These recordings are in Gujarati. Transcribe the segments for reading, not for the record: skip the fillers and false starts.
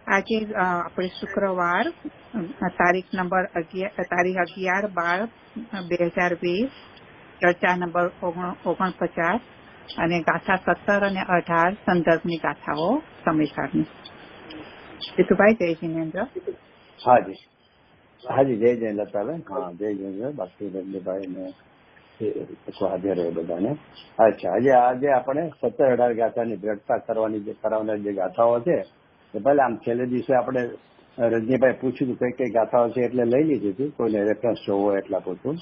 આજે આપણે શુક્રવાર તારીખ 11/12/2020, ચર્ચા નંબર 49 અને ગાથા 17 અને 18 સંદર્ભની ગાથાઓ સમીક્ષાની. જીતુભાઈ, જય જિનેન્દ્ર. હાજી હાજી, જય જય લતાબેન. હા, જય જિનેન્દ્ર. બાકી રંજનભાઈ ને હાજર હોય બધાને. અચ્છા, આજે આપણે 17-18 ગાથાની દ્રઢતા કરાવનાર જે ગાથાઓ છે, ભલે આમ છેલ્લે દિવસે આપણે રજનીભાઈ પૂછ્યું કઈ કઈ ગાથાઓ છે એટલે લઈ લીધી હતી, કોઈને રેફરન્સ જોવો હોય એટલા પૂછું,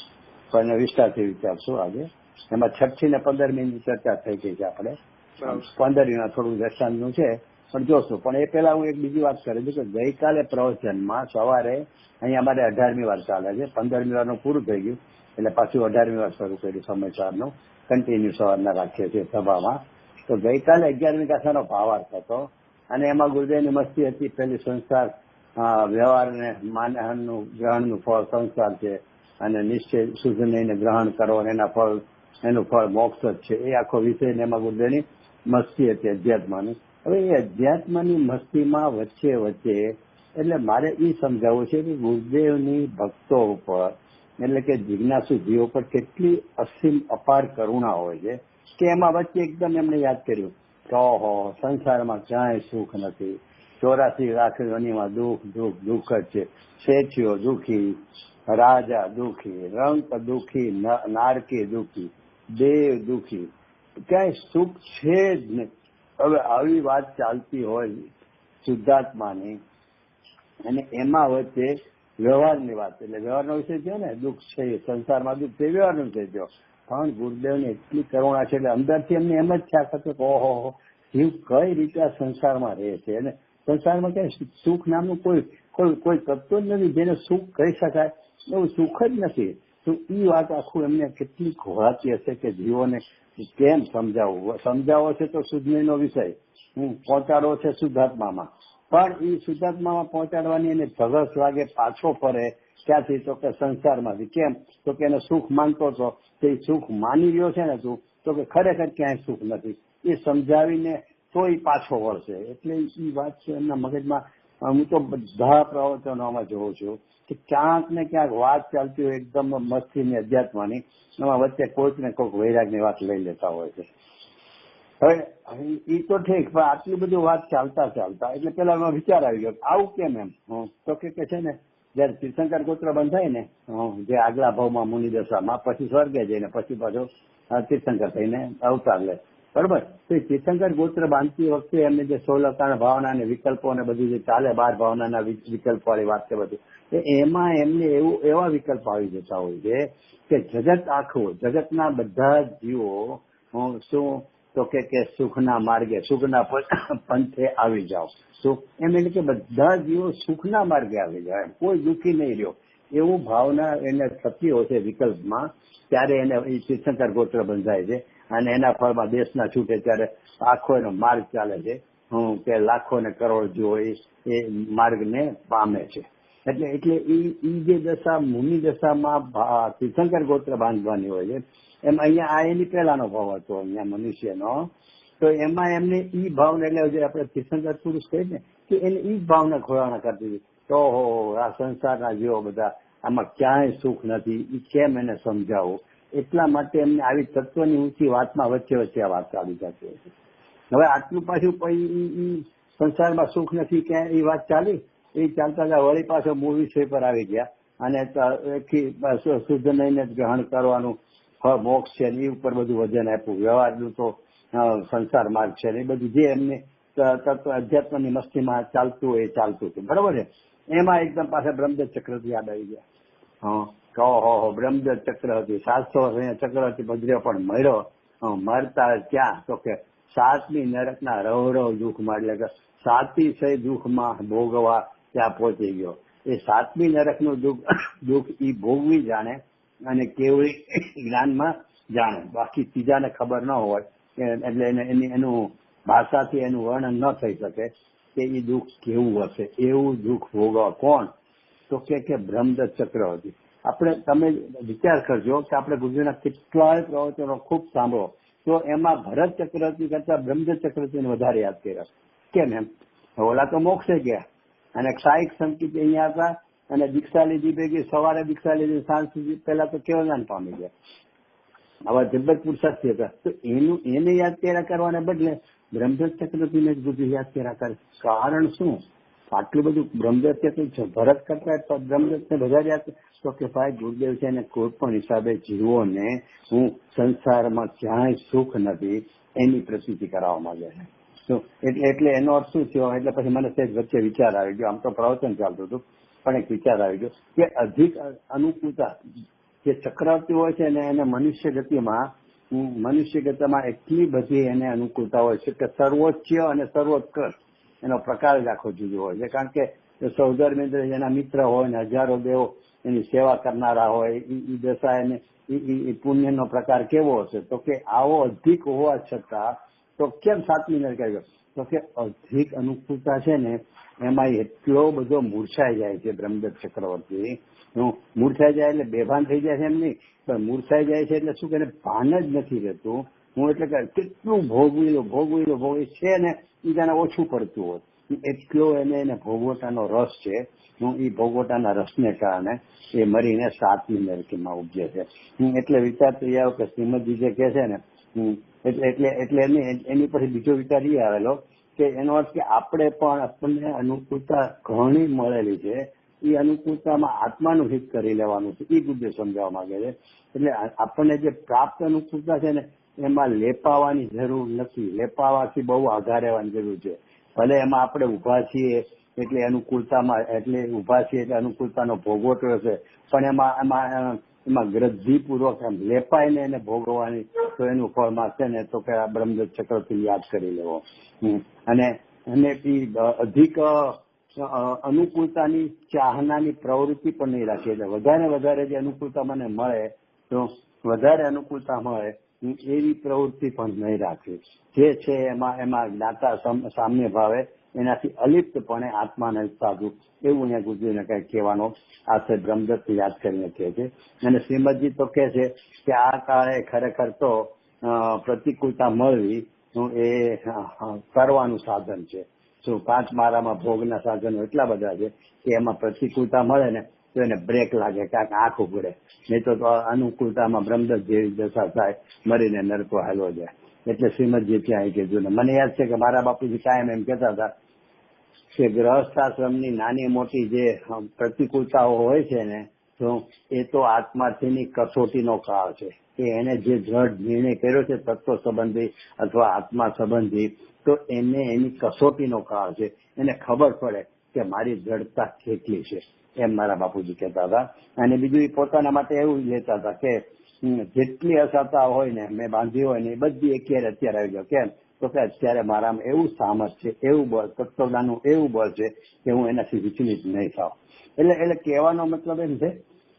પણ વિસ્તારથી વિચારશું. આજે એમાં 6 થી 15 મિનિટ ચર્ચા થઈ ગઈ છે. આપણે 15 થોડું વેચાણનું છે પણ જોશું. પણ એ પહેલા હું એક બીજી વાત કરી દઉં કે ગઈકાલે પ્રવચનમાં સવારે અહીંયા અમારે 18મી વાર ચાલે છે. 15મી વારનું પૂરું થઈ ગયું એટલે પાછું 18મી વાર શરૂ કર્યું સમાચારનું. કન્ટિન્યુ સવારના રાખીએ છીએ સભામાં. તો ગઈકાલે 11મી ગાથાનો ભાવાર્થ હતો અને એમાં ગુરુદેવની મસ્તી હતી. પેલી સંસાર વ્યવહારને માનહાનનું ગ્રહણનું ફળ સંસાર છે અને નિશ્ચય શુદ્ધ નહીં ગ્રહણ કરો અને એનું ફળ મોક્ષ જ છે. એ આખો વિષય ને એમાં ગુરુદેવની મસ્તી હતી અધ્યાત્માની. હવે એ અધ્યાત્મની મસ્તીમાં વચ્ચે એટલે મારે એ સમજાવવું છે કે ગુરુદેવની ભક્તો ઉપર એટલે કે જિજ્ઞાસુ જીવો પર કેટલી અસીમ અપાર કરુણા હોય છે કે એમાં વચ્ચે એકદમ એમને યાદ કર્યું કે ઓહો, સંસારમાં ક્યાંય સુખ નથી. 84 લાખ યોનીમાં દુઃખ જ છે. શેઠિયો દુઃખી, રાજા દુઃખી, રંક દુઃખી, નારકી દુઃખી, દેવ દુઃખી, ક્યાંય સુખ છે જ નહીં. હવે આવી વાત ચાલતી હોય શુદ્ધાત્માની અને એમાં વચ્ચે વ્યવહારની વાત, એટલે વ્યવહારનો વિષય થયો ને, દુઃખ છે સંસારમાં, દુઃખ છે વ્યવહારનો વિષય થયો. પણ ગુરુદેવની એટલી કરુણા છે એટલે અંદરથી એમને એમ જ થયા કરતો કે ઓહો, જીવ કઈ રીતે આ સંસારમાં રહે છે અને સંસારમાં ક્યાંય સુખ નામનું કોઈ તત્વ જ નથી જેને સુખ કહી શકાય. એવું સુખ જ નથી. તો એ વાત આખું એમને કેટલી ઘોળાતી હશે કે જીવોને કેમ સમજાવો છે તો શુદ્ધનો વિષય પહોંચાડવો છે શુદ્ધાત્મામાં, પણ એ શુદ્ધાત્મામાં પહોંચાડવાની એને ધગસ લાગે, પાછો ફરે ક્યાંથી તો કે સંસારમાંથી. કેમ તો કે એને સુખ માનતો હતો તે સુખ માની રહ્યો છે ને તું, તો કે ખરેખર ક્યાંય સુખ નથી. એ સમજાવીને તો એ પાછો વળશે. એટલે એ વાત છે એમના મગજમાં. હું તો બધા પ્રવચનોમાં જોઉં છું કે ક્યાંક ને ક્યાંક વાત ચાલતી હોય એકદમ મસ્તીની અધ્યાત્માની, એમાં વચ્ચે કોઈક ને કોઈક વૈરાગની વાત લઈ લેતા હોય છે. હવે એ તો ઠીક, પણ આટલી બધી વાત ચાલતા એટલે પેલા એમાં વિચાર આવી ગયો આવું કેમ એમ. તો કે છે ને, જયારે તીર્થંકર ગોત્ર બંધાય ને, જે આગલા ભાવમાં મુનિદશામાં, પછી સ્વર્ગે જઈને પછી પાછો તીર્થંકર થઈને અવતાર લે, બરોબર. તો તીર્થંકર ગોત્ર બાંધતી વખતે એમને જે 16 ભાવના અને વિકલ્પો અને બધું જે ચાલે, 12 ભાવનાના વિકલ્પ વાળી વાત છે બધી, એમાં એમને એવા વિકલ્પ આવી જતા હોય છે કે જગત આખું, જગતના બધા જીવો શું તો કે સુખના માર્ગે, સુખના પંથે આવી જાઓ. એમ એટલે કે બધા જીવો સુખના માર્ગે આવી જાય, કોઈ દુઃખી નહીં રહ્યો, એવું ભાવના એને થતી હોય છે વિકલ્પમાં. ત્યારે એને તીર્થંકર ગોત્ર બંધાય છે અને એના ફળમાં દેશના છૂટે ત્યારે આખો એનો માર્ગ ચાલે છે કે લાખો ને કરોડ જીવો એ માર્ગને પામે છે. એટલે એ જે દશા મુનિ દશામાં તીર્થંકર ગોત્ર બાંધવાની હોય છે, એમ અહીંયા આ એની પહેલાનો ભાવ હતો અહીંયા મનુષ્યનો. તો એમાં એમને ઈ ભાવને, એટલે જે આપણે તીર્થંકર પુરુષ કહીએ ને, કે એને ઈ ભાવના ખોળાણા કરતી હતી. તો આ સંસારના જીવો બધા આમાં ક્યાંય સુખ નથી, એ કેમ એને સમજાવવું. એટલા માટે એમને આવી તત્વની ઊંચી વાતમાં વચ્ચે આ વાત ચાલી જતી હોય છે. હવે આટલું પાછું સંસારમાં સુખ નથી ક્યાં એ વાત ચાલી, એ ચાલતા વળી પાછો મૂળ વિષય પર આવી ગયા અને શુદ્ધ નહીં ગ્રહણ કરવાનું ફળ મોક્ષ છે એ ઉપર બધું વજન આપ્યું. વ્યવહારનું તો સંસાર માર્ગ છે એ બધું જે એમને તત્વ અધ્યાત્મની મસ્તીમાં ચાલતું હોય એ ચાલતું હતું, બરોબર છે. એમાં એકદમ પાછા બ્રહ્મદેવ ચક્રથી યાદ આવી ગયા. કહો બ્રહ્મદેવ ચક્ર હતી, 700 ચક્ર હતી, ભદ્ર્યો પણ મળ્યો. મરતા ક્યાં તો કે 7મી નરકના રવ દુઃખમાં, એટલે કે 7ય દુઃખમાં ભોગવા ત્યાં પહોંચી ગયો. એ 7મી નરકનું દુઃખ ઈ ભોગવી જાણે અને કેવળી જ્ઞાનમાં જાણે, બાકી ત્રીજાને ખબર ન હોય એટલે એનું ભાષાથી એનું વર્ણન ન થઈ શકે કે એ દુઃખ કેવું હશે. એવું દુઃખ ભોગવા કોણ તો કે બ્રહ્મદેવ ચક્ર હતી. તમે વિચાર કરજો કે આપણે ગુજરાતના કેટલાય પ્રવચનો ખૂબ સાંભળો તો એમાં ભરત ચક્રવર્તી કરતા બ્રહ્મદેવ ચક્રવર્તીને વધારે યાદ કર્યા. કેમ એમ? ઓલા તો મોક્ષે ગયા, અને ક્ષાયિક સંકેત અહીંયા હતા અને દીક્ષા લીધી ભેગી સવારે દીક્ષા લીધી સાંજ સુધી પહેલા તો કેવળ જ્ઞાન પામી ગયા. આવા જબ્બર પુરુષાર્થી હતા. તો એને યાદ કર્યા કરવાને બદલે બ્રહ્મદત્ત ચક્રવર્તીને જ બધું યાદ કર્યા કરે. કારણ શું? આટલું બધું બ્રહ્મદત્ત ભરત કરતા બ્રહ્મદત્તને બધા યાદ તો કે ભાઈ ગુરુદેવ છે ને કોઈ પણ હિસાબે જીવો ને હું સંસારમાં ક્યાંય સુખ નથી એની પ્રતીતિ કરાવવા માંગે છે. તો એટલે એનો અર્થ શું થયો? એટલે પછી મને તે વચ્ચે વિચાર આવી ગયો. આમ તો પ્રવચન ચાલતું હતું પણ એક વિચાર આવી ગયો કે અધિક અનુકૂળતા જે ચક્રવર્તી હોય છે ને એને મનુષ્ય ગતિમાં એટલી બધી એને અનુકૂળતા હોય છે કે સર્વોચ્ચ અને સર્વોત્કૃષ્ટ એનો પ્રકાર જ આખો જુદો હોય છે. કારણ કે સૌધર્મેન્દ્ર એના મિત્ર હોય ને હજારો દેવો એની સેવા કરનારા હોય એ દશા એને એ પુણ્યનો પ્રકાર કેવો હશે? તો કે આવો અધિક હોવા છતાં તો કેમ સાતમી નર કહ્યું? તો કે અધિક અનુકૂળતા છે ને એમાં એટલો બધો મૂર્છાઈ જાય છે બ્રહ્મદત્ત ચક્રવર્તી. મૂર્છાઈ જાય એટલે બેભાન થઈ જાય છે એમ નહીં, પણ મૂર્છાઈ જાય છે એટલે શું કે ભાન જ નથી રહેતું. હું એટલે કે કેટલું ભોગવી છે ને એ તેને ઓછું પડતું હોય એટલો એને ભોગવટાનો રસ છે. એ ભોગવટાના રસને કારણે એ મરીને સાતમી નરકીમાં ઉપજે છે. એટલે વિચાર તો એ આવ્યો કે શ્રીમદજી જે કહે છે ને એટલે એની પછી બીજો વિચાર એ આવેલો કે એનો અર્થ કે આપણે પણ આપણને અનુકૂળતા ઘણી મળેલી છે. એ અનુકૂળતામાં આત્માનું હિત કરી લેવાનું છે. એ બુદ્ધિ સમજાવવા માંગે છે. એટલે આપણને જે પ્રાપ્ત અનુકૂળતા છે ને એમાં લેપાવાની જરૂર નથી. લેપાવાથી બહુ આઘા રહેવાની જરૂર છે. ભલે એમાં આપણે ઉભા છીએ એટલે અનુકૂળતાનો ભોગવટો છે, પણ એમાં ગ્રદ્ધિપૂર્વક લેપાઈને એને ભોગવવાની તો એનું ફળ મળશે ને તો કે બ્રહ્મદત્ત ચક્રવર્તી યાદ કરી લેવો. અને અધિક અનુકૂળતાની ચાહનાની પ્રવૃત્તિ પણ નહીં રાખી. એટલે વધારે જે અનુકૂળતા મને મળે તો વધારે અનુકૂળતા મળે એવી પ્રવૃત્તિ પણ નહીં રાખવી. જે છે એમાં જ્ઞાતા સામ્ય ભાવે એનાથી અલિપ્તપણે આત્માને સાધુ એવું અહીંયા ગુરુજીને કઈ કહેવાનો આશય બ્રહ્મદત્ત યાદ કરીને કહે છે. અને શ્રીમદજી તો કહે છે કે આ કાળે ખરેખર તો પ્રતિકૂળતા મળવી એ કરવાનું સાધન છે. શું 5 મારામાં ભોગના સાધનો એટલા બધા છે કે એમાં પ્રતિકૂળતા મળે ને તો એને બ્રેક લાગે, કાંઈક આંખ ઉઘડે. નહીં તો અનુકૂળતામાં બ્રહ્મદત્ત જેવી દશા થાય, મરીને નરકો હાલો જાય. એટલે શ્રીમદજી ત્યાં કીધું ને મને યાદ છે કે મારા બાપુજી કાયમ એમ કહેતા હતા કે ગૃહસ્થાશ્રમની નાની મોટી જે પ્રતિકૂળતાઓ હોય છે ને તો એ તો આત્માર્થીની કસોટીનો કાળ છે. કે એને જે દ્રઢ નિર્ણય કર્યો છે તત્વ સંબંધી અથવા આત્મા સંબંધી, તો એને એની કસોટીનો કાળ છે. એને ખબર પડે કે મારી દ્રઢતા કેટલી છે, એમ મારા બાપુજી કહેતા હતા. અને બીજું એ પોતાના માટે એવું લેતા હતા કે જેટલી અસાતા હોય ને મેં બાંધી હોય ને એ બધી અત્યારે આવી ગયો. કેમ? તો કે અત્યારે મારામાં એવું સામર્થ્ય છે, એવું બળ, તત્વજ્ઞાનનું એવું બળ છે કે હું એનાથી વિચલિત નહીં થાવ. એટલે કહેવાનો મતલબ એમ છે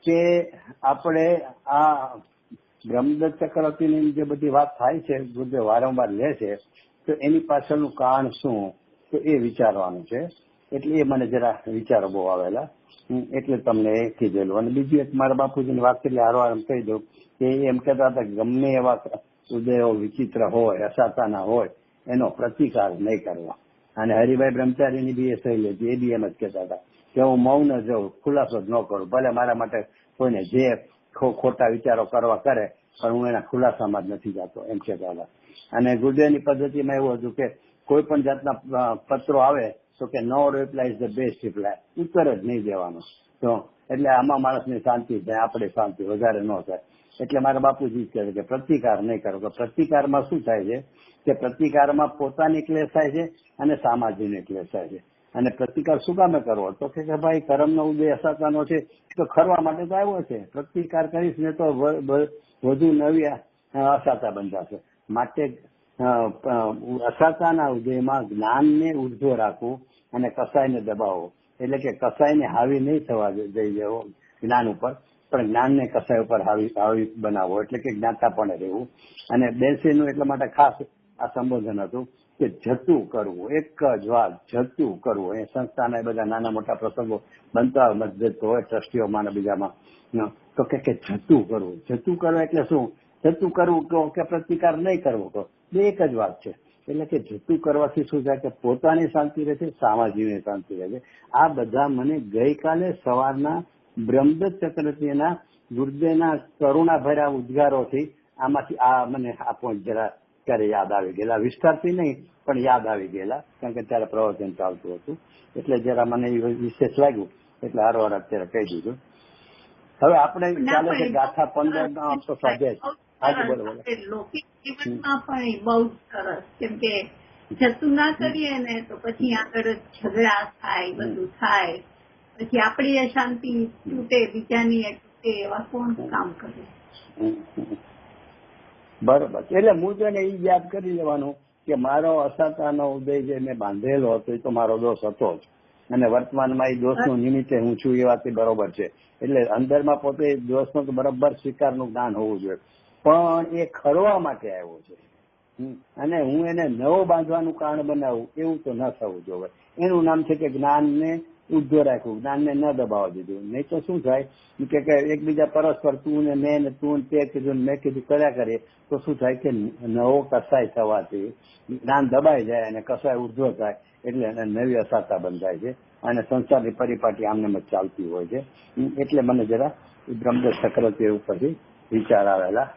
કે આપણે આ બ્રહ્મદત્ત ચક્રવર્તીની જે બધી વાત થાય છે, ગુરુદેવ વારંવાર લે છે, તો એની પાછળનું કારણ શું તો એ વિચારવાનું છે. એટલે એ મને જરા વિચારો બહુ આવેલા, એટલે તમને એ કીધેલું. અને બીજી એક મારા બાપુજીની વાત એટલે હારવાર એમ કહી દઉં કે એમ કહેતા હતા કે ગમે એવા ઉદયો વિચિત્ર હોય, અસાતાના હોય, એનો પ્રતિકાર નહીં કરવો. અને હરિભાઈ બ્રહ્મચારીની બી એ શૈલી હતી. એ બી એમ જ કહેતા હતા કે હું મૌન જ રહું, ખુલાસો જ ન કરું. ભલે મારા માટે કોઈને જે ખોટા વિચારો કરવા કરે પણ હું એના ખુલાસામાં જ નથી જતો, એમ કહેતા હતા. અને ગુરુદેવની પદ્ધતિમાં એવું હતું કે કોઈ પણ જાતના પત્રો આવે તો કે no reply is the best reply, ઉત્તર જ નહીં દેવાનો. તો એટલે આમાં માણસની શાંતિ થાય, આપણે શાંતિ વધારે ન થાય. એટલે મારા બાપુજી કહે છે કે પ્રતિકાર નહીં કરો. કે પ્રતિકારમાં શું થાય છે કે પ્રતિકારમાં પોતાની ક્લેશ થાય છે અને સામાજિક ક્લેશ થાય છે. અને પ્રતિકાર શું કામે કરવો? તો કે ભાઈ કર્મનો ઉદય અસાતાનો છે તો ખરવા માટે તો આવ્યો છે. પ્રતિકાર કરીશ ને તો વધુ નવી અસાતા બંધાશે. માટે અસાતાના ઉદયમાં જ્ઞાનને ઉર્ધ્વ રાખવું અને કસાયને દબાવવો. એટલે કે કસાયને હાવી નહીં થવા દઈ દેવો જ્ઞાન ઉપર, પણ જ્ઞાનને કસાય ઉપર હાવી બનાવવો. એટલે કે જ્ઞાતાપણે રહેવું. અને બેસીનું એટલા માટે ખાસ આ સંબોધન હતું કે જતું કરવું, એક જ વાત જતું કરવું. એ સંસ્થાના બધા નાના મોટા પ્રસંગો બનતા હોય, મતભેદ હોય ટ્રસ્ટીઓમાં બીજામાં, તો કે જતું કરવું. જતું કરવું એટલે શું? જતું કરવું કહો કે પ્રતિકાર નહીં કરવો કહો, બે એક જ વાત છે. એટલે કે જતું કરવાથી શું થાય કે પોતાની શાંતિ રહે છે, સામાજિકની શાંતિ રહે છે. આ બધા મને ગઈકાલે સવારના બ્રહ્મદત્ત ચક્રવર્તીના ગુરુદેવના કરુણા ભર્યા ઉદ્ગારોથી આમાંથી આ મને આ પોઈન્ટ જરા ત્યારે યાદ આવી ગયેલા, વિસ્તારથી નહીં પણ યાદ આવી ગયેલા, કારણ કે ત્યારે પ્રવચન ચાલતું હતું એટલે જરા મને વિશેષ લાગ્યું એટલે હારો અત્યારે કહી દીધું. હવે આપણે ચાલે છે ગાથા 15 તો સ્વાધ્યાય. હાજી બોલો બોલો. લૌકિક જીવનમાં પણ એ બહુ સરસ, કેમ કે જતું ના કરીએ ને તો પછી આગળ ઝઘડા થાય, બધું થાય, પછી આપણી અશાંતિ તૂટે, બીજાની તૂટે, એવા કોણ કામ કરે. બરોબર. એટલે હું તો એ યાદ કરી લેવાનું કે મારો અસાતાનો ઉદય જે મેં બાંધેલો હતો એ તો મારો દોષ હતો જ, અને વર્તમાનમાં એ દોષનું નિમિત્તે હું છું એ વાત બરોબર છે. એટલે અંદરમાં પોતે દોષનું બરોબર સ્વીકારનું જ્ઞાન હોવું જોઈએ, પણ એ ખરવા માટે આવ્યો છે અને હું એને નવો બાંધવાનું કારણ બનાવું એવું તો ન થવું જોઈએ. એનું નામ છે કે જ્ઞાનને ઉદ્ધો રાખવું, જ્ઞાનને ન દબાવવા દીધું. નહીં તો શું થાય કે એકબીજા પરસ્પર તું ને મેં ને તું ને તે કીધું મેં કીધું કર્યા કરીએ તો શું થાય કે નવો કસાય થવાથી જ્ઞાન દબાઈ જાય અને કસાય ઉર્ધ્વ થાય એટલે એને નવી અસાતા બંધાય છે અને સંસારની પરિપાટી આમને જ ચાલતી હોય છે. એટલે મને જરા બ્રહ્મદત્ત ચક્રવર્તી ઉપરથી વિચાર આવેલા.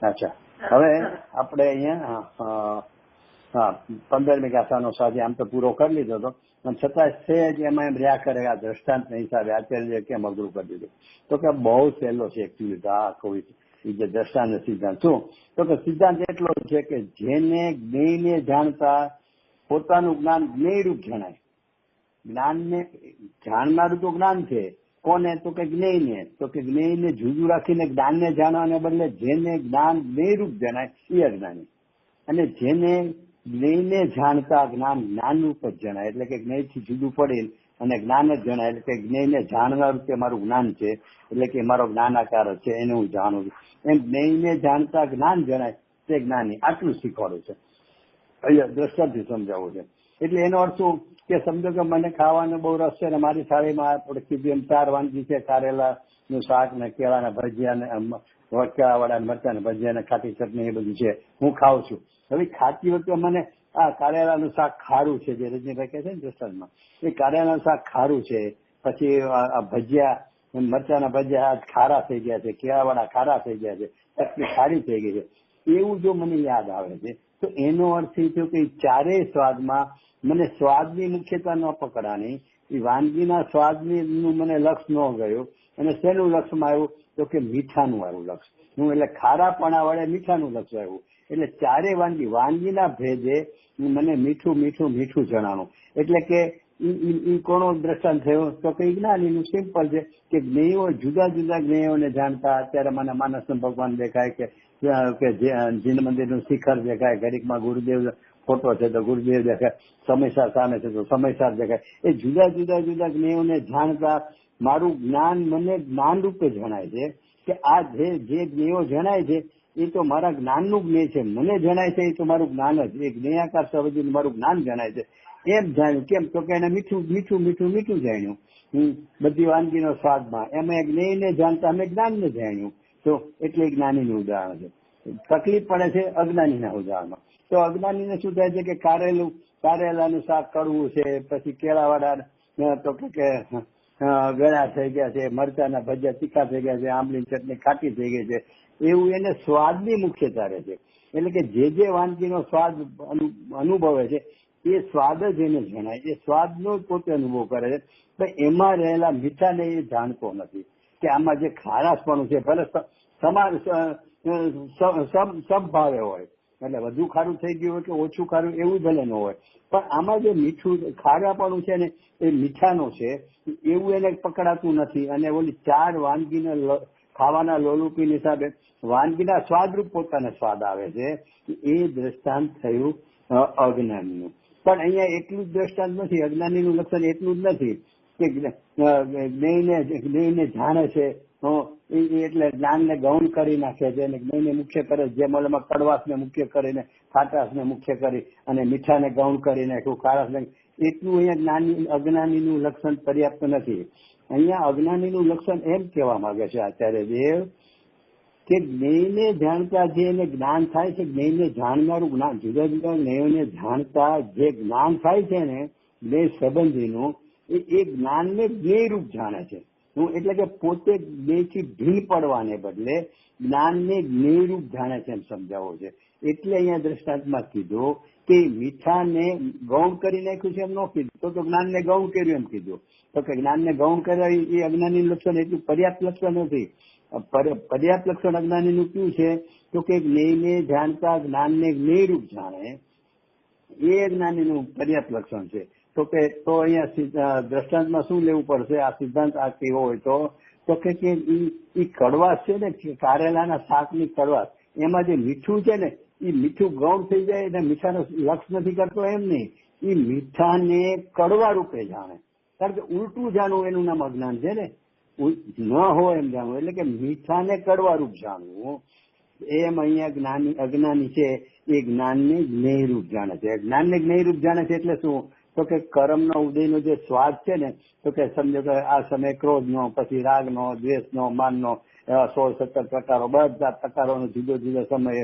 અચ્છા, હવે આપણે અહીંયા 15મી ગાથાનો સ્વાધ્યાય આમ તો પૂરો કરી લીધો હતો, પણ છતાં સહેજ એમાં એમ રહ્યા કરે આ દ્રષ્ટાંતના હિસાબે આચાર્ય કેમ અઘરું કરી દીધું. તો કે બહુ સહેલો છે એકચ્યુઅલી તો આ કોઈ જે દ્રષ્ટાંત સિદ્ધાંત. શું તો કે સિદ્ધાંત એટલો છે કે જેને જ્ઞેયને જાણતા પોતાનું જ્ઞાન જ્ઞેયરૂપ જણાય. જ્ઞાનને જાણનારું તો જ્ઞાન છે, કોને તો કે જ્ઞેયને, તો કે જ્ઞેયને જુદું રાખીને જ્ઞાનને જાણવાને બદલે જેને જ્ઞાન જ્ઞેયરૂપ જણાય એ અજ્ઞાની, અને જેને જ્ઞેયને જાણતા જ્ઞાન જ્ઞાનરૂપ જ જણાય એટલે કે જ્ઞેયથી જુદું પડી અને જ્ઞાન જ જણાય એટલે કે જ્ઞેયને જાણનારું તે મારું જ્ઞાન છે એટલે કે મારો જ્ઞાનાકાર છે એને હું જાણું છું. એમ જ્ઞેયને જાણતા જ્ઞાન જણાય તે જ્ઞાની. આટલું શીખવાડું છે, અહીંયા દ્રષ્ટાંતથી સમજાવવું છે. એટલે એનો અર્થ શું કે સમજો કે મને ખાવાનો બહુ રસ છે ને મારી થાળીમાં આપણે કીધું એમ 4 વાનગી છે, કારેલાનું શાક ને કેળાના ભજીયા ને કેળાવાળા મરચા ને ભજીયા ને ખાટી ચટણી એ બધું છે, હું ખાઉં છું. હવે ખાતી વખતે મને આ કારેલાનું શાક ખારું છે, જે રજનીભાઈ કહે છે ને દ્રષ્ટાંતમાં, એ કારેલાનું શાક ખારું છે, પછી આ ભજીયા મરચાના ભજીયા ખારા થઈ ગયા છે, કેળાવાળા ખારા થઈ ગયા છે, ચટણી ખારી થઈ ગઈ છે, એવું જો મને યાદ આવે છે તો એનો અર્થ એ થયો કે ચારેય સ્વાદમાં મને સ્વાદની મુખ્યતા ન પકડાની, એ વાનગીના સ્વાદનું મને લક્ષ ન ગયું, અને શેનું લક્ષમાં આવ્યું તો કે મીઠાનું આવ્યું લક્ષ. હું એટલે ખારાપણા વડે મીઠાનું લક્ષ આવ્યું. એટલે ચારે વાનગીના ભેદે મને મીઠું મીઠું મીઠું જણાનું. એટલે કે ઈ કોનો દ્રષ્ટાંત થયો તો કે જ્ઞાનીનું સિમ્પલ છે કે જ્ઞેયો જુદા જુદા જ્ઞેયોને જાણતા. અત્યારે મને માનસ ભગવાન દેખાય કે જીન મંદિરનું શિખર દેખાય, ઘડીકમાં ગુરુદેવ ફોટો છે તો ગુરુદેવ દેખાય, સમયસાર સામે છે તો સમયસાર દેખાય. એ જુદા જુદા જુદા જ્ઞેયોને જાણતા મારું જ્ઞાન મને જ્ઞાન રૂપે જણાય છે કે આ જે જ્ઞેયો જણાય છે એ તો મારા જ્ઞાનનું જ્ઞેય છે, મને જણાય છે એ તો મારું જ્ઞાન જ, એ જ્ઞેયાકાર સવજીનું મારું જ્ઞાન જણાય છે. એમ જાણ્યું કેમ તો કે એને મીઠું મીઠું મીઠું મીઠું જાણ્યું બધી વાનગીનો સ્વાદમાં. એમાં જ્ઞેયને જાણતા અમે જ્ઞાનને જાણ્યું, તો એટલે જ્ઞાનીનું ઉદાહરણ છે. તકલીફ પડે છે અજ્ઞાનીના ઉદાહરણમાં. તો અજ્ઞાનીને શું થાય છે કે કારેલાનું શાક કડવું છે, પછી કેળાવાળા તો કે ગળા થઈ ગયા છે, મરચાના ભજીયા તીખા થઈ ગયા છે, આંબલીની ચટણી ખાટી થઈ ગઈ છે, એવું એને સ્વાદની મુખ્યતા રહે છે. એટલે કે જે વાનગીનો સ્વાદ અનુભવે છે એ સ્વાદ જ એને જણાય, એ સ્વાદનો જ પોતે અનુભવ કરે છે. પણ એમાં રહેલા મીઠાને એ જાણતો નથી કે આમાં જે ખારાશપણું છે ભલે સમભાવે હોય, એટલે વધુ ખારું થઈ ગયું હોય કે ઓછું ખારું એવું ભલે ન હોય, પણ આમાં જે મીઠું ખારાપણું છે ને એ મીઠાનો છે એવું એને પકડાતું નથી. અને ઓલી 4 વાનગીને ખાવાના લોલુપી હિસાબે વાનગીના સ્વાદરૂપ પોતાને સ્વાદ આવે છે, એ દ્રષ્ટાંત થયું અજ્ઞાનીનું. પણ અહીંયા એટલું જ દ્રષ્ટાંત નથી, અજ્ઞાનીનું લક્ષણ એટલું જ નથી કે જ્ઞેયને જાણે છે એટલે જ્ઞાનને ગૌણ કરી નાખે છે અને જ્ઞેયને મુખ્ય કરે, જે મલમાં કડવાશને મુખ્ય કરીને ખાટાશને મુખ્ય કરી અને મીઠાને ગૌણ કરી નાખ્યું, ખારાશને, એટલું અહીંયા અજ્ઞાનીનું લક્ષણ પર્યાપ્ત નથી. અહીંયા અજ્ઞાનીનું લક્ષણ એમ કહેવા માંગે છે આચાર્ય દેવ કે જ્ઞેયને જાણતા જે એને જ્ઞાન થાય છે, જ્ઞેયને જાણનારું જ્ઞાન, જુદા જુદા જ્ઞેયોને જાણતા જે જ્ઞાન થાય છે ને જ્ઞેય સંબંધીનું, એ જ્ઞાનને જ્ઞેય રૂપ જાણે છે. એટલે કે પોતે જ્ઞેયથી ભીલ પડવાને બદલે જ્ઞાનને જ્ઞેય રૂપ જાણે છે એમ સમજાવવો છે. એટલે અહીંયા દ્રષ્ટાંતમાં કીધું કે મીઠાને ગૌણ કરી નાખ્યું છે એમ ન કીધું, તો જ્ઞાનને ગૌણ કર્યું એમ કીધું. તો કે જ્ઞાનને ગૌણ કર્યા એ અજ્ઞાની લક્ષણ એટલું પર્યાપ્ત લક્ષણ નથી. પર્યાપ્ત લક્ષણ અજ્ઞાનીનું કયું છે? તો કે જ્ઞેયને જાણતા જ્ઞાનને જ્ઞેય રૂપ જાણે એ જ્ઞાનીનું પર્યાપ્ત લક્ષણ છે. તો અહીંયા દ્રષ્ટાંતમાં શું લેવું પડશે? આ સિદ્ધાંત આ કેવો હોય તો કે ઈ કડવાશ છે ને, કારેલાના શાકની કડવાશ, એમાં જે મીઠું છે ને એ મીઠું ગૌણ થઈ જાય અને મીઠાનો લક્ષ નથી કરતો એમ નહીં, એ મીઠાને કડવા રૂપે જાણે. કારણ કે ઉલટું જાણવું એનું નામ અજ્ઞાન છે ને, ન હોય એમ જાણવું. એટલે કે મીઠાને કડવા રૂપ જાણવું એમ અહીંયા અજ્ઞાની છે એ જ્ઞાનને જ્ઞેય રૂપ જાણે છે. જ્ઞાનને જ્ઞેય રૂપ જાણે છે એટલે શું? તો કે કર્મનો ઉદયનો જે સ્વાદ છે ને, તો કે સમજો કે આ સમય ક્રોધનો, પછી રાગનો, દ્વેષનો, માનનો, એવા 16-17 પ્રકારો, બધા પ્રકારોનો જુદો જુદો સમયે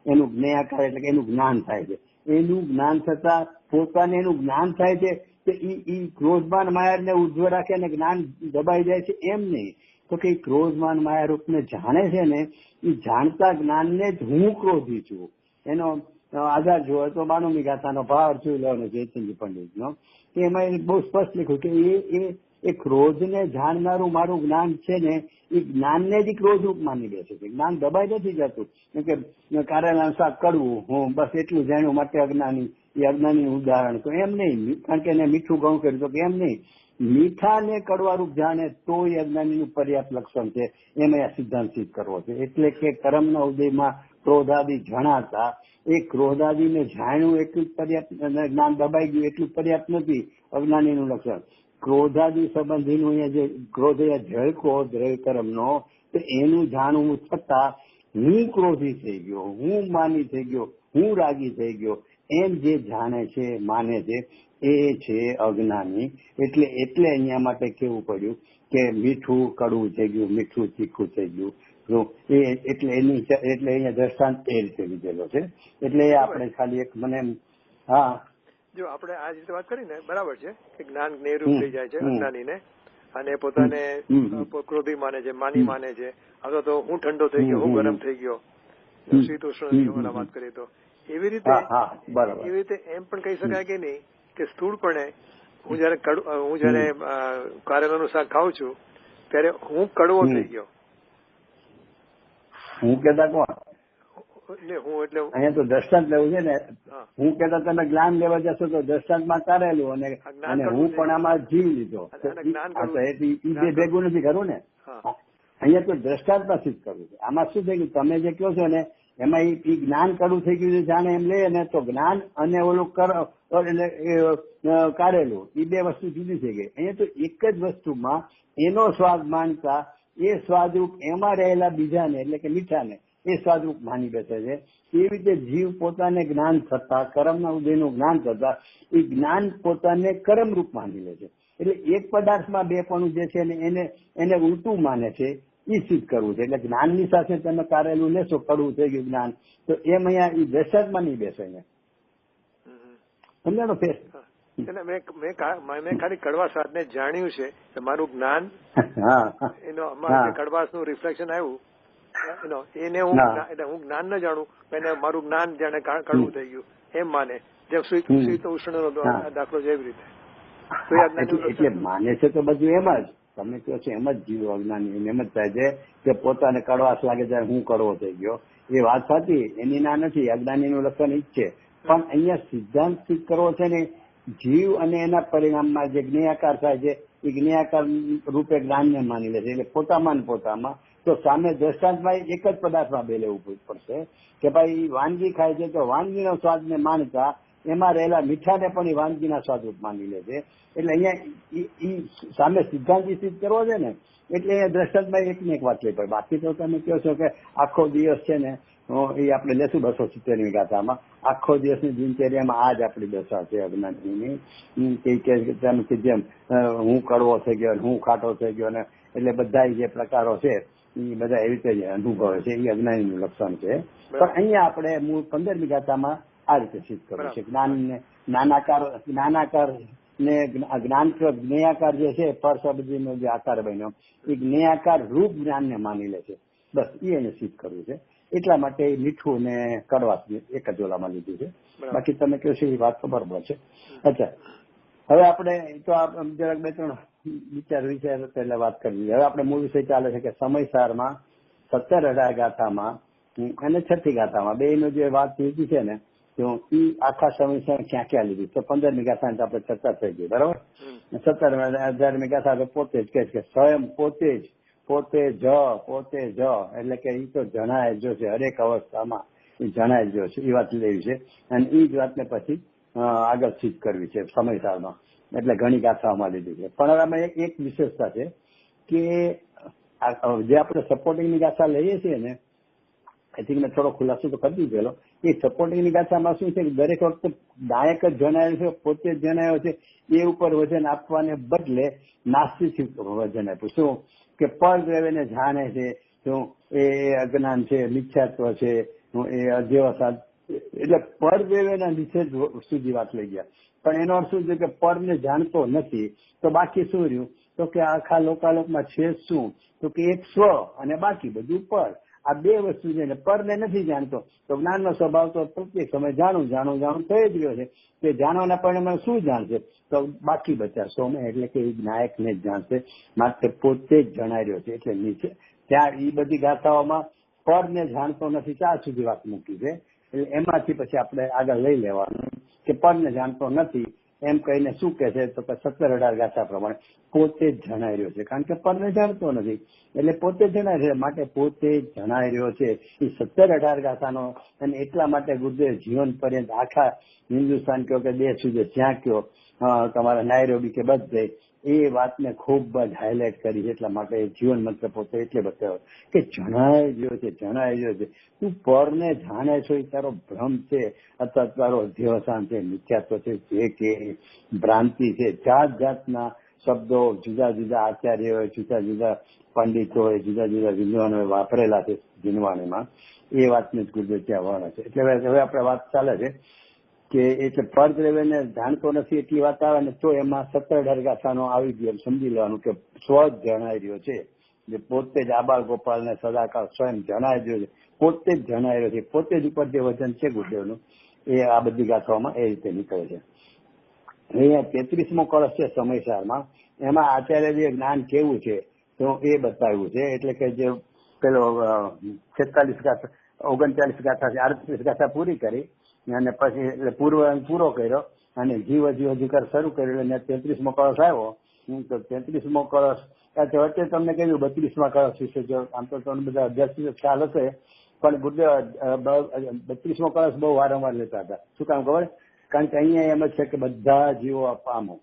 એનું જ્ઞેયાકાર એટલે કે એનું જ્ઞાન થાય છે. એનું જ્ઞાન થતા પોતાને એનું જ્ઞાન થાય છે કે ઈ ક્રોધમાન માયાને ઉદ્ધવ રાખે અને જ્ઞાન દબાઈ જાય છે એમ નહીં. તો કે ક્રોધમાન માયા રૂપને જાણે છે ને, એ જાણતા જ્ઞાનને જ હું ક્રોધી છું એનો આધાર જોયો તો 92મી ગાથાનો ભાવ જોઈ લેવાનો જયચંદ્ર પંડિતનો. એમાં બહુ સ્પષ્ટ લખ્યું કે એ ક્રોધને જાણનારું મારું જ્ઞાન છે ને, એ જ્ઞાનને જ ક્રોધ રૂપ માની લે છે. જ્ઞાન દબાઈ નથી જતું કે કારેલાનું શાક કડવું, હું બસ એટલું જાણ્યું માટે અજ્ઞાની, એ અજ્ઞાની ઉદાહરણ. તો એમ નહીં, કારણ કે એને મીઠું ગૌણ કર્યું તો કે એમ નહીં, મીઠાને કડવા રૂપ જાણે તો એ અજ્ઞાનીનું પર્યાપ્ત લક્ષણ છે. એમાં આ સિદ્ધાંત સિદ્ધ કરવો છે. એટલે કે કર્મના ઉદયમાં ક્રોધાદિ જણાતા એ ક્રોધાદિને જાણ્યું એટલું જ પર્યાપ્ત, જ્ઞાન દબાઈ ગયું એટલું પર્યાપ્ત નથી અજ્ઞાનીનું લક્ષણ. ક્રોધાદિ સંબંધીનું અહીંયા જે ક્રોધ ઝળકો દ્રવ્ય કર્મનો, તો એનું જાણવું છતાં હું ક્રોધી થઈ ગયો, હું માની થઈ ગયો, હું રાગી થઈ ગયો એમ જે જાણે છે, માને છે, એ છે અજ્ઞાની. એટલે અહીંયા માટે કેવું પડ્યું કે મીઠું કડવું થઈ ગયું, મીઠું તીખું થઈ ગયું. એટલે અહીંયા દ્રષ્ટાંત એ રીતે લીધેલો છે. એટલે આપણે ખાલી એક મને હા, જો આપણે આ રીતે વાત કરી ને બરાબર છે કે જ્ઞાન જ્ઞેયરૂપ થઈ જાય છે અજ્ઞાનીને, અને પોતાને ક્રોધી માને છે, માની માને છે, અથવા તો હું ઠંડો થઈ ગયો, હું ગરમ થઈ ગયો, શીતોષ્ણ વાત કરીએ તો એવી રીતે એમ પણ કહી શકાય કે નહીં કે સ્થૂળપણે હું જયારે કારેલાનું શાક ખાઉં છું ત્યારે હું કડવો થઈ ગયો. હું કેતા કોણ? હું એટલે અહીંયા તો દ્રષ્ટાંત લેવું છે ને. હું કેતા તમે જ્ઞાન લેવા જશો તો દ્રષ્ટાંતમાં કારેલું અને હું પણ આમાં જીવ લીધો, એ ભેગું નથી કરવું ને. અહીંયા તો દ્રષ્ટાંતમાં સિદ્ધ કરવું છે. આમાં શું થઈ ગયું, તમે જે કહો છો ને એમાં એ જ્ઞાન કડું થઈ ગયું જાણે એમ લે ને, તો જ્ઞાન અને ઓલું કારેલું એ બે વસ્તુ જુદી થઈ ગઈ. અહીંયા તો એક જ વસ્તુમાં એનો સ્વાદ માનતા એ સ્વાદરૂપ એમાં રહેલા બીજાને એટલે કે મીઠાને એ સ્વાદરૂપ માની બેસે છે. એવી રીતે જીવ પોતાને જ્ઞાન થતા, કર્મના ઉદયનું જ્ઞાન થતા એ જ્ઞાન પોતાને કર્મરૂપ માની લે છે. એટલે એક પદાર્થમાં બે પણ જે છે એને ઉલટું માને છે, એ સિદ્ધ કરવું છે. એટલે જ્ઞાનની સાથે તમે કારેલું લેશો, કડવું થઈ ગયું જ્ઞાન, તો એમ અહીંયા એ દશકમાં નહીં બેસે. સમજાણો ફેર? મેં ખાલી કડવા સ્વાદ ને જાણ્યું છે કે મારું જ્ઞાન એનો કડવાશ નું રિફ્લેક્શન આવ્યું એને હું જ્ઞાન ન જાણું, એને મારું જ્ઞાન જાણે કડવું થઈ ગયું એમ માને, જેમ શીત ઉષ્ણ નો દાખલો છે એવી રીતે. એટલે માને છે તો બધું એમ જ તમે કહો છો એમ જ જીવ અજ્ઞાની એમ જ થાય છે કે પોતાને કડવાશ લાગે ત્યારે હું કડવો થઈ ગયો. એ વાત સાચી, એની ના નથી, અજ્ઞાનીનું લક્ષણ ઈ જ છે. પણ અહીંયા સિદ્ધાંત સિદ્ધ કરવો છે ને, જીવ અને એના પરિણામમાં જે જ્ઞેયાકાર થાય છે એ જ્ઞેયાકાર રૂપે જ્ઞાનને માની લે છે. એટલે પોતામાં તો સામે દ્રષ્ટાંતમાં એક જ પદાર્થમાં બે લેવું પડશે કે ભાઈ વાનગી ખાય છે તો વાનગીનો સ્વાદને માનતા એમાં રહેલા મીઠાને પણ એ વાનગીના સ્વાદરૂપ માની લે છે. એટલે અહીંયા સામે સિદ્ધાંત સિદ્ધ કરવો છે ને, એટલે અહીંયા દ્રષ્ટાંતમાં એકને એક વાત લઈ પડે. બાકી તો તમે કહો છો કે આખો દિવસ છે ને, એ આપણે લેશું 270મી ગાથામાં, આખો દિવસની દિનચર્યામાં આ જ આપણી દશા છે અજ્ઞાનીની. કે જેમ હું કડવો થઈ ગયો, હું ખાટો થઈ ગયો ને, એટલે બધા જે પ્રકારો છે એ બધા એવી રીતે અનુભવે છે, એ અજ્ઞાનીનું લક્ષણ છે. પણ અહીંયા આપણે મૂળ 15મી ગાથામાં આ રીતે સિદ્ધ કર્યું છે. જ્ઞાનને જ્ઞાનાકાર ને જ્ઞેયાકાર જે છે, પર શબ્દનો જે આકાર બન્યો એ જ્ઞેયાકાર રૂપ જ્ઞાનને માની લે છે. બસ એને સિદ્ધ કરવું છે. એટલા માટે મીઠું ને કડવાશ એક જ ઓલામાં લીધું છે. બાકી તમે કહો છો એ વાત તો બરોબર છે. અચ્છા, હવે આપણે તો જરાક 2-3 વિચાર પહેલા વાત કરવી. હવે આપણે મૂળ વિષય ચાલે છે કે સમયસારમાં 17-18 ગાથામાં અને 6ઠ્ઠી ગાથામાં બેનો જે વાત લીધી છે ને, તો એ આખા સમયસાર ક્યાં ક્યાં લીધી. તો 15મી ગાથાની આપણે ચર્ચા થઈ ગઈ, બરાબર. 17-18મી ગાથા પોતે જ કહે છે કે સ્વયં પોતે જ એટલે કે એ તો જણાય જો છે, હરેક અવસ્થામાં એ જણાય જો છે, એ વાત લેવી છે. અને એ જ વાતને પછી આગળ સિદ્ધ કરવી છે સમયસારમાં, એટલે ઘણી ગાથાઓમાં લીધી છે. પણ હવે આમાં એક વિશેષતા છે કે જે આપણે સપોર્ટિંગની ગાથા લઈએ છીએ ને, આઈ થિંક મેં થોડો ખુલાસો તો કરી દીધેલો. એ સપોર્ટિંગની ગાથામાં શું છે કે દરેક વખતે નાયક જ જણાવ્યો છે, પોતે જ જણાવ્યો છે, એ ઉપર વજન આપવાને બદલે નાસ્તિક વજન આપ્યું. શું કે પર દ્રવ્યને જાણે છે, શું એ અજ્ઞાન છે, મિથ્યાત્વ છે, એ અધ્યવસાદ, એટલે પર દ્રવ્યના નિષેધ સુધી વાત લઈ ગયા. પણ એનો અર્થ શું છે કે પરને જાણતો નથી, તો બાકી શું રહ્યું? તો કે આખા લોકાલોકમાં છે શું? તો કે એક સ્વ અને બાકી બધું પર. આ બે વસ્તુ છે ને, પરને નથી જાણતો તો જ્ઞાનનો સ્વભાવ તો પ્રત્યેક સમય જાણું થઈ જ રહ્યો છે. તે જાણવાના પરિણામે શું જાણશે? તો બાકી બચ્યા સોમે, એટલે કે એ નાયકને જ જાણશે, માત્ર પોતે જ જણાઈ રહ્યો છે. એટલે નીચે ત્યાં એ બધી ગાથાઓમાં પરને જાણતો નથી ત્યાં સુધી વાત મૂકી છે. એટલે એમાંથી પછી આપણે આગળ લઈ લેવાનું કે પરને જાણતો નથી એમ કહીને શું કે છે? તો 17-18 ગાથા પ્રમાણે પોતે જ જણાઈ રહ્યો છે. કારણ કે પરને જાણતો નથી એટલે પોતે જ જણાઈ રહ્યો, માટે પોતે જ જણાઈ રહ્યો છે. એ 17-18 ગાથાનો, અને એટલા માટે ગુરુદેવ જીવન પર્યંત આખા હિન્દુસ્તાન કયો કે દેશ સુધી જ્યાં કયો તમારા નાયરોબી કે બધે એ વાતને ખૂબ જ હાઇલાઇટ કરી છે. એટલા માટે જીવન મંત્ર પોતે એટલે બતાવ્યો કે જણાઈ રહ્યો છે. તું પરને જાણે છો એ તારો ભ્રમ છે, અથવા તારો અધ્યવસાન છે, મિથ્યાત્વ છે, જે કે ભ્રાંતિ છે. જાત જાતના શબ્દો જુદા જુદા આચાર્યોએ, જુદા જુદા પંડિતોએ, જુદા જુદા વિદ્વાનોએ વાપરેલા છે જીનવાણીમાં. એ વાતને જ ગુરુદેવ ત્યાં વર્ણે છે. એટલે હવે આપણે વાત ચાલે છે કે એટલે પર દ્રવ્યને જાણતો નથી એટલી વાત આવે ને, તો એમાં 17-18 ગાથાનો આવી ગયો એમ સમજી લેવાનું કે સ્વ જ જણાઈ રહ્યો છે, જે પોતે જ આબાળ ગોપાલને સદાકાળ સ્વયં જણાઈ રહ્યો છે, પોતે જ જણાઈ રહ્યો છે. પોતે જ ઉપર જે વચન છે ગુરુદેવનું એ આ બધી ગાથાઓમાં એ રીતે નીકળે છે. અહીંયા 33મો કળશ છે સમયસારમાં, એમાં આચાર્ય જ્ઞાન કેવું છે તો એ બતાવ્યું છે. એટલે કે જે પેલો 46 ગાથા 39 ગાથા છે, 38 ગાથા પૂરી કરી અને પછી એટલે પૂરો કર્યો અને જીવ અધિકાર શરૂ કર્યો અને 33મો કળશ આવ્યો. તો 33મો કળશ વચ્ચે તમને કહ્યું 32મા કળશ વિશે, જો આમ તો તમને બધા અભ્યાસ ખ્યાલ હશે, પણ ગુરુદેવ 32મો કળશ બહુ વારંવાર લેતા હતા. શું કામ ખબર? કારણ કે અહીંયા એમ જ છે કે બધા જીવો પામો.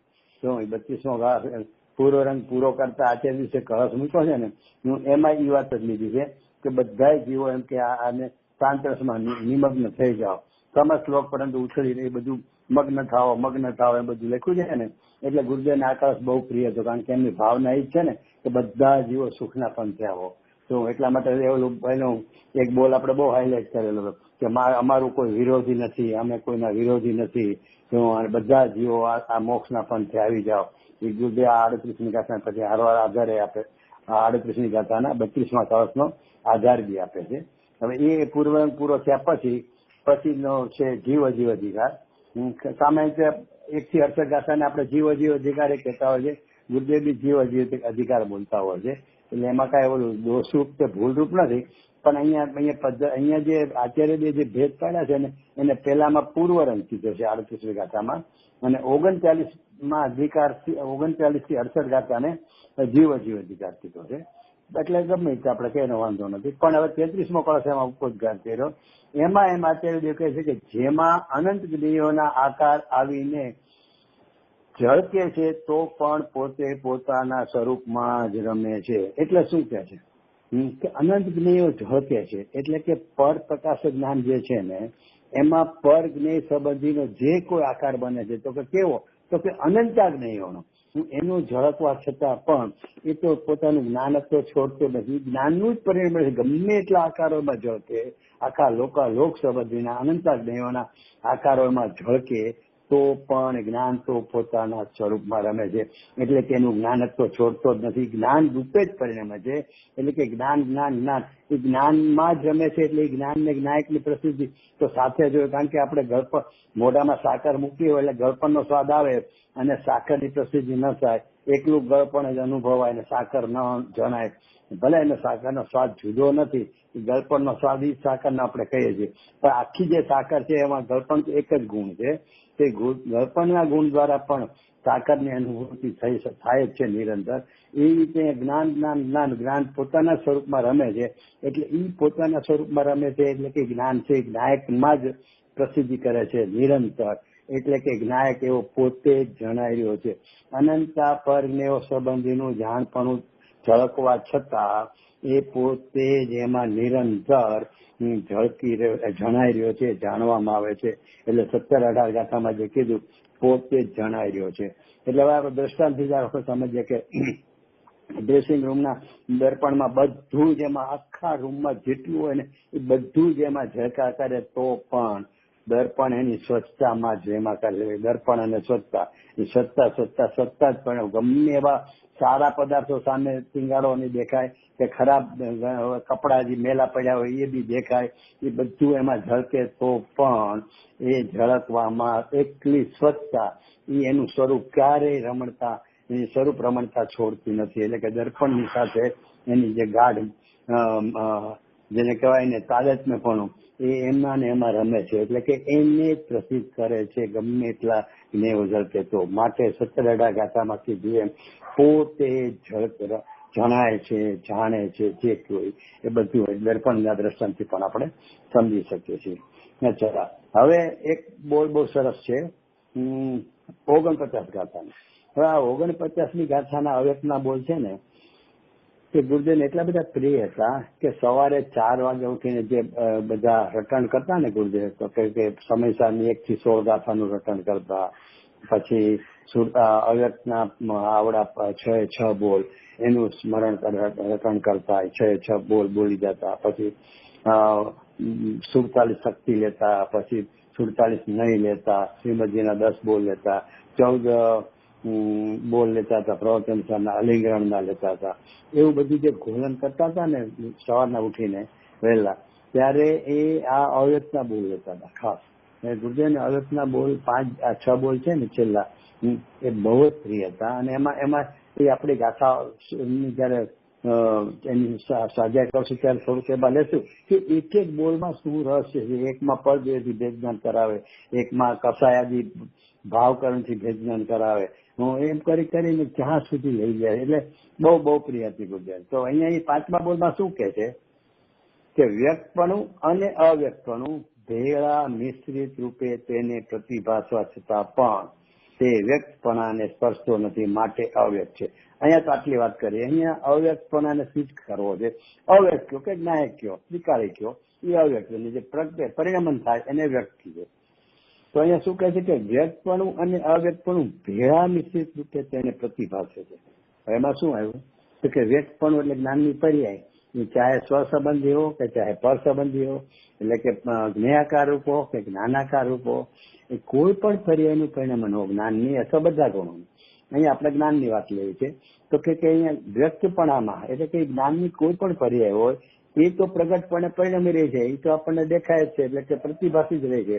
તો 32મો પૂરો રંગ પૂરો કરતા આચાર્ય દિવસે કળશ મૂક્યો છે ને, હું એમાં એ વાત જ લીધી છે કે બધા જીવો એમ કે આને સાંતરસમાં નિમગ્ન થઈ જાઓ, શ્લોક પરંતુ ઉછળીને એ બધું મગ્ન થાવ એ બધું લખ્યું છે ને. એટલે ગુરુદેવને આ કળશ બહુ પ્રિય હતો, કારણ કે એમની ભાવના એ જ છે ને કે બધા જીવો સુખના પંથે આવો. તો એટલા માટે પહેલો એક બોલ આપણે બહુ હાઇલાઇટ કરેલો હતો કે અમારું કોઈ વિરોધી નથી, અમે કોઈના વિરોધી નથી, તો બધા જીવો આ મોક્ષના પંથે આવી જાઓ. એ ગુરુદેવ 38મી ગાથા પછી હારવાર આધારે આપે, 38મી ગાથાના 32મા કળશનો આધાર બી આપે છે. હવે એ પૂરો થયા પછીનો છે જીવ અધિકાર. સામાન્ય રીતે 1 થી 68 ગાથાને આપણે જીવ અધિકાર એ કહેતા હોય છે, ગુરુદેવ બી જીવ અધિકાર બોલતા હોય છે. એટલે એમાં કાંઈ ઓલું દોષરૂપ કે ભૂલરૂપ નથી. પણ અહીંયા જે આચાર્ય જે ભેદ પાડ્યા છે ને, એને પહેલામાં પૂર્વરંગ કીધો છે 38મી ગાથામાં, અને 39માં અધિકાર 39 થી 68 ગાથાને જીવ અધિકાર કીધો છે. એટલે ગમે તે આપણે કહેવાનો વાંધો નથી. પણ હવે 33મો કળશ એમાં ઉપોદ્ઘાત કર્યો. એમ આચાર્યદેવ કહે છે કે જેમાં અનંત જ્ઞેયોના આકાર આવીને ઝળકે છે તો પણ પોતે પોતાના સ્વરૂપમાં જ રમે છે. એટલે શું કહે છે કે અનંત જ્ઞેયો ઝળકે છે, એટલે કે પર પ્રકાશ જ્ઞાન જે છે ને, એમાં પર જ્ઞેય સંબંધીનો જે કોઈ આકાર બને છે, તો કે કેવો? તો કે અનંતાગ્નયોનો. એનું ઝળકવા છતાં પણ એ તો પોતાનું જ્ઞાનત્વ છોડતો નથી. જ્ઞાનનું જ પરિણામ છે. ગમે એટલા આકારોમાં ઝળકે, આખા લોક સંબંધીના અનંતાગ્નયોના આકારોમાં ઝળકે તો પણ જ્ઞાન તો પોતાના સ્વરૂપમાં રમે છે. એટલે કે એનું જ્ઞાનત્વ છોડતો જ નથી. જ્ઞાન રૂપે જ પરિણમે છે. એટલે કે જ્ઞાન એ જ્ઞાનમાં જ રમે છે. એટલે એ જ્ઞાન ને જ્ઞાયકની પ્રસિદ્ધિ તો સાથે જોઈએ. કારણ કે આપણે ગળપણ મોઢામાં સાકર મૂકી હોય એટલે ગળપણનો સ્વાદ આવે અને સાકરની પ્રસિદ્ધિ ન થાય. એકલું ગળપણ જ અનુભવાય અને સાકર ન જણાય. ભલે એને સાકરનો સ્વાદ જુદો નથી, ગળપણનો સ્વાદ એ સાકરનો આપણે કહીએ છીએ, પણ આખી જે સાકર છે એમાં ગળપણ એક જ ગુણ છે. તે ગળપણના ગુણ દ્વારા પણ સાકરની અનુભૂતિ થાય જ છે નિરંતર. એ રીતે જ્ઞાન પોતાના સ્વરૂપમાં રમે છે. એટલે એ પોતાના સ્વરૂપમાં રમે છે એટલે કે જ્ઞાન છે જ્ઞાયકમાં જ પ્રસિદ્ધિ કરે છે નિરંતર. એટલે કે જ્ઞાયક એવો પોતે જ જણાઈ રહ્યો છે. અનંતા પરનેવ સંબંધીનું જાણપણું ઝળકવા છતાં એ પોતે જ એમાં નિરંતર જણાઈ રહ્યો છે, જાણવામાં આવે છે. એટલે 17-18 ગાથામાં જે કીધું પોતે જ જણાઈ રહ્યો છે. એટલે હવે આપણે દ્રષ્ટાંતથી જ આપણે સમજીએ કે ડ્રેસિંગ રૂમના દર્પણમાં બધું જ એમાં આખા રૂમમાં જેટલું હોય ને એ બધું જ એમાં ઝળકા કરે તો પણ દર્પણ એની સ્વચ્છતામાં જ એમાં કરે. દર્પણ અને સ્વચ્છતા એ સત્તા જ પણ ગમે એવા સારા પદાર્થો સામે ટીંગાડો નહીં દેખાય કે ખરાબ કપડા જે મેલા પડ્યા હોય એ બી દેખાય. એ બધું એમાં ઝળકે તો પણ એ ઝળકવામાં એકલી સ્વચ્છતા એ એનું સ્વરૂપ ક્યારેય રમણતા એની સ્વરૂપ રમણતા છોડતી નથી. એટલે કે દર્પણની સાથે એની જે ગાઢ જેને કહેવાય ને તાદાત્મ્યપણું એ એમાં ને એમાં રમે છે. એટલે કે એને જ પ્રસિદ્ધ કરે છે ગમે એટલા નેવ ઝળકે તો. માટે 17-18 ગાથામાંથી જોઈએ પોતે જણાય છે, જાણે છે, જે કોઈ એ બધું દર્પણના દ્રષ્ટાંતથી પણ આપણે સમજી શકીએ છીએ. ચલા હવે એક બોલ બહુ સરસ છે 49 ગાથાના. હવે આ 49મી ગાથાના અવ્યક્તના બોલ છે ને કે ગુરુદેવ એટલા બધા પ્રિય હતા કે સવારે 4 વાગે ઉઠીને જે બધા રટણ કરતા ને ગુરુદેવ, તો કે સમયસરની 1 થી 16 ગાથાનું રટણ કરતા. પછી અવ્યક્તના આવડા 6 બોલ એનું સ્મરણ રટણ કરતા, 6 બોલ બોલી જતા. પછી 47 શક્તિ લેતા, પછી 47 નહીં લેતા, શ્રીમદજીના 10 બોલ લેતા, 14 બોલ લેતા હતા, પ્રવચન સરના અલિંગરણના લેતા હતા. એવું બધું જે ઘોલન કરતા હતા ને સવારના ઉઠીને વહેલા, ત્યારે એ આ અવ્યક્તના બોલ લેતા હતા ખાસ. ગુરુદેવને અવ્યક્તના બોલ 6 બોલ છે ને છેલ્લા એ બહુ જ પ્રિય હતા. અને એમાં એ આપણી ગાથા જયારે એની સ્વાધ્યાય કરશું ત્યારે થોડુંક એમાં લેશું કે એક એક બોલમાં શું રસ છે. એકમાં પદથી ભેજ્ઞાન કરાવે, એકમાં કસાયાદી ભાવકરણથી ભેજ્ઞાન કરાવે. એમ કરીને જ્યાં સુધી લઈ જાય. એટલે બહુ પ્રિય હતી ગુરુદેવ. તો અહીંયા એ 5મા બોલમાં શું કે છે કે વ્યક્તપણું અને અવ્યક્તપણું ભેળા મિશ્રિત રૂપે તેને પ્રતિભાસવા છતાં પણ તે વ્યક્તપણાને સ્પર્શતો નથી, માટે અવ્યક્ત છે. અહીંયા તો આટલી વાત કરીએ. અહીંયા અવ્યક્તપણાને સ્વીચ કરવો છે. અવ્યક્ત કયો કે જ્ઞાયક કયો, વિકારી કયો, એ અવ્યક્ત જે પરિણમન થાય એને વ્યક્ત કીધું. તો અહીંયા શું કહે છે કે વ્યક્તપણું અને અવ્યક્તપણું ભેળા મિશ્રિત રૂપે તેને પ્રતિભાસે છે. એમાં શું આવ્યું તો કે વ્યક્તપણું એટલે જ્ઞાનની પર્યાય, ચાહે સ્વસંબંધી હો કે ચાહે પર સંબંધી હો, એટલે કે જ્ઞેયાકાર રૂપ હો કે જ્ઞાનાકાર રૂપ હો, એ કોઈ પણ પર્યાયનું પરિણમન હો જ્ઞાનની અથવા બધા ગુણોનું. અહીંયા આપણે જ્ઞાનની વાત લેવી છે. તો કે અહીંયા વ્યક્તપણામાં એટલે કે જ્ઞાનની કોઈ પણ પર્યાય હોય એ તો પ્રગટપણે પરિણમી રહી છે. એ તો આપણને દેખાય જ છે. એટલે કે પ્રતિભાસી જ રહે છે.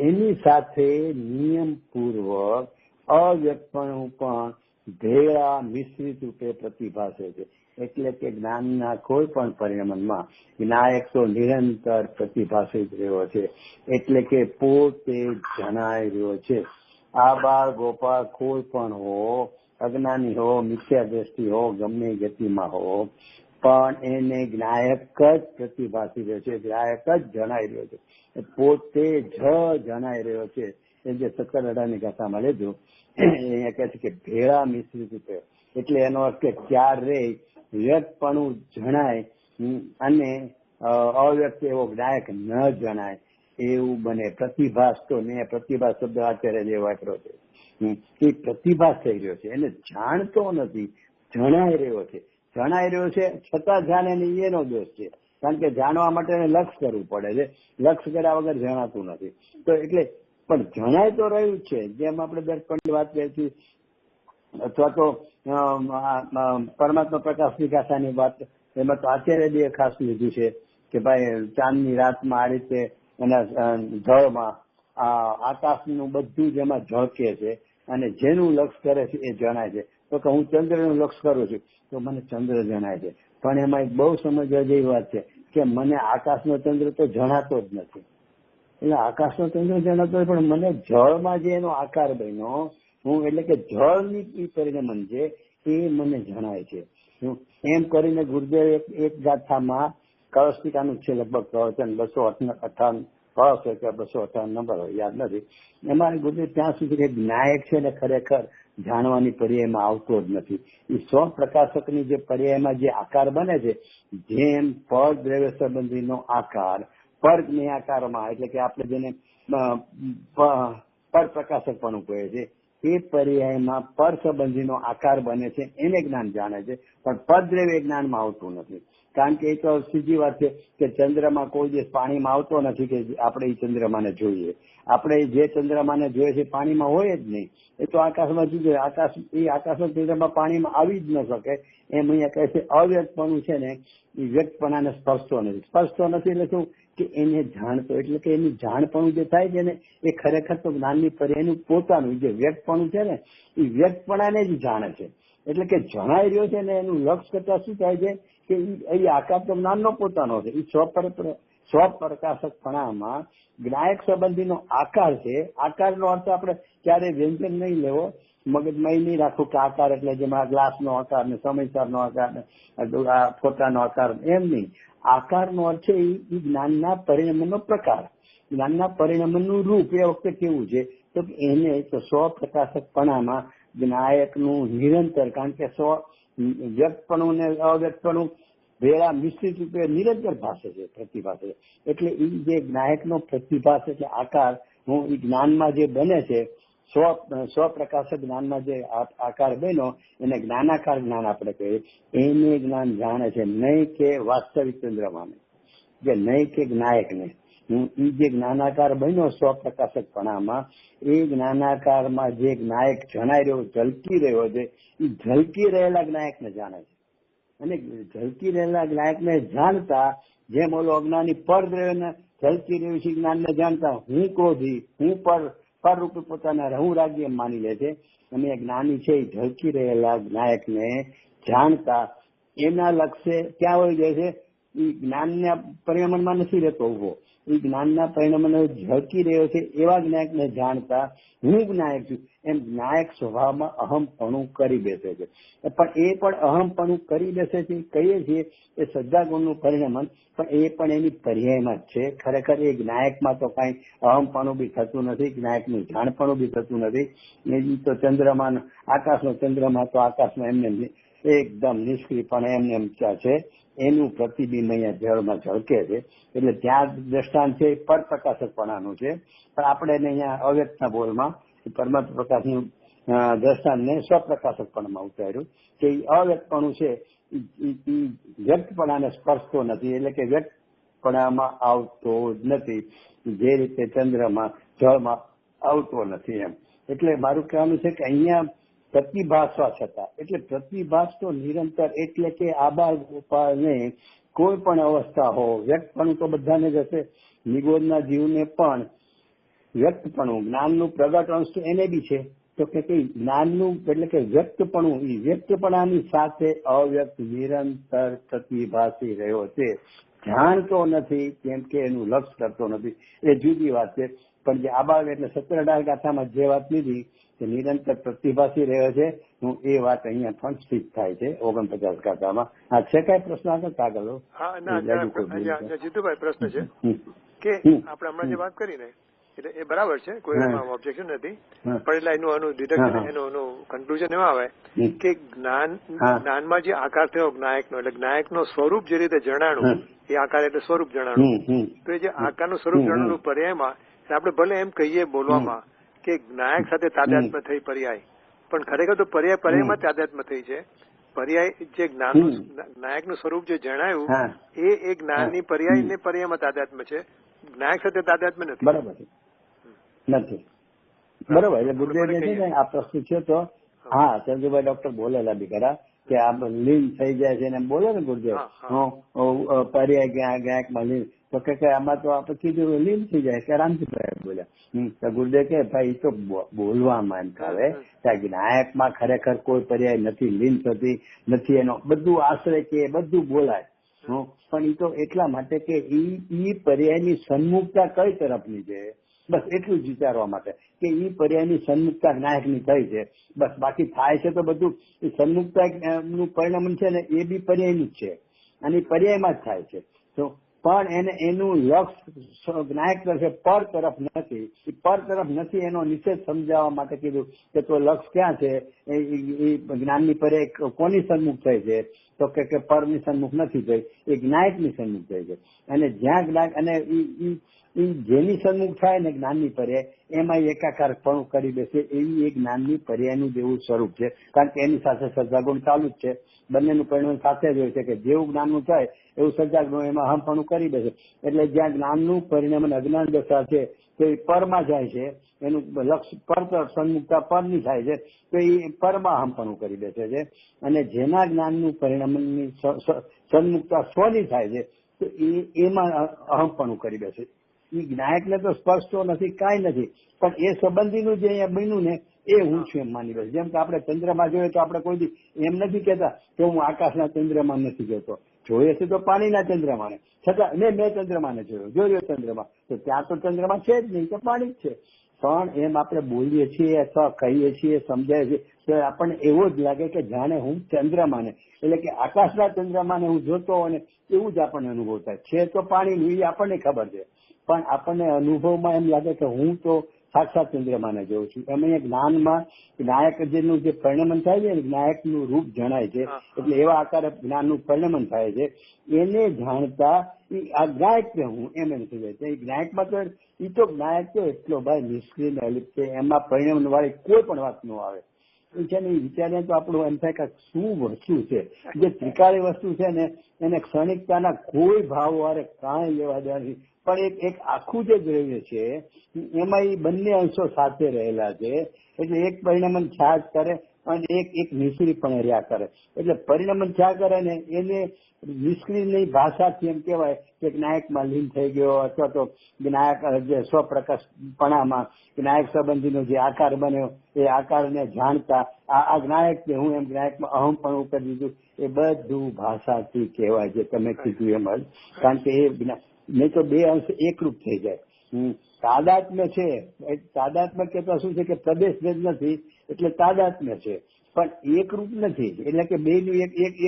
એની સાથે નિયમપૂર્વક અવ્યક્તપણું પણ ભેળા મિશ્રિત રૂપે પ્રતિભાસે છે. એટલે કે જ્ઞાનના કોઈ પણ પરિણમનમાં જ્ઞાયક તો નિરંતર પ્રતિભાસિત રહ્યો છે. એટલે કે પોતે જણાઈ રહ્યો છે. આ બાળ ગોપાળ કોઈ પણ હો, અજ્ઞાની હો, મિથ્યા દ્રષ્ટિ હો, ગમે ગતિમાં હો, પણ એને જ્ઞાયક જ પ્રતિભાસી રહ્યો છે, જ્ઞાયક જ જણાઈ રહ્યો છે, પોતે જ જણાઈ રહ્યો છે. એ જે 17-18ની ગાથામાં લીધું અહીંયા કહે છે કે ભેળા મિશ્રિત રૂપે. એટલે એનો અર્થ કે ક્યારેય વ્યક્તપણું જણાય અને અવ્યક્ત એવો જ્ઞાયક ન જણાય એવું બને. પ્રતિભાસ તો ને પ્રતિભાસ શબ્દ આચાર્ય જે વાપર્યો છે એ પ્રતિભાસ થઈ રહ્યો છે, એને જાણતો નથી, જણાઈ રહ્યો છે. જણાઈ રહ્યો છે છતાં જાણે નહીં, એનો દોષ છે. કારણ કે જાણવા માટે એને લક્ષ કરવું પડે છે, લક્ષ કર્યા વગર જણાતું નથી. તો એટલે પણ જણાય તો રહ્યું જ છે. જેમ આપણે દર્પણની વાત કરીએ છીએ, અથવા તો પરમાત્મા પ્રકાશની ગાથાની વાત, એમાં તો આચાર્યજીએ ખાસ લીધું છે કે ભાઈ ચાંદની રાતમાં આ રીતે એના જળમાં આકાશનું બધું જેમાં ઝળકે છે અને જેનું લક્ષ કરે છે એ જણાય છે. તો કે હું ચંદ્રનું લક્ષ કરું છું તો મને ચંદ્ર જણાય છે. પણ એમાં એક બહુ સમજવા જેવી વાત છે કે મને આકાશનો ચંદ્ર તો જણાતો જ નથી. એટલે આકાશનો ચંદ્ર જણાતો હોય પણ મને જળમાં જે એનો આકાર બન્યો, હું એટલે કે જળની પરિણમન છે એ મને જણાય છે. એમ કરીને ગુરુદેવ એક ગાથામાં કળશટીકાનું છે, લગભગ પ્રવચન 258 કળશ હોય કે 258 નંબર હોય, યાદ નથી. એમાં ગુરુદેવ ત્યાં સુધી કે નાયક છે ને ખરેખર જાણવાની પર્યાયમાં આવતો જ નથી. એ સ્વપ્રકાશકની જે પર્યાયમાં જે આકાર બને છે, જેમ પર દ્રવ્ય સંબંધીનો આકાર પર્ગની આકારમાં, એટલે કે આપણે જેને પર પ્રકાશક પણ કહે છે, એ પર્યાયમાં પર સંબંધીનો આકાર બને છે, એને જ્ઞાન જાણે છે. પણ પદ્રવ્ય જ્ઞાનમાં આવતું નથી. કારણ કે એ તો સીધી વાત છે કે ચંદ્રમાં કોઈ દિવસ પાણીમાં આવતો નથી કે આપણે એ ચંદ્રમાને જોઈએ. આપણે જે ચંદ્રમાને જોઈએ છે પાણીમાં હોય જ નહીં, એ તો આકાશમાં જુદું. આકાશમાં ચંદ્રમાં પાણીમાં આવી જ ન શકે. એમ અહીંયા કહે છે અવ્યક્તપણું છે ને એ વ્યક્તપણાને સ્પર્શતો નથી. સ્પર્શતો નથી એટલે શું કે એને જાણતો, એટલે કે એની જાણપણું જે થાય છે ને એ ખરેખર તો જ્ઞાનની પર્યાયનું પોતાનું જે વ્યક્તપણું છે ને એ વ્યક્તપણાને જ જાણે છે. એટલે કે જણાઈ રહ્યો છે ને એનું લક્ષ કરતા શું થાય છે કે એ આકાર તો જ્ઞાનનો પોતાનો છે. એ સ્વપ્રકાશકપણામાં જ્ઞાયક સંબંધીનો આકાર છે. આકારનો અર્થ આપણે ક્યારેય વ્યંજન નહીં લેવો, મગજમાં નહીં રાખવું કે આકાર એટલે જેમાં ગ્લાસનો આકાર ને સમયસરનો આકાર ને ફોટાનો આકાર, એમ નહીં. આકારનો અર્થ છે એ જ્ઞાનના પરિણમનનો પ્રકાર, જ્ઞાનના પરિણમનનું રૂપ. એ વખતે કેવું છે તો એને તો સ્વપ્રકાશકપણામાં જ્ઞાયકનું નિરંતર, કારણ કે વ્યક્તપણું ને અવ્યક્તપણું ભેળા મિશ્રિત રૂપે નિરંતર ભાષે છે, પ્રતિભાષે. એટલે એ જે જ્ઞાયકનો પ્રતિભાસ એટલે આકાર, હું એ જ્ઞાનમાં જે બને છે, સ્વપ્રકાશક જ્ઞાનમાં જે આકાર બન્યો એને જ્ઞાનાકાર જ્ઞાન આપણે કહીએ. એને જ્ઞાન જાણે છે, નહીં કે વાસ્તવિક ચંદ્રમાને, કે નહીં કે જ્ઞાયકને. એ જે જ્ઞાનાકાર બન્યો સ્વપ્રકાશકપણામાં, એ જ્ઞાનાકારમાં જે જ્ઞાયક જણાઈ રહ્યો, ઝલકી રહ્યો છે, એ ઝલકી રહેલા જ્ઞાયકને જાણે છે. અને ઝલકી રહેલા જ્ઞાયકને જાણતા, જેમ ઓલો અજ્ઞાની પરદ્રવ્યને ઝલકી રહ્યું છે જ્ઞાનને જાણતા હું ક્રોધી, હું પરરૂપી પોતાના હું રાગી એમ માની લે છે. અને જ્ઞાની છે એ ઝલકી રહેલા જ્ઞાયકને જાણતા એના લક્ષ્ય ક્યાં વહી જાય છે? એ જ્ઞાનના પરિણમનમાં નથી રહેતો ઉભો, એ જ્ઞાનના પરિણામને ઝળકી રહ્યો છે એવા જ્ઞાયકને જાણતા હું જ્ઞાયક છું એમ જ્ઞાયક સ્વભાવમાં અહમપણું કરી બેસે છે. પણ એ પણ અહમપણું કરી બેસે છે, કહીએ છીએ એ સદ્દાગુણનું પરિણમન, પણ એ પણ એની પર્યાયમાં જ છે. ખરેખર એ જ્ઞાયકમાં તો કાંઈ અહમપણું બી થતું નથી, જ્ઞાયકનું જાણપણું બી થતું નથી. એ તો ચંદ્રમાન, આકાશનો ચંદ્રમા તો આકાશમાં એમને એકદમ નિષ્ક્રિયપણે એમને એમ છે, એનું પ્રતિબિંબ અહીંયા જળમાં ઝળકે છે. એટલે ત્યાં દ્રષ્ટાંત છે એ પરપ્રકાશકપણાનું છે. પણ આપણે અહીંયા અવ્યક્તના બોલમાં પરમાત્મા પ્રકાશનું દ્રષ્ટાંતને સ્વપ્રકાશકપણામાં ઉતાર્યું કે એ અવ્યક્તપણું છે એ વ્યક્તપણાને સ્પર્શતો નથી, એટલે કે વ્યક્તપણામાં આવતો જ નથી, જે રીતે ચંદ્રમાં જળમાં આવતો નથી એમ. એટલે મારું કહેવાનું છે કે અહીંયા પ્રતિભાસવા છતાં, એટલે પ્રતિભાસ તો નિરંતર, એટલે કે આબાળ ગોપાળને કોઈ પણ અવસ્થા હો, વ્યક્તપણું તો બધાને જ હશે. નિગોદના જીવને પણ વ્યક્તપણું, જ્ઞાનનું પ્રગટ અંશ તો એને બી છે. તો કે જ્ઞાનનું એટલે કે વ્યક્તપણું, એ વ્યક્તપણાની સાથે અવ્યક્ત નિરંતર પ્રતિભાસી રહ્યો છે. જાણતો નથી કેમ કે એનું લક્ષ કરતો નથી, એ જુદી વાત છે. પણ જે આબાળ એટલે 17-18 ગાથામાં જે વાત લીધી કે નિરંતર પ્રતિભાસી રહ્યો છે, હું એ વાત અહીંયા પણ સ્થિત થાય છે 49 ગાથામાં. આ છે કઈ પ્રશ્ન આગળ કાગળ? જીતુભાઈ પ્રશ્ન છે કે આપણે હમણાં જે વાત કરી ને એટલે એ બરાબર છે, કોઈ ઓબ્જેક્શન નથી. પણ એટલે એનું ડિડક્શન, એનું કન્ક્લુઝન એમાં આવે કે જ્ઞાનમાં જે આકાર થયો જ્ઞાયકનો, એટલે જ્ઞાયકનો સ્વરૂપ જે રીતે જણાણું, એ આકાર એટલે સ્વરૂપ જણાણું. તો એ જે આકારનું સ્વરૂપ જણાણું પર્યાયમાં આપણે ભલે એમ કહીએ બોલવામાં કે નાયક સાથે તાદાત્મ્ય થઈ પર્યાય, પણ ખરેખર તો પર્યાયમાં તાદાત્મ્ય થઈ છે. પર્યાય જે જ્ઞાનનું નાયકનું સ્વરૂપ જે જણાયું એ જ્ઞાનની પર્યાય ને પર્યાયમાં તાદાત્મ્ય છે, નાયક સાથે તાદાત્મ્ય નથી. બરાબર નથી. બરોબર. એટલે ગુરુદેવ છે ને આ પ્રશ્ન છે તો હા ચંદ્રભાઈ ડોક્ટર બોલેલા બી ખરા કે આ લીન થઈ જાય છે ને બોલે ને ગુરુદેવ પર્યાય જ્ઞાયકમાં લીન, તો કે આમાં તો આપણે કીધું લીન થઈ જાય કે રામજીભાઈ બોલ્યા. ગુરુદેવ કે ભાઈ તો બોલવામાં એમ આવે કે જ્ઞાયકમાં ખરેખર કોઈ પર્યાય નથી, લીન થતી નથી, એનો બધું આશ્રય કે બધું બોલાય. પણ એ તો એટલા માટે કે ઈ પર્યાયની સન્મુખતા કઈ તરફની છે, બસ એટલું જ વિચારવા માટે કે ઈ પર્યાયની સન્મુખતા જ્ઞાયકની થઈ છે, બસ. બાકી થાય છે તો બધું સન્મુખતા નું પરિણામ છે ને એ બી પર્યાયનું જ છે અને પર્યાયમાં જ થાય છે. તો પણ એનું લક્ષ જ્ઞાયક તરફ પર તરફ નથી, એ પર તરફ નથી એનો નિષેધ સમજાવવા માટે કીધું કે તો લક્ષ ક્યાં છે, એ જ્ઞાનની પર્યાય કોની સન્મુખ થઈ છે, તો કે પરની સન્મુખ નથી થઈ, એ જ્ઞાયકની સન્મુખ થઈ છે. અને જ્યાં જ્ઞાયક અને જેની સન્મુખ થાય ને જ્ઞાનની પર્યાય એમાં એકાકાર પણ કરી બેસે એવી એક જ્ઞાનની પર્યાયનું જેવું સ્વરૂપ છે. કારણ કે એની સાથે સર્જાગુણ ચાલુ જ છે, બંનેનું પરિણામ સાથે જ હોય છે કે જેવું જ્ઞાનનું થાય એવું સર્જાગુણ એમાં હમપણું કરી બેસે. એટલે જ્યાં જ્ઞાનનું પરિણામ અને અજ્ઞાન દશા છે તો એ પરમાં જાય છે, એનું લક્ષ પર સન્મુખતા પરની થાય છે તો એ પરમાં હમપણું કરી બેસે છે. અને જેના જ્ઞાનનું પરિણામની સન્મુખતા સ્વની થાય છે તો એમાં અહમપણું કરી બેસે. એ જ્ઞાયકને તો સ્પર્શ તો નથી, કાંઈ નથી, પણ એ સંબંધીનું જે અહીંયા બન્યું ને એ હું છું એમ માની બેસે. જેમ કે આપણે ચંદ્રમાં જોઈએ તો આપણે કોઈ એમ નથી કહેતા કે હું આકાશના ચંદ્રમાં નથી જોતો, જોઈએ છે તો પાણીના ચંદ્રમાને, છતાં મેં ચંદ્રમાને જોયો ચંદ્રમા, તો ત્યાં તો ચંદ્રમા છે જ નહીં, તો પાણી જ છે. પણ એમ આપણે બોલીએ છીએ અથવા કહીએ છીએ, સમજાય છે તો આપણને એવો જ લાગે કે જાણે હું ચંદ્રમાને એટલે કે આકાશના ચંદ્રમાને હું જોતો અને એવું જ આપણને અનુભવ થાય છે. તો પાણીનું એ આપણને ખબર છે, પણ આપણને અનુભવમાં એમ લાગે કે હું તો સાક્ષાત ચંદ્રમાને જોઉં છું. એમ અહીંયા જ્ઞાનમાં જ્ઞાયક જેનું જે પરિણમન થાય છે ને જ્ઞાયકનું રૂપ જણાય છે, એટલે એવા આકારે જ્ઞાનનું પરિણમન થાય છે. એને જાણતા આ જ્ઞાયક કે હું એમ થઈ જાય છે. જ્ઞાયકમાં તો એ તો જ્ઞાયક તો એટલો ભાઈ નિષ્ક્રિય ને અલિપ્ત છે, એમાં પરિણમન વાળી કોઈ પણ વાત ન આવે. એ છે ને એ વિચારીએ તો આપણું એમ થાય કે શું વસ્તુ છે, જે ત્રિકાળી વસ્તુ છે ને એને ક્ષણિકતાના કોઈ ભાવ વાળે કાંઈ લેવા દેવા નથી. પણ એક આખું જે દ્રવ્ય છે એમાં એ બંને અંશો સાથે રહેલા છે, એટલે એક પરિણમન છાજ કરે અને એક નિષ્ક્રિય પણ રહ્યા કરે. એટલે પરિણમન છા કરે ને એને નિષ્ક્રિયની ભાષાથી એમ કહેવાય કે જ્ઞાયકમાં લીન થઈ ગયો, અથવા તો જ્ઞાયક જે સ્વપ્રકાશપણામાં જ્ઞાયક સંબંધીનો જે આકાર બન્યો એ આકારને જાણતા આ જ્ઞાયક કે હું એમ જ્ઞાયકમાં અહમ પણ કરી દીધું. એ બધું ભાષાથી કહેવાય છે, તમે કીધું એમ જ. કારણ કે એ નહીં તો બે અંશ એકરૂપ થઈ જાય. તાદાત્મ્ય છે, તાદાત્મ્ય કહેતા શું છે કે પ્રદેશ ભેદ નથી એટલે તાદાત્મ્ય છે, પણ એકરૂપ નથી. એટલે કે બે નું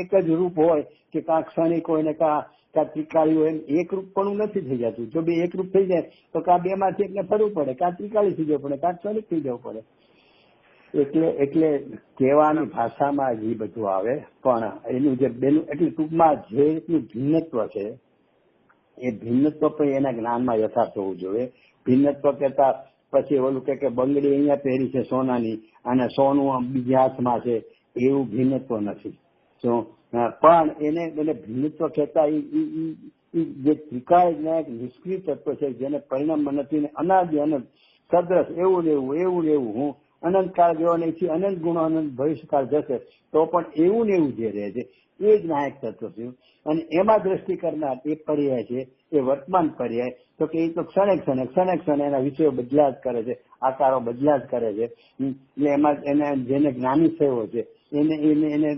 એક જ રૂપ હોય કે કાં ક્ષણિક હોય ને કાં ત્રિકાળી હોય, એમ એકરૂપ પણ નથી થઈ જતું. જો બે એકરૂપ થઈ જાય તો કાં બે માંથી એકને ફરવું પડે, કાં ત્રિકાળી થઈ જવું પડે, કાં ક્ષણિક થઈ જવું પડે. એટલે કહેવાની ભાષામાં જ બધું આવે, પણ એનું જે બેનું એટલે ટૂંકમાં જે રીતનું ભિન્નત્વ છે એ ભિન્નત્વ પણ એના જ્ઞાનમાં યથાર્થ હોવું જોઈએ. ભિન્નત્વ કહેતા પછી ઓલું કે બંગડી અહીંયા પહેરી છે સોનાની અને સોનું બીજા હાથમાં છે, એવું ભિન્નત્વ નથી. પણ એને ભિન્નત્વ કહેતા જે ત્રિકાળ જ્ઞાયક નિષ્ક્રિય તત્વ છે જેને પરિણામ નથી ને અનાદિ અનંત સદ્રશ એવું ને એવું હું અનંતકાળ જેવો નહીં છે, અનંત ગુણો અનંત ભવિષ્યકાળ જશે તો પણ એવું ને એવું જે રહે છે એ જ્ઞાયક તત્વ છે. અને એમાં દ્રષ્ટિ કરનાર એ પર્યાય છે, એ વર્તમાન પર્યાય. તો કે એ તો ક્ષણે એના વિષયો બદલા જ કરે છે, આકારો બદલા જ કરે છે. એટલે એમાં એને જેને જ્ઞાની થયો છે એને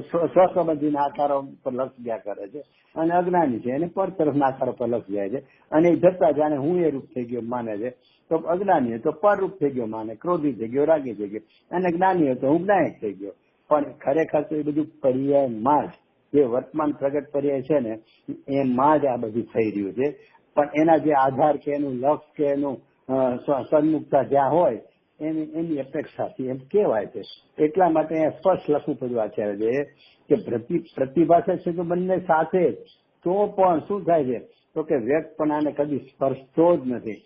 સ્વસંબંધીના આકારો પર લક્ષ ગયા કરે છે, અને અજ્ઞાની છે એને પર તરફના આકારો પર લક્ષ જાય છે. અને જતા જાણે હું એ રૂપ થઈ ગયો માને છે, તો અજ્ઞાની હોય તો પરરૂપ થઈ ગયો માને, ક્રોધી થઈ ગયો, રાગી થઈ ગયો, અને જ્ઞાની હોય તો હું જ્ઞાયક થઈ ગયો. પણ ખરેખર તો એ બધું પર્યાયમાં જ જે વર્તમાન પ્રગટ પર્યાય છે ને એમાં જ આ બધું થઈ રહ્યું છે. પણ એના જે આધાર કે એનું લક્ષ કે એનું સન્મુખતા જ્યાં હોય એની અપેક્ષાથી એમ કહેવાય છે. એટલા માટે સ્પષ્ટ લખવું પડ્યું આચાર્ય છે કે પ્રતિભાષા છે તો બંને સાથે તો પણ શું થાય છે તો કે વ્યક્તપણાને કદી સ્પર્શતો જ નથી.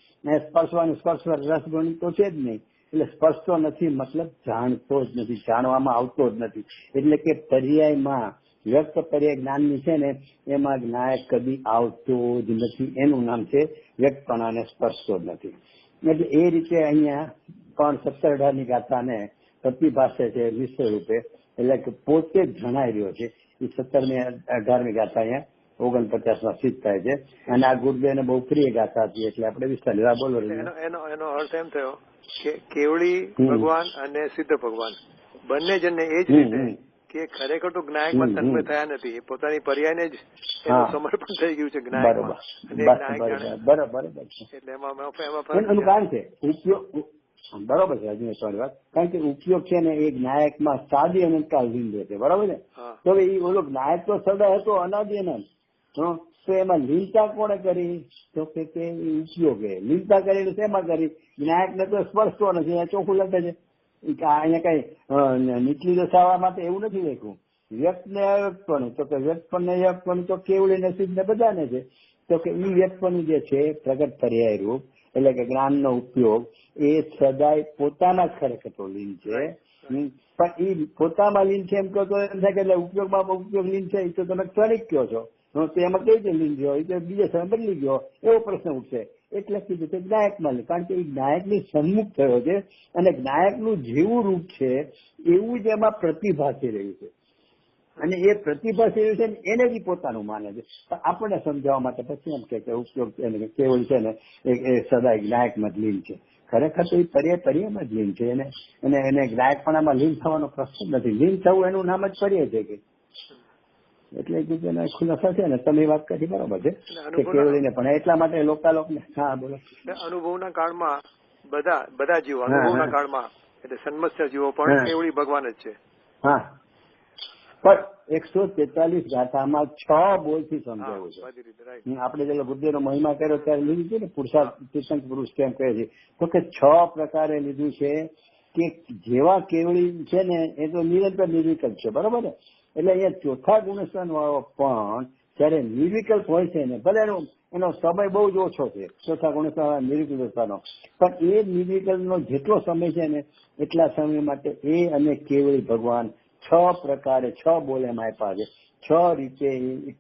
સ્પર્શવાનું સ્પર્શ રસગુણ તો છે જ નહીં. એટલે સ્પર્શતો નથી મતલબ જાણતો જ નથી, જાણવામાં આવતો જ નથી. એટલે કે પર્યાયમાં વ્યક્ત પર્યાય જ્ઞાનની છે ને એમાં જ્ઞાયક કદી આવતો જ નથી. એનું નામ છે વ્યક્તપણાને સ્પર્શતો જ નથી. એટલે એ રીતે અહીંયા પણ 17-18ની ગાથાને પ્રતિભાષે છે વિષય રૂપે, એટલે કે પોતે જ જણાઈ રહ્યો છે. એ 17-18મી ગાથા અહીંયા 49માં સિદ્ધ થાય છે. અને આ ગુરુદેવને બહુ પ્રિય ગાથા હતી એટલે આપણે વિસ્તાર લેવા બોલો. એનો અર્થ એમ થયો કે કેવળી ભગવાન અને સિદ્ધ ભગવાન બંને જણને એ જ રીતે કે ખરેખર તો જ્ઞાયકમાં તન્મય થયા નથી, પોતાની પર્યાયને જ એનું સમર્પણ થઈ ગયું છે જ્ઞાયકમાં. બરાબર. એટલે એનું કારણ છે ઉપયોગ. બરોબર છે હજુ તમારી વાત. કારણ કે ઉપયોગ છે ને એ જ્ઞાયકમાં સાદી અનંતકાળ લીન છે. બરોબર છે. તો એ ઓલો જ્ઞાયક તો સદા હતો અનાદિ અનંત. તો એમાં લીનતા કોણે કરી? તો કે ઉપયોગે લીનતા કરી. શેમાં કરી? જ્ઞાયક ને તો સ્પર્શતો નથી, ચોખ્ખું લખે છે. અહીંયા કઈ નીચલી દશાવા માટે એવું નથી લખ્યું. વ્યક્ત ને અવ્યક્તપણું, તો કે વ્યક્તપણ ને અવ્યક્તપણું તો કેવળી ને સિદ્ધ ને બધાને છે. તો કે ઈ વ્યક્તપણું જે છે પ્રગટ પર્યાય રૂપ એટલે કે જ્ઞાનનો ઉપયોગ એ સદાય પોતાના જ ખરેખર તો લીન છે. પણ એ પોતામાં લીન છે એમ કહો તો એમ થાય કે ઉપયોગમાં ઉપયોગ લીન છે એ તો તમે ક્ષણિક કહો છો. તો એમાં કઈ રીતે લીન ગયો? એ તો બીજા સમય બદલી ગયો એવો પ્રશ્ન ઉઠશે. એટલે કીધું કે જ્ઞાયકમાં લે. કારણ કે એ જ્ઞાયકની સન્મુખ થયો છે અને જ્ઞાયકનું જેવું રૂપ છે એવું જ એમાં પ્રતિભાસી રહ્યું છે. અને એ પ્રતિભાસી રહ્યું છે ને એને જ પોતાનું માને છે. આપણને સમજાવવા માટે પછી એમ કે ઉપયોગ કેવળ છે ને એ સદાય જ્ઞાયકમાં જ લીન છે. ખરેખર તો એ પર્યાયમાં જ લીન છે. એને જ્ઞાયકપણામાં લીન થવાનો પ્રશ્ન નથી. લીન થવું એનું નામ જ પર્યાય છે કે એટલે કીધું ખુલાસા છે ને તમે વાત કરી બરાબર છે કે કેવળીને પણ એટલા માટે લોકાલોકને. હા બોલો. અનુભવના કાળમાં બધા જીવો અનુભવના કાળમાં એટલે સન્મત્સ્ય જીવો પણ કેવળી ભગવાન જ છે. હા પણ 143 ગાથામાં 6 બોલથી સમજાવ્યું છે. આપણે જેટલો બુદ્ધિનો મહિમા કર્યો ત્યારે લીધું છે ને પુરુષાર્થ તીર્થંકર પુરુષ કેમ કહે છે તો કે 6 પ્રકારે લીધું છે કે જેવા કેવળી છે ને એ તો નિરંતર નિર્વિકલ્પ છે. બરોબર ને? એટલે અહીંયા ચોથા ગુણસ્થાન વાળો પણ જયારે નિર્વિકલ્પ હોય છે ને ભલે એનો સમય બહુ જ ઓછો છે ચોથા ગુણસ્થાન નિર્વિકલ્પતાનો, પણ એ નિર્વિકલ્પનો જેટલો સમય છે ને એટલા સમય માટે એ અને કેવળી ભગવાન 6 પ્રકારે 6 બોલ એમ આપ્યા છે. 6 રીતે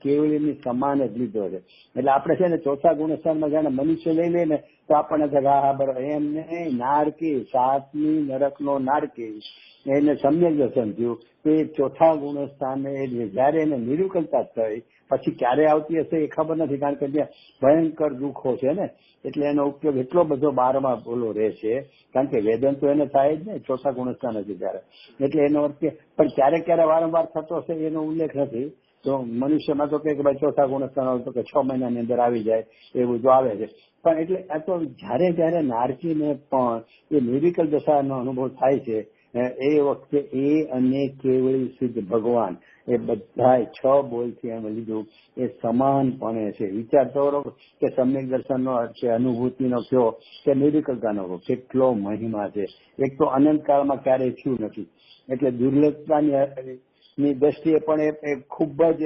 કેવળીની સમાન જ લીધો છે. એટલે આપણે છે ને ચોથા ગુણસ્થાનમાં જાણે મનુષ્ય લઈ લઈએ ને તો આપણને બરાબર એમ નહીં. નારકી 7મી નરકનો નારકી એને સમ્યક દર્શન થયું કે ચોથા ગુણસ્થાને જયારે એને નિર્વિકલ્પતા થઈ પછી ક્યારે આવતી હશે એ ખબર નથી. કારણ કે ત્યાં ભયંકર દુઃખો છે ને એટલે એનો ઉપયોગ એટલો બધો 12મા બોલો રહે છે. કારણ કે વેદન તો એને થાય જ ને ચોથા ગુણસ્થાન હતી ત્યારે. એટલે એનો અર્થ કે પણ ક્યારે વારંવાર થતો હશે એનો ઉલ્લેખ નથી. તો મનુષ્યમાં તો કે ભાઈ ચોથા ગુણસ્થાન હોય તો કે 6 મહિનાની અંદર આવી જાય એવું જો આવે છે. પણ એટલે આ તો જયારે નારકીને પણ એ નિર્વિકલ્પ દશાનો અનુભવ થાય છે એ વખતે એ અને કેવળી સિદ્ધ ભગવાન એ બધા 6 બોલથી એમ લીધું એ સમાનપણે છે. વિચાર કરો કે સમ્યક દર્શનનો અર્થ છે અનુભૂતિનો કયો કે નિર્વિકલ્પતાનો કેટલો મહિમા છે. એક તો અનંતકાળમાં ક્યારેય થયું નથી એટલે દુર્લભતાની દ્રષ્ટિએ પણ એ ખૂબ જ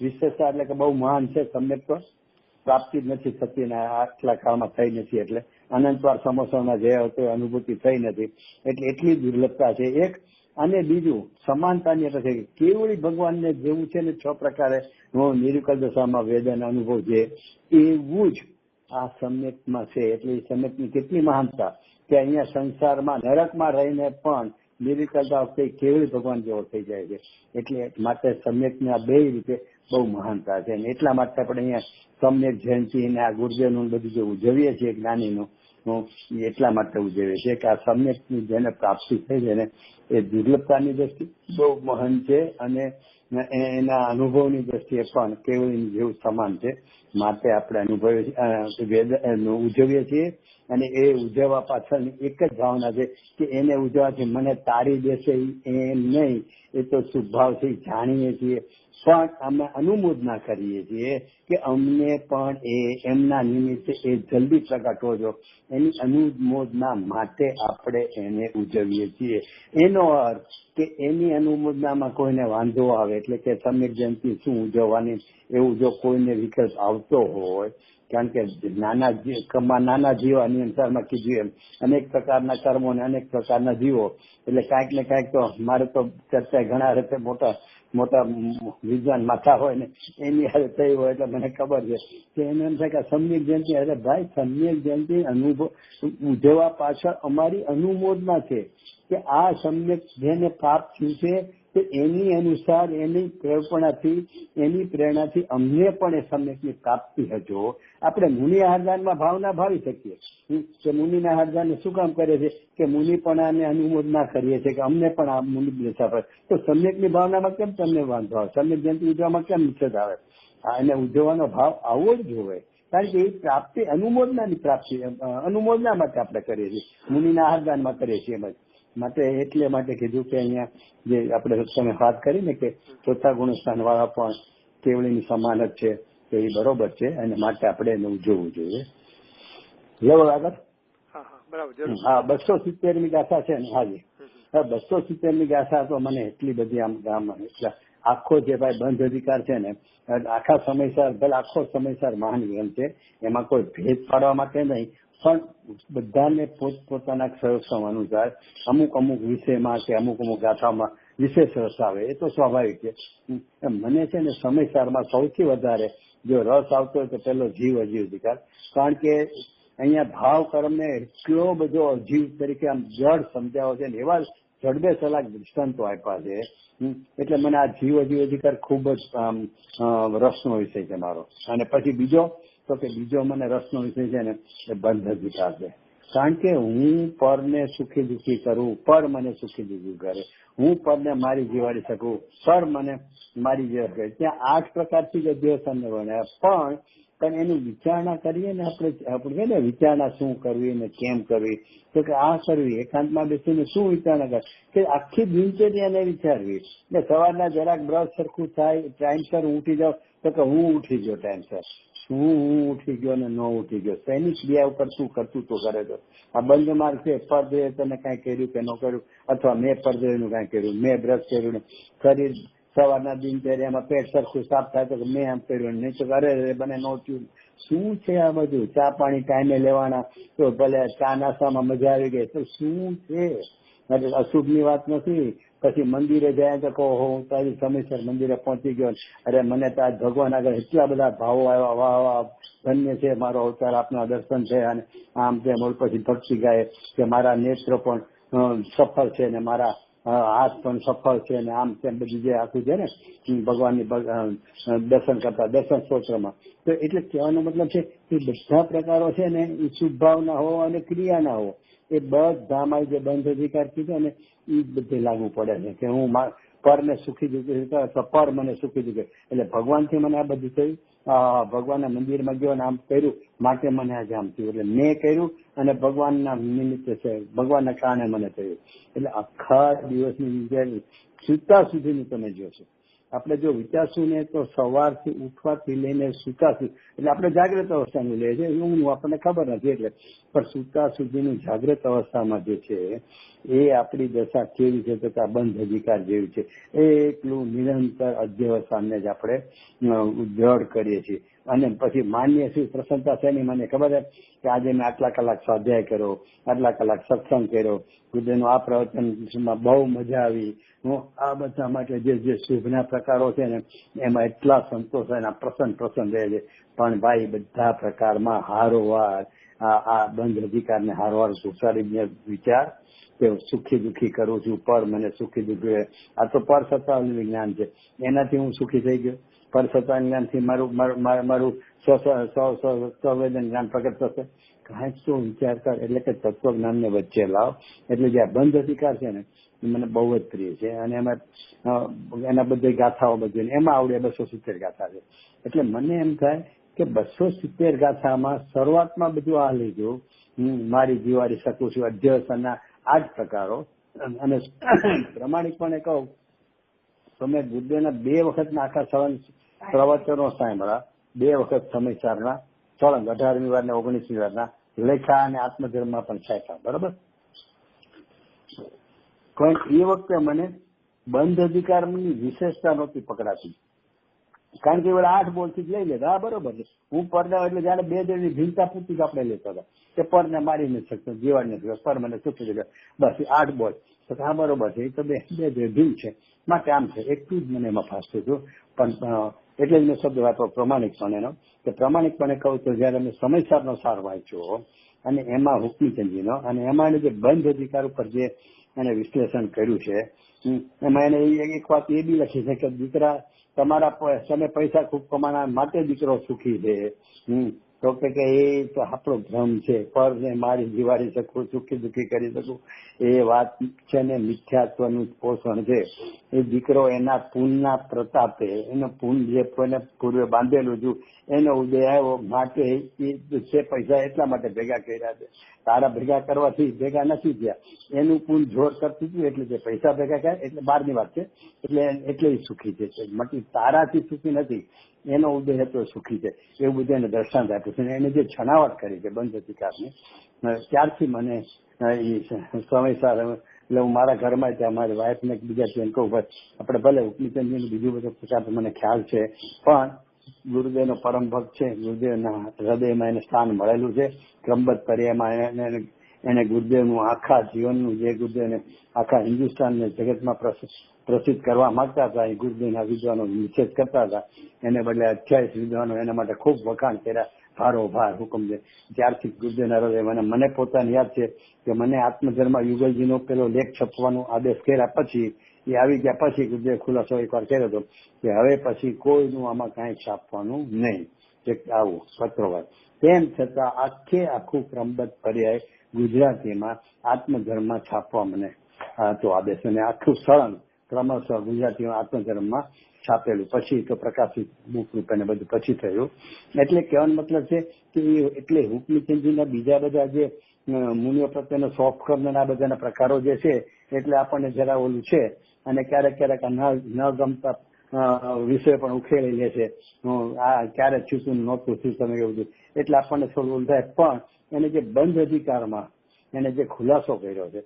વિશેષતા એટલે કે બહુ મહાન છે. સમ્યક તો પ્રાપ્તિ જ નથી થતી ને આટલા કાળમાં થઈ નથી. એટલે અનંતવાર સમોસામાં જે હતો અનુભૂતિ થઈ નથી એટલે એટલી દુર્લભતા છે એક. અને બીજું સમાનતાની એટલે છે કેવળી ભગવાનને જેવું છે ને 6 પ્રકારે નિર્વિકલ્પ દશામાં વેદન અનુભવ છે એવું જ આ સમ્યકમાં છે. એટલે એ સમ્યકની કેટલી મહાનતા કે અહીંયા સંસારમાં નરકમાં રહીને પણ નિર્વિકલ્પતા વખતે કેવળી ભગવાન જેવો થઈ જાય છે. એટલે માટે સમ્યકની આ બે રીતે બહુ મહાનતા છે. અને એટલા માટે આપણે અહીંયા સમ્યક જયંતિ અને આ ગુરુદેવનું બધું જે ઉજવીએ છીએ જ્ઞાનીનું એટલા માટે ઉજવીએ છીએ કે આ સમ્યકની જેને પ્રાપ્તિ થઈ છે ને એ દુર્લભતાની દ્રષ્ટિએ બહુ મહાન છે અને એના અનુભવની દ્રષ્ટિએ પણ કેવળી જેવું સમાન છે. માટે આપણે ઉજવીએ છીએ. અને એ ઉજવવા પાછળની એક જ ભાવના છે કે એને ઉજવવાથી મને તારી દેશે એમ નહીં. એ તો શુભભાવથી જાણીએ છીએ પણ અમે અનુમોદના કરીએ છીએ કે અમને પણ એમના નિમિત્તે એ જલ્દી પ્રગટવો જો એની અનુમોદના માટે આપણે એને ઉજવીએ છીએ. એનો અર્થ કે એની અનુમોદનામાં કોઈને વાંધો આવે એટલે કે સમ્યક જયંતિ શું ઉજવવાની એવું જો કોઈને વિકલ્પ આવતો હોય કારણ કે નાના જીવો આની અનુસારમાં કીધું એમ અનેક પ્રકારના કર્મો અને અનેક પ્રકારના જીવો, એટલે કાંઈક ને કાંઈક તો મારે તો ચર્ચા ઘણા રીતે મોટા વિદ્વાન માથા હોય ને એની હારે થઈ હોય એટલે મને ખબર છે કે એને એમ થાય કે સમ્યક જયંતિ, અરે ભાઈ સમ્યક જયંતિ અનુભવ ઉજવવા પાછળ અમારી અનુમોદના છે કે આ સમ્યક જેને પ્રાપ્ત થયું છે તો એની અનુસાર એની પ્રેરણાથી અમને પણ એ સમ્યકની પ્રાપ્તિ હજો. આપણે મુનિ આહારદાનમાં ભાવના ભાવી શકીએ કે મુનિના આહારદાન શું કામ કરે છે કે મુનિ પણ આને અનુમોદના કરીએ છીએ કે અમને પણ આ મુનિ દશા પર, તો સમ્યકની ભાવનામાં કેમ તમને વાંધો આવે? સમ્યક જયંતિ ઉજવવામાં કેમ નિષેધ આવે? એને ઉજવવાનો ભાવ આવો જ જોવે, કારણ કે એ પ્રાપ્તિ અનુમોદનાની પ્રાપ્તિ, અનુમોદના માટે આપણે કરીએ છીએ, મુનિના આહારદાનમાં કરીએ છીએ એમ જ માટે. એટલે માટે કીધું કે અહીંયા જે આપણે તમે વાત કરી ને કે ચોથા ગુણસ્થાન વાળા પણ કેવળીની સમાન જ છે, તો એ બરોબર છે અને માટે આપણે એને ઉજવવું જોઈએ. લેવલ આગળ. હા, 270મી ગાથા છે ને? હાજી, 270મી ગાથા તો મને એટલી બધી આમ એટલે આખો જે ભાઈ બંધ અધિકાર છે ને આખા સમયસર, ભલે આખો સમયસર મહાન ગ્રંથ છે, એમાં કોઈ ભેદ પાડવા માટે નહીં, પણ બધાને પોતપોતાના સર્વસમ અનુસાર અમુક વિષયમાં કે અમુક ગાથામાં વિશેષ રસ આવે, એ તો સ્વાભાવિક છે. મને છે ને સમયસારમાં સૌથી વધારે જો રસ આવતો હોય તો પેલો જીવ અધિકાર, કારણ કે અહીંયા ભાવ કર્મને એટલો બધો અજીવ તરીકે આમ જડ સમજાવો છે ને એવા જડબે સલાક દૃષ્ટાંતો આપ્યા છે, એટલે મને આ જીવ અધિકાર ખૂબ જ રસનો વિષય છે મારો. અને પછી બીજો મને રસનો વિષય છે ને એ બંધ અધિકાર છે, કારણ કે હું પરને સુખી દુઃખી કરું, પર મને સુખી દુઃખી કરે, હું પરને મારી જીવાડી શકું, પર મને મારી જીવાડી કરે. ત્યાં 8 પ્રકારથી જ અધ્યવસાનને વર્ણ્યા, પણ એની વિચારણા કરીએ ને આપણે ને વિચારણા શું કરવી ને કેમ કરવી, તો કે આ કરવી એકાંતમાં બેસીને શું વિચારણા કરે કે આખી દિનચર્યાને વિચારવી. એટલે સવારના જરાક બ્રશ સરખું થાય, ટાઈમસર ઉઠી જાવ તો કે હું ઉઠી ગયો ટાઈમસર, હું ઉઠી ગયો ને ન ઉઠી ગયો, તેની ક્રિયા ઉપર શું કરતું તો કરે તો. આ બંધ માર્ગ છે, પરદેવે તને કઈ કર્યું કે ન કર્યું, અથવા મેં પરદેવનું કઈ કર્યું, મેં બ્રશ કર્યું ને શરીર સવારના દિનચર્યામાં પેટ સરખું સાફ થાય તો મેં આમ કર્યું, નહીં તો અરે બને ન થયું. શું છે આ બધું? ચા પાણી ટાઈમે લેવાના, તો ભલે ચા નાસ્તામાં મજા આવી ગઈ, તો શું છે? અશુભ ની વાત નથી. પછી મંદિરે જાય તો કહો હું તારી સમયસર મંદિરે પહોંચી ગયો, અરે મને તો આજ ભગવાન આગળ એટલા બધા ભાવો આવ્યા, વાહ વાહ ધન્ય છે મારો અવતાર, આપના દર્શન છે, અને આમ તેમ. પછી ભક્તિ ગાય કે મારા નેત્ર પણ સફળ છે ને મારા હાથ પણ સફળ છે ને આમ તેમ બધી જે આખું છે ને ભગવાનની દર્શન કરતા દર્શન સ્તોત્રમાં. તો એટલે કહેવાનો મતલબ છે કે બધા પ્રકારો છે ને એ શુભ ભાવના હો અને ક્રિયાના હો, એ બધામાં જે બંધ અધિકાર કીધો ને એ બધે લાગુ પડે છે કે હું પરને સુખી દુઃખી અથવા પર મને સુખી દુઃખી, એટલે ભગવાનથી મને આ બધું થયું, ભગવાનના મંદિરમાં ગયો અને આમ કર્યું માટે મને આજે આમ થયું, એટલે મેં કર્યું અને ભગવાનના નિમિત્તે છે, ભગવાનના કારણે મને થયું. એટલે આખા દિવસની વિચાર સૂતા સુધીનું તમે જોશો. આપણે જો વિચારશું ને તો સવારથી ઉઠવાથી લઈને સૂતા સુધી, એટલે આપણે જાગ્રત અવસ્થાનું લઈએ છીએ, ઊંઘનું આપણને ખબર નથી, એટલે પણ સૂતા સુધીનું જાગ્રત અવસ્થામાં જે છે એ આપણી દશા કેવી છે તો કે આ બંધ અધિકાર જેવી છે. એટલું નિરંતર અધ્યવસાનને જ આપણે દ્રઢ કરીએ છીએ. અને પછી માન્ય શું પ્રસન્નતા છે ને મને ખબર છે કે આજે મેં આટલા કલાક સ્વાધ્યાય કર્યો, આટલા કલાક સત્સંગ કર્યો, બુદ્ધનું આ પ્રવચનમાં બહુ મજા આવી, હું આ બધા માટે જે શુભના પ્રકારો છે ને એમાં એટલા સંતોષ અને પ્રસન્ન રહે છે. પણ ભાઈ બધા પ્રકારમાં હારોવાર આ બંધ અધિકારને હારવાર ઘુસાડીને વિચાર કે સુખી દુઃખી કરું છું, પર મને સુખી દુઃખી, આ તો પર સત્તાનું વિજ્ઞાન છે, એનાથી હું સુખી થઈ ગયો. પર સત્તાનું જ્ઞાનથી મારું સંવેદન જ્ઞાન પ્રગટ થશે. કાંઈક તો વિચાર કર, એટલે કે તત્વજ્ઞાનને વચ્ચે લાવ. એટલે જે આ બંધ અધિકાર છે ને એ મને બહુ જ પ્રિય છે, અને એમાં એના બધી ગાથાઓ બધી એમાં આવડે 270 ગાથા છે. એટલે મને એમ થાય કે 270 ગાથામાં શરૂઆતમાં બધું આ લીધું, મારી જીવાડી શકું છું, અધ્યવસાનના 8 પ્રકારો. અને પ્રમાણિકપણે કહું તો મેં બુદ્ધના 2 વખતના આખા પ્રવચનો સાંભળ્યા, 2 વખત સમયસારના સળંગ 18મી વાર ને 19મી વારના લેખા અને આત્મધર્મમાં પણ છાંટ્યા, બરોબર. પણ એ વખતે મને બંધ અધિકારની વિશેષતા નહોતી પકડાતી. કારણ કે એ 8 બોલ થી જ લઈ લેતા. હા બરોબર છે. હું પરને એટલે જયારે 2 જણની ભીનતા પૂરતી જ આપણે લેતા હતા કે પરને મારી નથી શકતો, જીવાડ નથી, પર મને સુખી છે, બસ 8 બોલ. તો હા બરોબર છે, એ તો બે ભીલ છે, માટે આમ છે. એટલું જ મને એમાં ફાસતું હતું. પણ એટલે જ મેં શબ્દ વાપરો પ્રમાણિકપણેનો, કે પ્રમાણિકપણે કહું તો જયારે મેં સમયસરનો સાર વાંચ્યો અને એમાં હુકમીચંદજીનો, અને એમાં જે બંધ અધિકાર ઉપર જે એને વિશ્લેષણ કર્યું છે, એમાં એને એક વાત એ બી લખી છે કે દીકરા તમે પૈસા ખૂબ કમાના માટે દીકરો સુખી છે. તો કે એ તો આપણો ભ્રમ છે. પરને મારી જીવાડી શકું, સુખી દુઃખી કરી શકું, એ વાત છે ને મિથ્યાત્વનું પોષણ છે. એ દીકરો એના પુણ્યના પ્રતાપે, એનો પુણ્ય જે કોઈને પૂર્વે બાંધેલું હતું એનો ઉદય આવ્યો, માટે એ પૈસા એટલા માટે ભેગા કર્યા છે. તારા ભેગા કરવાથી ભેગા નથી થયા, એનું પુણ્ય જોર કરતું હતું એટલે જે પૈસા ભેગા કર્યા, એટલે બહારની વાત છે. એટલે એ સુખી છે. મતલબ તારાથી સુખી નથી, એનો ઉદય હતો સુખી છે. એવું બધું એને દ્રષ્ટાંત આપ્યું છે. એને જે છણાવટ કરી છે બંધ અધિકારની, ત્યારથી મને સમયસર એટલે હું મારા ઘરમાં ત્યાં મારી વાઈફ ને બીજા કહું, ભાઈ આપણે ભલે હુકમીચંદજી બીજું બધું પ્રકાર મને ખ્યાલ છે, પણ ગુરુદેવનો પરમ ભક્ત છે, ગુરુદેવના હૃદયમાં એને સ્થાન મળેલું છે. ક્રમબદ્ધ પર્યાયમાં એને ગુરુદેવનું આખા જીવનનું, જે ગુરુદેવને આખા હિન્દુસ્તાનને જગતમાં પ્રસિદ્ધ કરવા માંગતા હતા, એ ગુરુદેવના વિદ્વાનો નિષેધ કરતા હતા. એને બદલે 28 વિદ્વાનો એના માટે ખૂબ વખાણ કર્યા, ભારોભાર હુકમ છે. ત્યારથી ગુરુદેવના હૃદય મને પોતાને યાદ છે કે મને આત્મધર્મ યુગલજીનો પેલો લેખ છપવાનો આદેશ કર્યા પછી, એ આવી ગયા પછી ગુરુદેવ ખુલાસો એકવાર કર્યો હતો કે હવે પછી કોઈનું આમાં કાંઈ છાપવાનું નહીં, આવું પત્રવાર. તેમ છતાં આખું ક્રમબદ્ધ પર્યાય ગુજરાતીમાં આત્મધર્મમાં છાપવા મને તો આદેશ, અને આખું સળંગ ક્રમશઃ ગુજરાતીમાં આત્મધર્મમાં છાપેલું. પછી તો પ્રકાશિત બુક રૂપે બધું પછી થયું. એટલે કહેવાનો મતલબ છે કે એટલે હુકમીચંદજીના બીજા બધા જે મુનિઓ પ્રત્યેનો શોખ કરનારા બધાના પ્રકારો જે છે, એટલે આપણને જરા ઓલું છે. અને ક્યારેક ન ગમતા વિષય પણ ઉખેડી લે છે. આ ક્યારે છૂટું નહોતું થયું તમે એવું બધું, એટલે આપણને થોડું ઓલું થાય. પણ એને જે બંધ અધિકારમાં એને જે ખુલાસો કર્યો છે,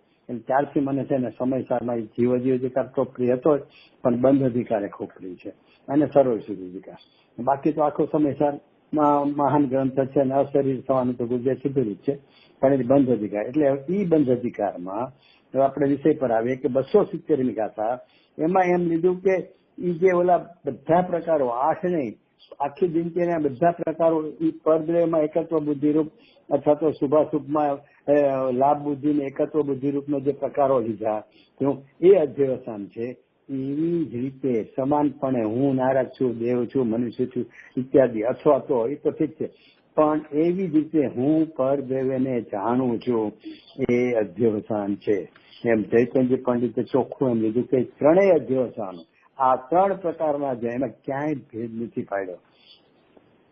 ત્યારથી મને છે ને સમયસારમાં જીવ અધિકાર તો પ્રિય હતો જ, પણ બંધ અધિકારે ખૂબ પ્રિય છે, અને સરોજ સુધી અધિકાર. બાકી તો આખો સમયસાર મહાન ગ્રંથ છે, અને અશરીર થવાનું તો ગુરુદેવ કીધેલું જ છે, પણ એ બંધ અધિકાર. એટલે એ બંધ અધિકારમાં આપણે વિષય પર આવીએ કે 270ની ગાથા, એમાં એમ લીધું કે એ જે ઓલા બધા પ્રકારો 8 નહીં, આખી દિનચર્યા બધા પ્રકારો એ પરદ્રવ્યમાં એકત્વ બુદ્ધિરૂપ અથવા તો શુભાશુભમાં લાભ બુદ્ધિ ને એકત્વ બુદ્ધિરૂપનો જે પ્રકારો લીધા, એ અધ્યવસાન છે. એવી જ રીતે સમાનપણે હું નારદ છું, દેવ છું, મનુષ્ય છું ઇત્યાદિ, અથવા તો એ તો ઠીક છે, પણ એવી જ રીતે હું પરદ્રવ્યને જાણું છું, એ અધ્યવસાન છે. એમ ચૈતન્ય પંડિતે ચોખ્ખું એમ લીધું કે ત્રણેય અધ્યવસાનો, આ 3 પ્રકારના છે, એમાં ક્યાંય ભેદ નથી પાડ્યો.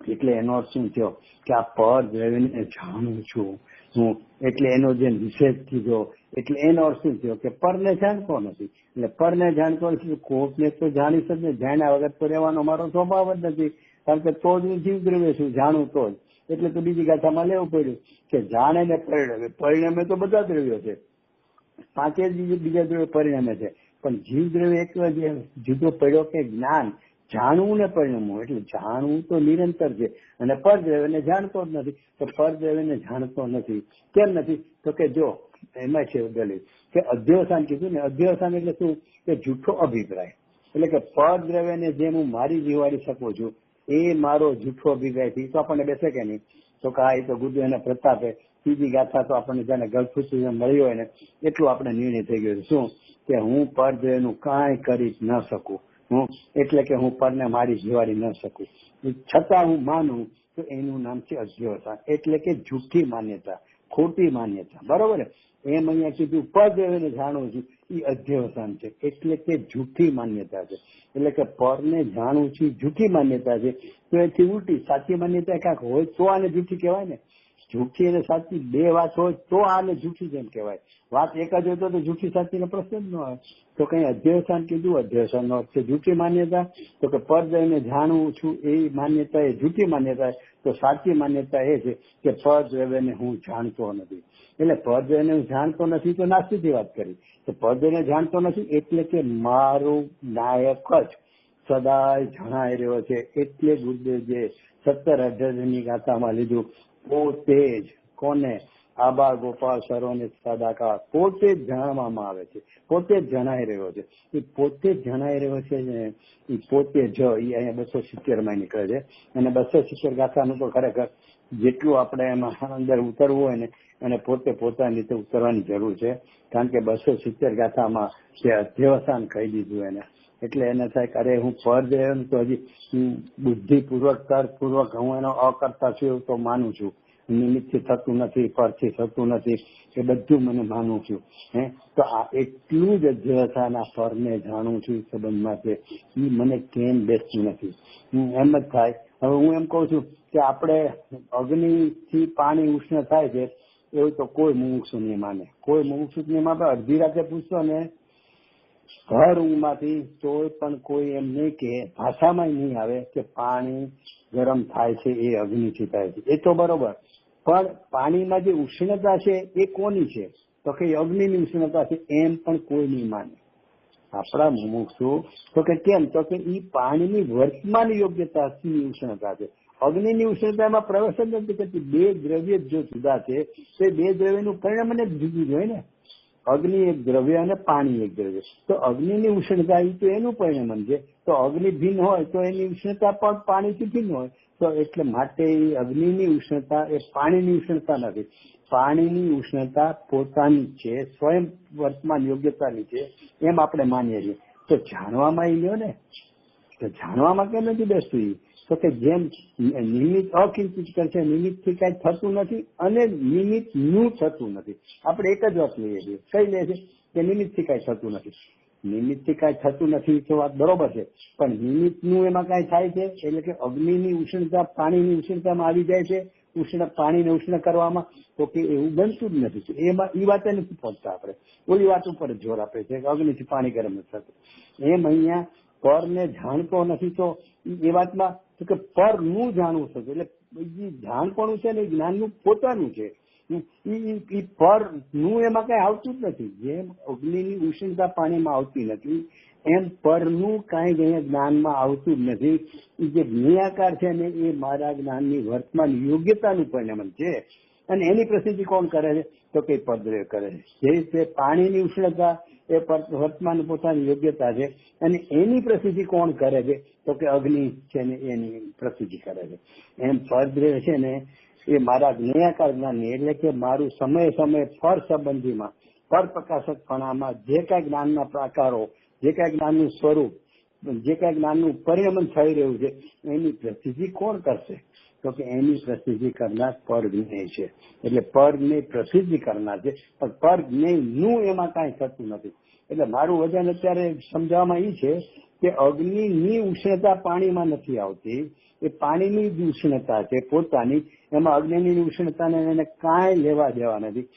એટલે એનો અર્થ શું થયો કે આ પરદ્રવ્યને જાણું છું હું, એટલે એનો જે નિષેધ કીધો, એટલે એનો અર્થ શું થયો કે પરને જાણતો નથી. એટલે પરને જાણતો નથી, કોકને તો જાણી શકે, જાણ્યા વગર તો રહેવાનો મારો સ્વભાવ જ નથી, કારણ કે તો જ જીવ દ્રવ્ય છું, જાણું તો જ. એટલે તો બીજી ગાથામાં લેવું પડ્યું કે જાણે ને પરિણમે. પરિણમે તો બધા દ્રવ્યો છે, 5 બીજા દ્રવ્યો પરિણમે છે, પણ જીવ દ્રવ્ય એક જુદો પડ્યો કે જ્ઞાન જાણવું ને પરિણમવું. એટલે જાણવું તો નિરંતર છે, અને પરદ્રવ્યને જાણતો જ નથી. તો પરદ્રવ્યને જાણતો નથી, કેમ નથી? તો કે જો એમાં છે દલીલ કે અધ્યવસાન કીધું ને, અધ્યવસાન એટલે શું કે જૂઠો અભિપ્રાય. એટલે કે પરદ્રવ્યને જેમ હું મારી જીવાડી શકું છું, એ મારો જૂઠો અભિપ્રાય થી તો આપણને બેસે કે નહીં? તો કે હા, એ તો ગુરુદેવના પ્રતાપે ત્રીજી ગાથા તો આપણને જાણે ગળફૂસી મળી હોય ને એટલું આપણે નિર્ણય થઈ ગયો. શું કે હું પરદ્રવ્યનું કાંઈ કરી ન શકું, એટલે કે હું પરને મારી જીવાડી ન શકું, છતાં હું માનું તો એનું નામ છે અધ્યવસાન. એટલે કે જૂઠી માન્યતા, ખોટી માન્યતા. બરોબર ને? એમ અહીંયા કીધું પરદ્રવ્યને જાણું છું, એ અધ્યવસાન છે, એટલે કે જૂઠી માન્યતા છે. એટલે કે પરને જાણું છું જૂઠી માન્યતા છે, તો એથી ઉલટી સાચી માન્યતા ક્યાંક હોય તો આને જૂઠી કહેવાય ને. જૂઠી અને સાચી 2 વાત હોય તો આને જૂઠી જેમ કહેવાય. વાત એક જ હોય તો જૂઠી સાચીનો પ્રશ્ન જ ન આવે. તો કઈ અધ્યવસાન કીધું, અધ્યવસાન નો અર્થ છે જૂઠી માન્યતા. તો કે પરદ્રવ્યને જાણું છું એ માન્યતા એ જૂઠી માન્યતા, તો સાચી માન્યતા એ છે કે પરદ્રવ્યને હું જાણતો નથી. એટલે પરદ્રવ્યને હું જાણતો નથી તો નાસ્તિકની વાત કરી. તો પરદ્રવ્યને જાણતો નથી એટલે કે મારું નાયક જ સદાય જણાઈ રહ્યો છે. એટલે ગુરુદેવજીએ 17-18 ગાથામાં લીધું, પોતે જ કોને, આબા ગોપાલ સરોને સદાકાળ, પોતે જ જણાવવામાં આવે છે, પોતે જ જણાઈ રહ્યો છે. એ પોતે જ જણાઈ રહ્યો છે ને, એ પોતે જ એ અહીંયા 270 નીકળે છે. અને 270 ગાથાનું તો ખરેખર જેટલું આપણે એમાં અંદર ઉતરવું હોય ને અને પોતે પોતાની રીતે ઉતરવાની જરૂર છે. કારણ કે 270 ગાથામાં જે અધ્યવસાન કહી દીધું એને, એટલે એને થાય કે અરે હું પર દેવાનું તો હજી બુદ્ધિપૂર્વક તર્કપૂર્વક હું એનો અકર્તા છું એવું તો માનું છું, નિમિત્તથી થતું નથી, પરથી થતું નથી, એ બધું મને માનું છું. તો આ એટલું જ અધ્યવસાન આ પરને જાણું છું સંબંધમાં છે, એ મને કેમ બેસતું નથી. એમ જ થાય. હવે હું એમ કઉ છું કે આપણે અગ્નિથી પાણી ઉષ્ણ થાય છે એવું તો કોઈ મુમુક્ષુ નહીં માને, કોઈ મુમુક્ષુ નહીં માને. અડધી રાતે પૂછતો ને ઘર ઊંઘમાંથી તોય પણ કોઈ એમ નહીં કે ભાષામાં નહીં આવે કે પાણી ગરમ થાય છે એ અગ્નિથી થાય છે. એ તો બરોબર, પણ પાણીમાં જે ઉષ્ણતા છે એ કોની છે? તો કે અગ્નિની ઉષ્ણતા છે, એમ પણ કોઈ નહીં માને આપણા મુમુક્ષુ. તો કે કેમ? તો કે એ પાણીની વર્તમાન યોગ્યતાની ઉષ્ણતા છે. અગ્નિની ઉષ્ણતામાં પ્રવેશ જ નથી કરતી. બે દ્રવ્ય જો જુદા છે તે બે દ્રવ્યનું પરિણામ જ જુદું જ હોય ને. અગ્નિ એક દ્રવ્ય અને પાણી એક દ્રવ્ય. તો અગ્નિની ઉષ્ણતા એ તો એનું પરિણામ છે. તો અગ્નિ ભિન્ન હોય તો એની ઉષ્ણતા પણ પાણીથી ભિન્ન હોય. તો એટલે માટે એ અગ્નિની ઉષ્ણતા એ પાણીની ઉષ્ણતા નથી. પાણીની ઉષ્ણતા પોતાની છે, સ્વયં વર્તમાન યોગ્યતાની છે, એમ આપણે માનીએ છીએ. તો જાણવામાં એ લ્યો ને, તો જાણવામાં કેમ નથી બેસતું? તો કે જેમ નિમિત્ત અકિંચિત કરશે, નિમિત્તથી કઈ થતું નથી અને નિમિત્ત નું થતું નથી. આપણે એક જ વાત લઈએ છીએ, કઈ લે છે કે નિમિત્તથી કઈ થતું નથી. નિમિત્તથી કઈ થતું નથી તો વાત બરોબર છે, પણ નિમિત્તનું એમાં કઈ થાય છે? એટલે કે અગ્નિની ઉષ્ણતા પાણીની ઉષ્ણતામાં આવી જાય છે, પાણીને ઉષ્ણ કરવામાં. તો કે એવું બનતું જ નથી. એમાં એ વાતે નથી પહોંચતા. આપણે ઓલી વાત ઉપર જોર આપે છે કે અગ્નિથી પાણી ગરમ નથી થતું. એમ અહીંયા પરને જાણતો નથી તો એ વાતમાં કે પરનું જાણવું છે. એટલે જે જાણપણું છે ને એ જ્ઞાનનું પોતાનું છે. એ પરનું એમાં કઈ આવતું જ નથી. જેમ અગ્નિની ઉષ્ણતા પાણીમાં આવતી નથી એમ પરનું કઈ જ્ઞાનમાં આવતું જ નથી. જે જ્ઞેયાકાર છે ને એ મારા જ્ઞાનની વર્તમાન યોગ્યતાનું પરિણામ છે. અને એની પ્રસિદ્ધિ કોણ કરે છે? તો કે પદ્રવ્ય કરે છે. જે રીતે પાણીની ઉષ્ણતા એ વર્તમાન પોતાની યોગ્યતા છે, અને એની પ્રસિદ્ધિ કોણ કરે છે? તો કે અગ્નિ છે ને એની પ્રસિદ્ધિ કરે છે. એમ પદ્રવ્ય છે ને એ મારા જ્ઞેયાકાર જ્ઞાનની, એટલે કે મારું સમય સમય ફળ સંબંધીમાં પર પ્રકાશકપણામાં જે કાંઈ જ્ઞાનના પ્રકારો, જે કાંઈ જ્ઞાનનું સ્વરૂપ, જે કાંઈ જ્ઞાનનું પરિણમન થઈ રહ્યું છે એની પ્રસિદ્ધિ કોણ કરશે? તો કે એની પ્રસિદ્ધિ કરનાર પર જ્ઞેય છે. એટલે પરને પ્રસિદ્ધિ કરનાર છે, પણ પર જ્ઞેયનું એમાં કાંઈ થતું નથી. એટલે મારું વજન અત્યારે સમજાવવામાં એ છે કે અગ્નિની ઉષ્ણતા પાણીમાં નથી આવતી, એ પાણીની જ ઉષ્ણતા છે પોતાની. એમાં અગ્નિની ઉષ્ણતાને એને કાંઈ લેવા દેવા નથી.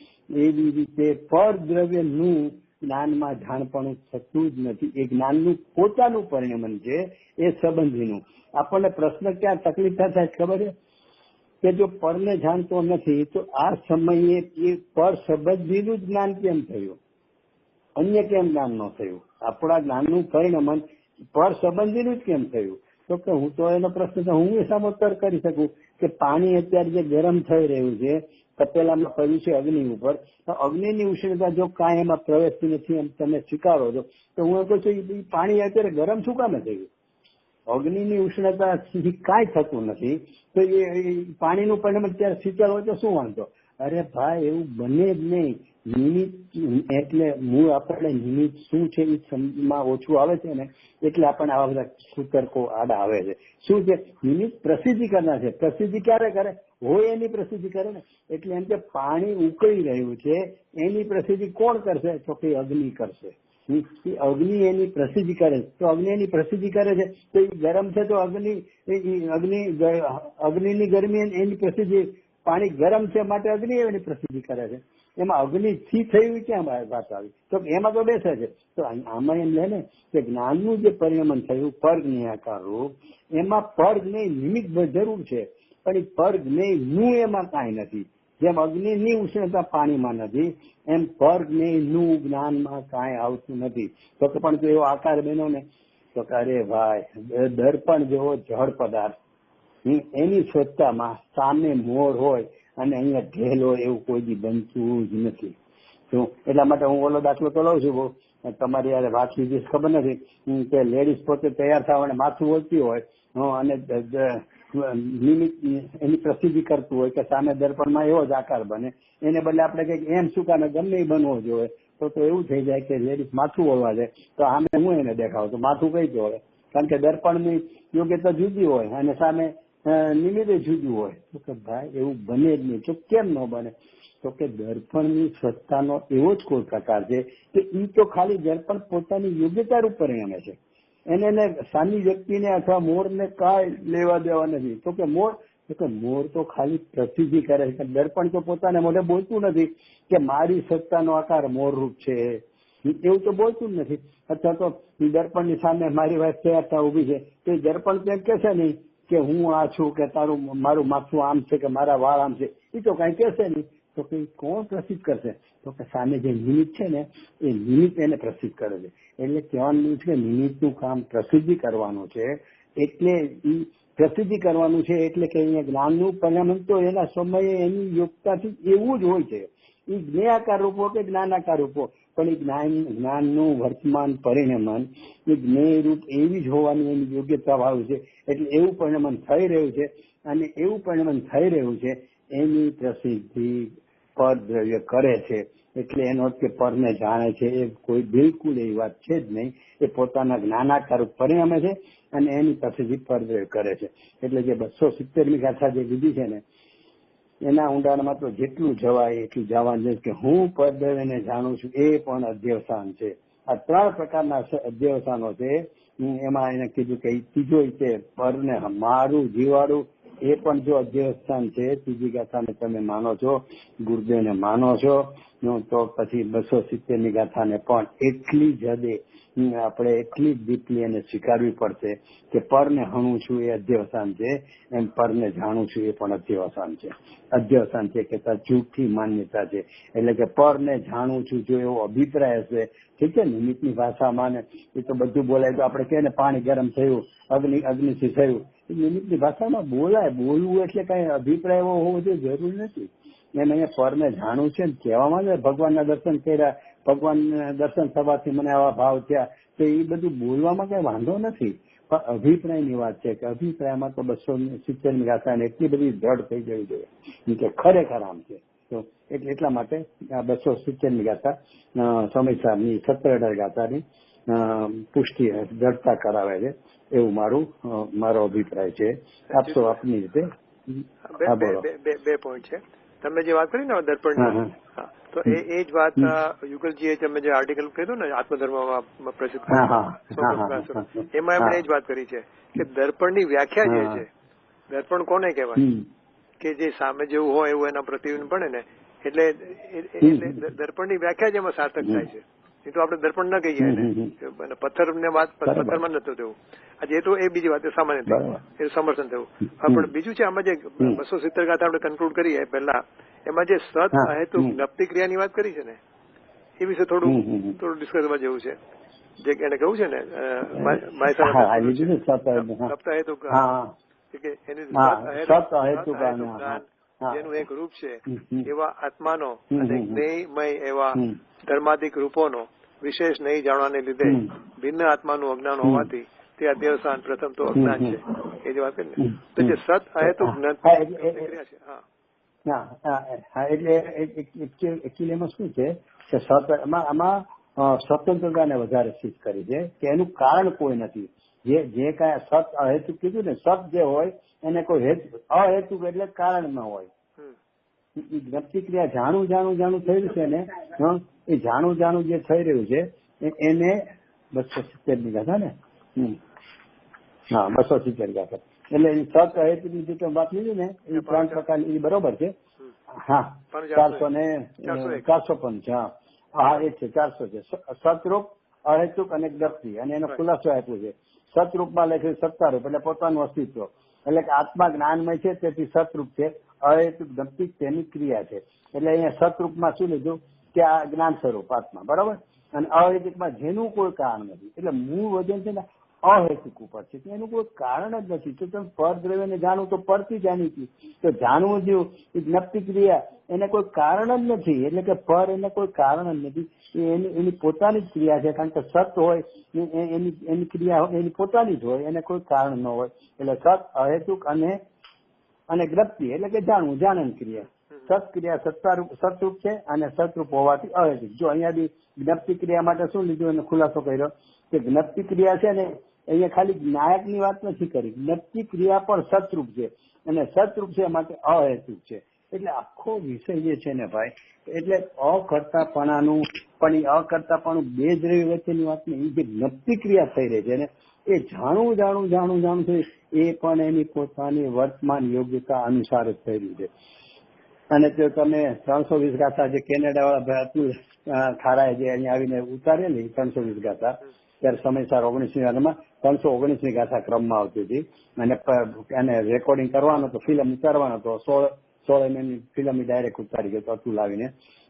એવી રીતે પર દ્રવ્યનું જ્ઞાનમાં જાણપણું થતું જ નથી. એ જ્ઞાનનું પોતાનું પરિણમન છે, એ સંબંધીનું. આપણને પ્રશ્ન ક્યાં તકલીફ થાય ખબર છે? કે જો પરને જાણતો નથી તો આ સમયે એ પર સંબંધીનું જ જ્ઞાન કેમ થયું, અન્ય કેમ જ્ઞાન ન થયું? આપણા જ્ઞાનનું પરિણમન પર સંબંધીનું જ કેમ થયું? તો કે હું તો એનો પ્રશ્ન હું એ સામોત્તર કરી શકું કે પાણી અત્યારે જે ગરમ થઈ રહ્યું છે, તપેલામાં પડ્યું છે અગ્નિ ઉપર, તો અગ્નિની ઉષ્ણતા જો કાંઈ એમાં પ્રવેશતી નથી એમ તમે સ્વીકારો છો, તો હું એમ કહું છું એ પાણી અત્યારે ગરમ શું કામે થયું? અગ્નિની ઉષ્ણતાથી કાંઈ થતું નથી, તો એ પાણીનું પરિણામ અત્યારે સ્વીકારો હોય તો શું વાંધો? અરે ભાઈ એવું બને જ નહીં. નિમિત્ત એટલે મૂળ આપણે નિમિત્ત શું છે એ સમજમાં ઓછું આવે છે ને, એટલે આપણને આવા બધા કુતર્કો આડા આવે છે. શું છે? નિમિત્ત પ્રસિદ્ધિ કરનાર છે. પ્રસિદ્ધિ ક્યારે કરે? હોય એની પ્રસિદ્ધિ કરે ને. એટલે એમ કે પાણી ઉકળી રહ્યું છે એની પ્રસિદ્ધિ કોણ કરશે? તો કે અગ્નિ કરશે. અગ્નિ એની પ્રસિદ્ધિ કરે છે. તો અગ્નિ એની પ્રસિદ્ધિ કરે છે તો એ ગરમ છે તો અગ્નિની ગરમી એની પ્રસિદ્ધિ, પાણી ગરમ છે માટે અગ્નિ એની પ્રસિદ્ધિ કરે છે. એમાં અગ્નિ થી થયું ક્યાં વાત આવી? તો એમાં તો બેસે છે. તો આમાં એમ લે ને કે જ્ઞાનનું જે પરિણમન થયું પર જ્ઞેયાકાર રૂપ, એમાં પર જ્ઞેય નિમિત્ત જરૂર છે, પણ એ પર જ્ઞેયનું એમાં કાંઈ નથી. જેમ અગ્નિની ઉષ્ણતા પાણીમાં નથી એમ પર જ્ઞેયનું જ્ઞાનમાં કાંઈ આવતું નથી. તો પણ એવો આકાર બન્યો ને, તો તો કે અરે ભાઈ, દર્પણ જેવો જળ પદાર્થ એની સ્વચ્છતામાં સામે મોર હોય અને અહીંયા ઢેલ હોય એવું કોઈ દી બનતું જ નથી. એટલા માટે હું ઓલો દાખલો તો લઉં છું. બહુ તમારી યારે વાત લીધી ખબર નથી કે લેડીઝ પોતે તૈયાર થવા અને માથું ઓળતી હોય અને નિમિત્ત એની પ્રસિદ્ધિ કરતું હોય કે સામે દર્પણમાં એવો જ આકાર બને, એને બદલે આપણે કઈક એમ શું કામે ગમે એ બનવો જોઈએ તો એવું થઈ જાય કે લેડીઝ માથું ઓળવા જાય તો સામે હું એને દેખાવ તો માથું કઈ જોડે, કારણ કે દર્પણની યોગ્યતા જુદી હોય અને સામે નિમિત્ત જુદું હોય. તો કે ભાઈ એવું બને જ નહીં. તો કેમ ન બને? તો કે દર્પણની સ્વચ્છતાનો એવો જ કોઈ પ્રકાર છે કે એ તો ખાલી દર્પણ પોતાની યોગ્યતા રૂપ પરિણમે છે. એને સામી વ્યક્તિને અથવા મોરને કાંઈ લેવા દેવા નથી. તો કે મોર તો ખાલી પ્રસિદ્ધિ કરે છે. દર્પણ તો પોતાને મોઢે બોલતું નથી કે મારી સ્વચ્છતાનો આકાર મોર રૂપ છે, એવું તો બોલતું જ નથી. અથવા તો દર્પણની સામે મારી વાત તૈયાર ઉભી છે તો એ દર્પણ તો એમ કે છે નહીં કે હું આ છું કે મારું માથું આમ છે કે મારા વાળ આમ છે, એ તો કઈ કહેશે નહીં. તો કે કોણ પ્રસિદ્ધ કરશે? તો કે સામે જે નિમિત્ત છે ને એ નિમિત્ત એને પ્રસિદ્ધ કરે છે. એટલે કહેવાનું છે કે નિમિત્તનું કામ પ્રસિદ્ધિ કરવાનું છે. એટલે પ્રસિદ્ધિ કરવાનું છે એટલે કે અહીંયા જ્ઞાનનું પરિણામ તો એના સમયે એની યોગ્યતાથી એવું જ હોય છે. એ જ્ઞેયાકાર રૂપો કે જ્ઞાનાકાર રૂપો, પણ એ જ્ઞાનનું વર્તમાન પરિણમન એ જ્ઞેય રૂપ એવી જ હોવાની એની યોગ્યતા વાળું છે. એટલે એવું પરિણમન થઈ રહ્યું છે અને એવું પરિણમન થઈ રહ્યું છે એની પ્રસિદ્ધિ પરદ્રવ્ય કરે છે. એટલે એનો અર્થ કે પરને જાણે છે એ કોઈ બિલકુલ એવી વાત છે જ નહીં. એ પોતાના જ્ઞાનાકાર પરિણમે છે અને એની પ્રસિદ્ધિ પરદ્રવ્ય કરે છે. એટલે જે 270મી ગાથા જે લીધી છે ને એના ઊંડાણમાં તો જેટલું જવાય એટલું જવાનું છે કે હું પરદ્રવ્યને જાણું છું એ પણ અધ્યવસાન છે. આ 3 પ્રકારના અધ્યવસાનો છે. એમાં એને કીધું કે ત્રીજો છે પરને મારું જીવાડું, એ પણ જો અધ્યવસ્થાન છે. ત્રીજી ગાથાને તમે માનો છો, ગુરુદેવને માનો છો, તો પછી 270મી ગાથાને પણ એટલી જ હદે આપણે એટલી જ ડીપલી એને સ્વીકારવી પડશે કે પરને હણું છું એ અધ્યવસાન છે, એમ પરને જાણું છું એ પણ અધ્યવસાન છે. અધ્યવસાન છે કે જૂઠી માન્યતા છે. એટલે કે પરને જાણું છું જો એવો અભિપ્રાય હશે, ઠીક છે, નિમિત્તની ભાષામાં ને એ તો બધું બોલાય. તો આપણે કહે ને પાણી ગરમ થયું, અગ્નિથી થયું, નિમિત્તની ભાષામાં બોલાય. બોલવું એટલે કઈ અભિપ્રાય એવો હોવો જોઈએ જરૂર નથી. એમ અહીંયા પરને જાણું છે કહેવામાં આવે ભગવાનના દર્શન કર્યા, ભગવાનના દર્શન થવાથી મને આવા ભાવ થયા, તો એ બધું બોલવામાં કઈ વાંધો નથી. પણ અભિપ્રાયની વાત છે કે અભિપ્રાયમાં તો 270મી ગાથાને એટલી બધી દ્રઢ થઈ જવી જોઈએ કે ખરેખર આમ છે. તો એટલા માટે આ 270મી ગાથા સમયસારની 17-18 ગાથાની પુષ્ટિ દ્રઢતા કરાવે છે એવું મારો અભિપ્રાય છે. આપશો આપની રીતે. બે પોઈન્ટ છે. તમે જે વાત કરી ને દર્પણ, તો એ જ વાત યુગલજીએ તમે જે આર્ટિકલ કીધું ને આત્મધર્મમાં પ્રસિદ્ધ એમાં એમણે એ જ વાત કરી છે કે દર્પણની વ્યાખ્યા જે છે, દર્પણ કોને કહેવાય કે જે સામે જેવું હોય એવું એના પ્રતિબિંબ પડે ને, એટલે દર્પણની વ્યાખ્યા જ એમાં સાર્થક થાય છે. એ તો આપણે દર્પણ ન કહીએ એને, પથ્થર વાત પથ્થરમાં નતું તેવું. આજે એ તો એ બીજી વાત સામાન્ય થઈ, એ સમર્થન થયું. પણ બીજું છે આમાં જે 270 ગાથા આપણે કન્ક્લુડ કરીએ પહેલા, એમાં જે સત અહેતુક જ્ઞપ્તિ ક્રિયાની વાત કરી છે ને એ વિશે થોડું ડિસ્કસમાં જેવું છે. જે એને કહ્યું છે ને જેનું એક રૂપ છે એવા આત્માનો અને જ્ઞેયમય એવા ધર્માદિક રૂપોનો વિશેષ નહીં જાણવાને લીધે ભિન્ન આત્માનું અજ્ઞાન હોવાથી તે અધ્યવસાન પ્રથમ તો અજ્ઞાન છે. એ જે વાત કરી ને તો જે સત અહેતુક ક્રિયા છે. એટલે એકચ્યુઅલી એમાં શું છે કે આમાં સ્વતંત્રતાને વધારે સિદ્ધ કરી છે કે એનું કારણ કોઈ નથી. જે કાંઈ સત અહેતુક કીધું ને, સત જે હોય એને કોઈ હેતુ, અહેતુક એટલે કારણ ન હોય. જ્ઞપ્તિ ક્રિયા જાણું થઈ રહ્યું છે ને, એ જાણું જે થઈ રહ્યું છે એને 270 ગાથા ને 270 ગાથા એટલે સત અહેતુકની જે તમે વાત લીધી ને એ 3 પ્રકારની બરોબર છે. હા 405. હા એ છે 400 છે. સતરૂપ, અહેતુક અને જ્ઞપ્તિ, અને એનો ખુલાસો આપ્યો છે. સતરૂપમાં લખ્યું સત્તારૂપ એટલે પોતાનું અસ્તિત્વ, એટલે કે આત્મા જ્ઞાનમય છે તેથી સતરૂપ છે. અહેતુક જ્ઞપ્તિ તેની ક્રિયા છે. એટલે અહીંયા સતરૂપમાં શું લીધું કે આ જ્ઞાન સ્વરૂપ આત્મા, બરાબર, અને અહેતુકમાં જેનું કોઈ કારણ નથી. એટલે મૂળ વજન છે ને અહેતુક ઉપર છે, એનું કોઈ કારણ જ નથી. તો તમે પરદ્રવ્યને જાણવું તો પરથી જાણીશું, તો જાણવું જેવું એ જ્ઞપ્તિ ક્રિયા એને કોઈ કારણ જ નથી, એટલે કે પર એને કોઈ કારણ જ નથી, એની પોતાની જ ક્રિયા છે. કારણ કે સત હોય એની ક્રિયા એની પોતાની જ હોય, એને કોઈ કારણ ન હોય. એટલે સત અહેતુક અને જ્ઞપ્તિ એટલે કે જાણવું, જાણન ક્રિયા. સત ક્રિયા સતરૂપ છે અને સતરૂપ હોવાથી અહેતુક. જો અહીંયા બી જ્ઞપ્તિ ક્રિયા માટે શું લીધું એને ખુલાસો કર્યો કે જ્ઞપ્તિ ક્રિયા છે ને અહીંયા ખાલી નાયક ની વાત નથી કરી, જ્ઞપ્તિ ક્રિયા પણ સતરૂપ છે અને સતરૂપ છે માટે અહેતુક છે. એટલે આખો વિષય જે છે ને ભાઈ, એટલે અકર્તાપણાનું પણ એ અકર્તાપણું બે દ્રવ્ય વચ્ચેની વાત ને એ જે જ્ઞપ્તિ ક્રિયા થઈ રહી છે ને એ જાણવું છે, એ પણ એની પોતાની વર્તમાન યોગ્યતા અનુસાર જ થઈ રહ્યું છે. અને જો તમે 320 ગાથા જે કેનેડા વાળા અતુલ ખારાએ જે અહીંયા આવીને ઉતારેલી 320 ગાથા, ત્યારે સમયસર 19 319ની ગાથા ક્રમમાં આવતી હતી અને રેકોર્ડિંગ કરવાનો તો ફિલ્મ ઉતારવાનો તો 16 mm ફિલ્મ ડાયરેક્ટ ઉતારી ગયો અતુલ આવીને,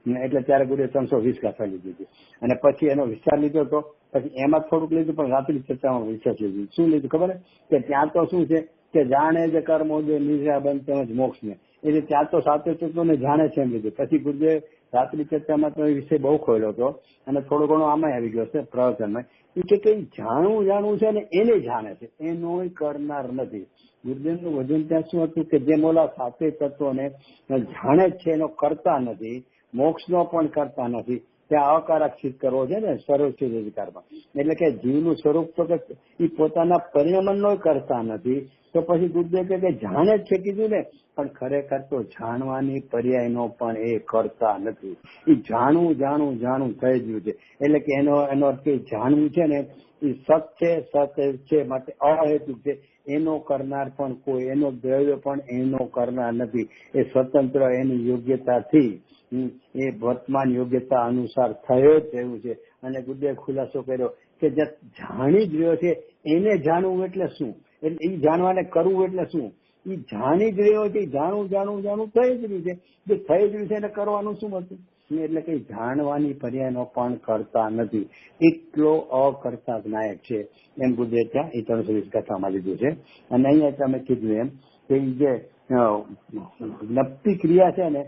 એટલે ત્યારે ગુરુએ 320 ગાથા લીધી હતી. અને પછી એનો વિસ્તાર લીધો હતો, પછી એમાં થોડુંક લીધું, પણ રાત્રિ ચર્ચામાં વિશેષ લીધું. શું લીધું ખબર કે ત્યાં તો શું છે કે જાણે જે કર્મો જે નિદ્રા બંધ તેમજ મોક્ષ ને, એટલે ત્યાં તો સાતે તત્વોને જાણે છે એમ લીધું. પછી ગુરુદેવ રાત્રિ ચર્ચામાં તો એ વિષય બહુ ખોલ્યો હતો અને થોડો ઘણો આમાં આવી ગયો છે પ્રવચનમાં, એ કે કઈ જાણવું છે ને એને જાણે છે, એનો કરનાર નથી. ગુરુદેવનું વજન ત્યાં શું હતું કે જે મોલા સાતે તત્વોને જાણે જ છે એનો કરતા નથી, મોક્ષનો પણ કરતા નથી, ત્યાં અકારાક્ષિત કરવો છે ને સર્વોચ્ચ અધિકારમાં. એટલે કે જીવનું સ્વરૂપ તો એ પોતાના પરિણમનનો કરતા નથી, તો પછી ગુરુદેવ કે જાણે જ છે કીધું ને, પણ ખરેખર તો જાણવાની પર્યાયનો પણ એ કરતા નથી. એ જાણવું થઈ ગયું છે. એટલે કે એનો અર્થ કે જાણવું છે ને એ સત છે માટે અહેતુક છે, એનો કરનાર પણ કોઈ, એનો દ્રવ્ય પણ એનો કરનાર નથી. એ સ્વતંત્ર એની યોગ્યતાથી એ વર્તમાન યોગ્યતા અનુસાર થયો જ એવું છે. અને ગુરુદેવ ખુલાસો કર્યો કે જે જાણી જ રહ્યો છે એને જાણવું એટલે શું, એટલે એ જાણવાને કરવું એટલે શું, એ જાણી જ રહ્યો છે, જાણવું થઈ જ રહ્યું છે, જે થઈ જ રહ્યું છે એને કરવાનું શું હતું. એટલે કઈ જાણવાની પર્યાયનો પણ કરતા નથી, એટલો અકર્તા નાયક છે એમ ગુરુદેવ ત્યાં એ 320 કથામાં લીધું છે. અને અહીંયા તમે કીધું એમ કે જે જ્ઞપ્તિ ક્રિયા છે ને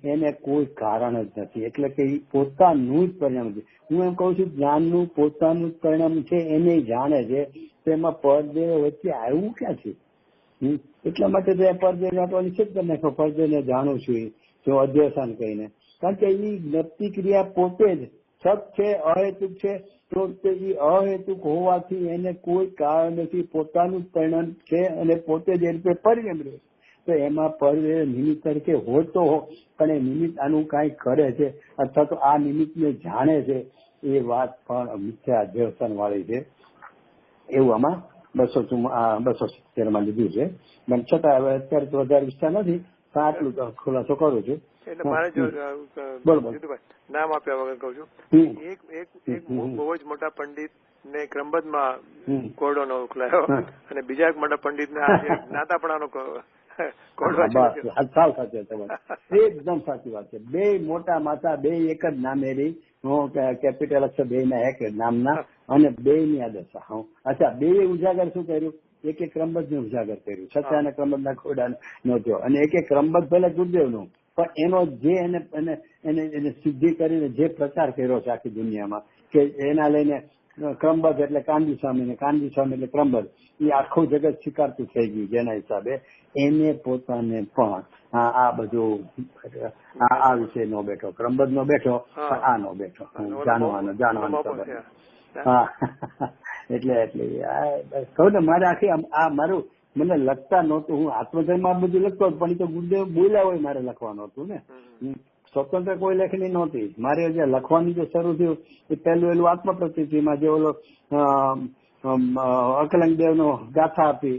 એને કોઈ કારણ જ નથી, એટલે કે એ પોતાનું જ પરિણામ છે. હું એમ કઉ છું જ્ઞાનનું પોતાનું જ પરિણામ છે, એને જાણે છે, તો એમાં પરદેવ વચ્ચે આવ્યું ક્યાં છે. એટલા માટે તો પરદેવ નાટવાની નિશ્ચિત કરી નાખો, પરદેવને જાણું છું જો અધ્યવસાન કહીને. કારણ કે એ જ્ઞપ્તિ ક્રિયા પોતે જ સત છે, અહેતુક છે, તો એ અહેતુક હોવાથી એને કોઈ કારણ નથી, પોતાનું જ પરિણામ છે અને પોતે જ એ રીતે પરિણામ રહ્યો. તો એમાં પરદેવ નિમિત્ત તરીકે હોતો પણ એ નિમિત્ત આનું કાંઈ કરે છે અથવા તો આ નિમિત્તને જાણે છે, એ વાત પણ મિથ્યા અધ્યવસાન વાળી છે. એવું આમાં 270 માં લીધું છે. પણ છતાં હવે અત્યારે તો વધારે વિસ્તાર નથી, આટલું તો ખુલાસો કરું છું. એટલે મારે જો નામ આપ્યા વગર કઉ છું, એક બહુ જ મોટા પંડિત ને ક્રમબદ્ધમાં કોરડો ઉખલાયો અને બીજા એક મોટા પંડિત ને જ્ઞાતાપણાનો એકદમ સાચી વાત છે. બે મોટા માથા બે એક જ નામેરી, કેપિટલ અક્ષર બે ના એક નામના અને બે ની આદશા. અચ્છા, બે ઉજાગર શું કર્યું, એક ક્રમબદ્ધ નું ઉજાગર કર્યું, સત્ય અને ક્રમબદ્ધ ના ખોડા નહોતો, અને એક ક્રમબદ્ધ પહેલા ગુરુદેવ નું, પણ એનો જે એને સિદ્ધિ કરીને જે પ્રચાર કર્યો છે આખી દુનિયામાં કે એના લઈને ક્રમબદ્ધ એટલે કાનજી સ્વામી ને કાનજી સ્વામી એટલે ક્રમબદ્ધ, એ આખું જગત સ્વીકારતું થઈ ગયું. જેના હિસાબે એને પોતાને પણ આ બધું આ વિષય નો બેઠો, ક્રમબદ્ધ નો બેઠો, પણ આ નો બેઠો, જાણવાનો ખબર. હા, એટલે કહું ને મારે આખી આ મારું મને લખતા નહોતું, હું આત્મધર્મમાં બધું લખતો હતો, પણ એ તો ગુરુદેવ બોલ્યા હોય મારે લખવાનું હતું ને, સ્વતંત્ર કોઈ લેખની નહોતી મારે. જે લખવાની જે શરૂ થયું એ પહેલું આત્મપ્રતિમાં જે ઓલો અકલંગ દેવ નો ગાથા આપી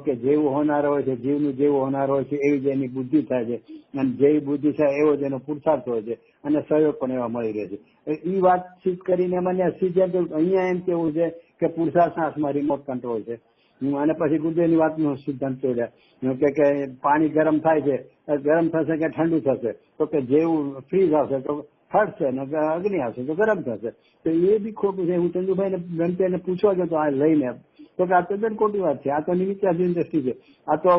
કે જેવું હોનાર હોય છે, જીવનું જેવું હોનાર હોય છે એવી જ એની બુદ્ધિ થાય છે, અને જેવી બુદ્ધિ થાય એવો જ એનો પુરુષાર્થ હોય છે, અને સહયોગ પણ એવા મળી રહે છે. એ વાતચીત કરીને મને સિદ્ધાંત અહીંયા એમ કેવું છે કે પુરુષાર્થના હાથમાં રિમોટ કંટ્રોલ છે. અને પછી ગુરુદેવની વાતનો સિદ્ધાંત જોડ્યા કે પાણી ગરમ થાય છે, ગરમ થશે કે ઠંડુ થશે, તો કે જેવું ફ્રીઝ આવશે તો ફાટશે ને અગ્નિ આવશે તો ગરમ થશે. તો એ બી ખોટું છે. હું ચંદુભાઈને ગણતરીને પૂછવા ગયો તો આ લઈને તો કે આ તદ્દન ખોટી વાત છે, આ તો નિમિત્તાધીન દ્રષ્ટિ છે, આ તો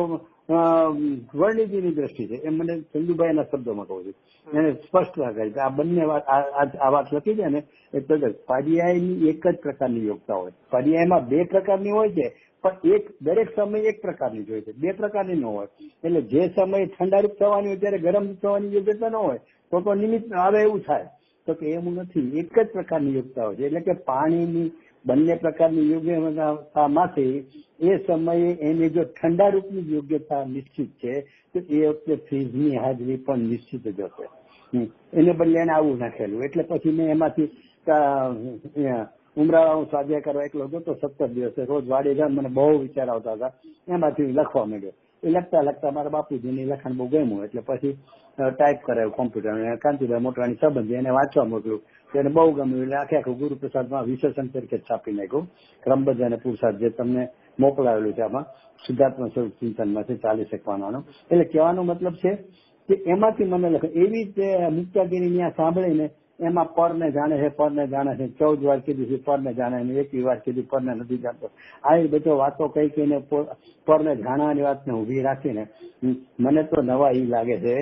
વર્ણિતિની દ્રષ્ટિ છે, એમ મને ચંદુભાઈના શબ્દોમાં કહું છું. એને સ્પષ્ટતા કરી કે આ બંને વાત આ વાત લખી છે ને એ તદ્દન પર્યાયની એક જ પ્રકારની યોગ્યતા હોય. પર્યાયમાં બે પ્રકારની હોય છે પણ દરેક સમય એક પ્રકારની જ હોય છે, બે પ્રકારની ન હોય. એટલે જે સમયે ઠંડારૂપ થવાની હોય ત્યારે ગરમ થવાની યોગ્યતા ન હોય તો નિમિત્ત આવે એવું થાય. તો કે એવું નથી, એક જ પ્રકારની યોગ્યતા હોય છે. એટલે કે પાણીની બંને પ્રકારની યોગ્યતામાંથી એ સમયે એની જો ઠંડા રૂપની યોગ્યતા નિશ્ચિત છે તો એ વખતે ફ્રીજની હાજરી પણ નિશ્ચિત જ હશે. એને બદલે એને આવું નાખેલું. એટલે પછી મેં એમાંથી ઉમરાળા હું સ્વાધ્યાય કરવા એકલો હતો 17 દિવસે રોજ વાડી જાય, મને બહુ વિચાર આવતા હતા. એમાંથી લખવા માંડ્યો. એ લખતા લખતા મારા બાપુજીની લખાણ બહુ ગમ્યું એટલે પછી ટાઈપ કરાયું કોમ્પ્યુટર. કાંતિભાઈ મોટવાણી સંબંધી એને વાંચવા મોકલ્યું, એને બહુ ગમ્યું. એટલે આખે આખું ગુરુપ્રસાદમાં વિશેષણ તરીકે છાપી નાખ્યું. ક્રમબદ્ધ અને પુરુષાર્થ જે તમને મોકલાવેલું છે આમાં શુદ્ધાત્મા સ્વરૂપ ચિંતનમાંથી 40 પાનાનું. એટલે કહેવાનો મતલબ છે કે એમાંથી મને લખે એવી રીતે મુક્તાગીરી ત્યાં સાંભળીને એમાં પરને જાણે છે, પરને જાણે છે, 14 વાર કીધું છે પરને જાણે, 21 વાર કીધું પરને નથી જાણતો. આ બધો વાતો કઈ કઈને પરને જાણવાની વાતને ઉભી રાખીને મને તો નવા એ લાગે છે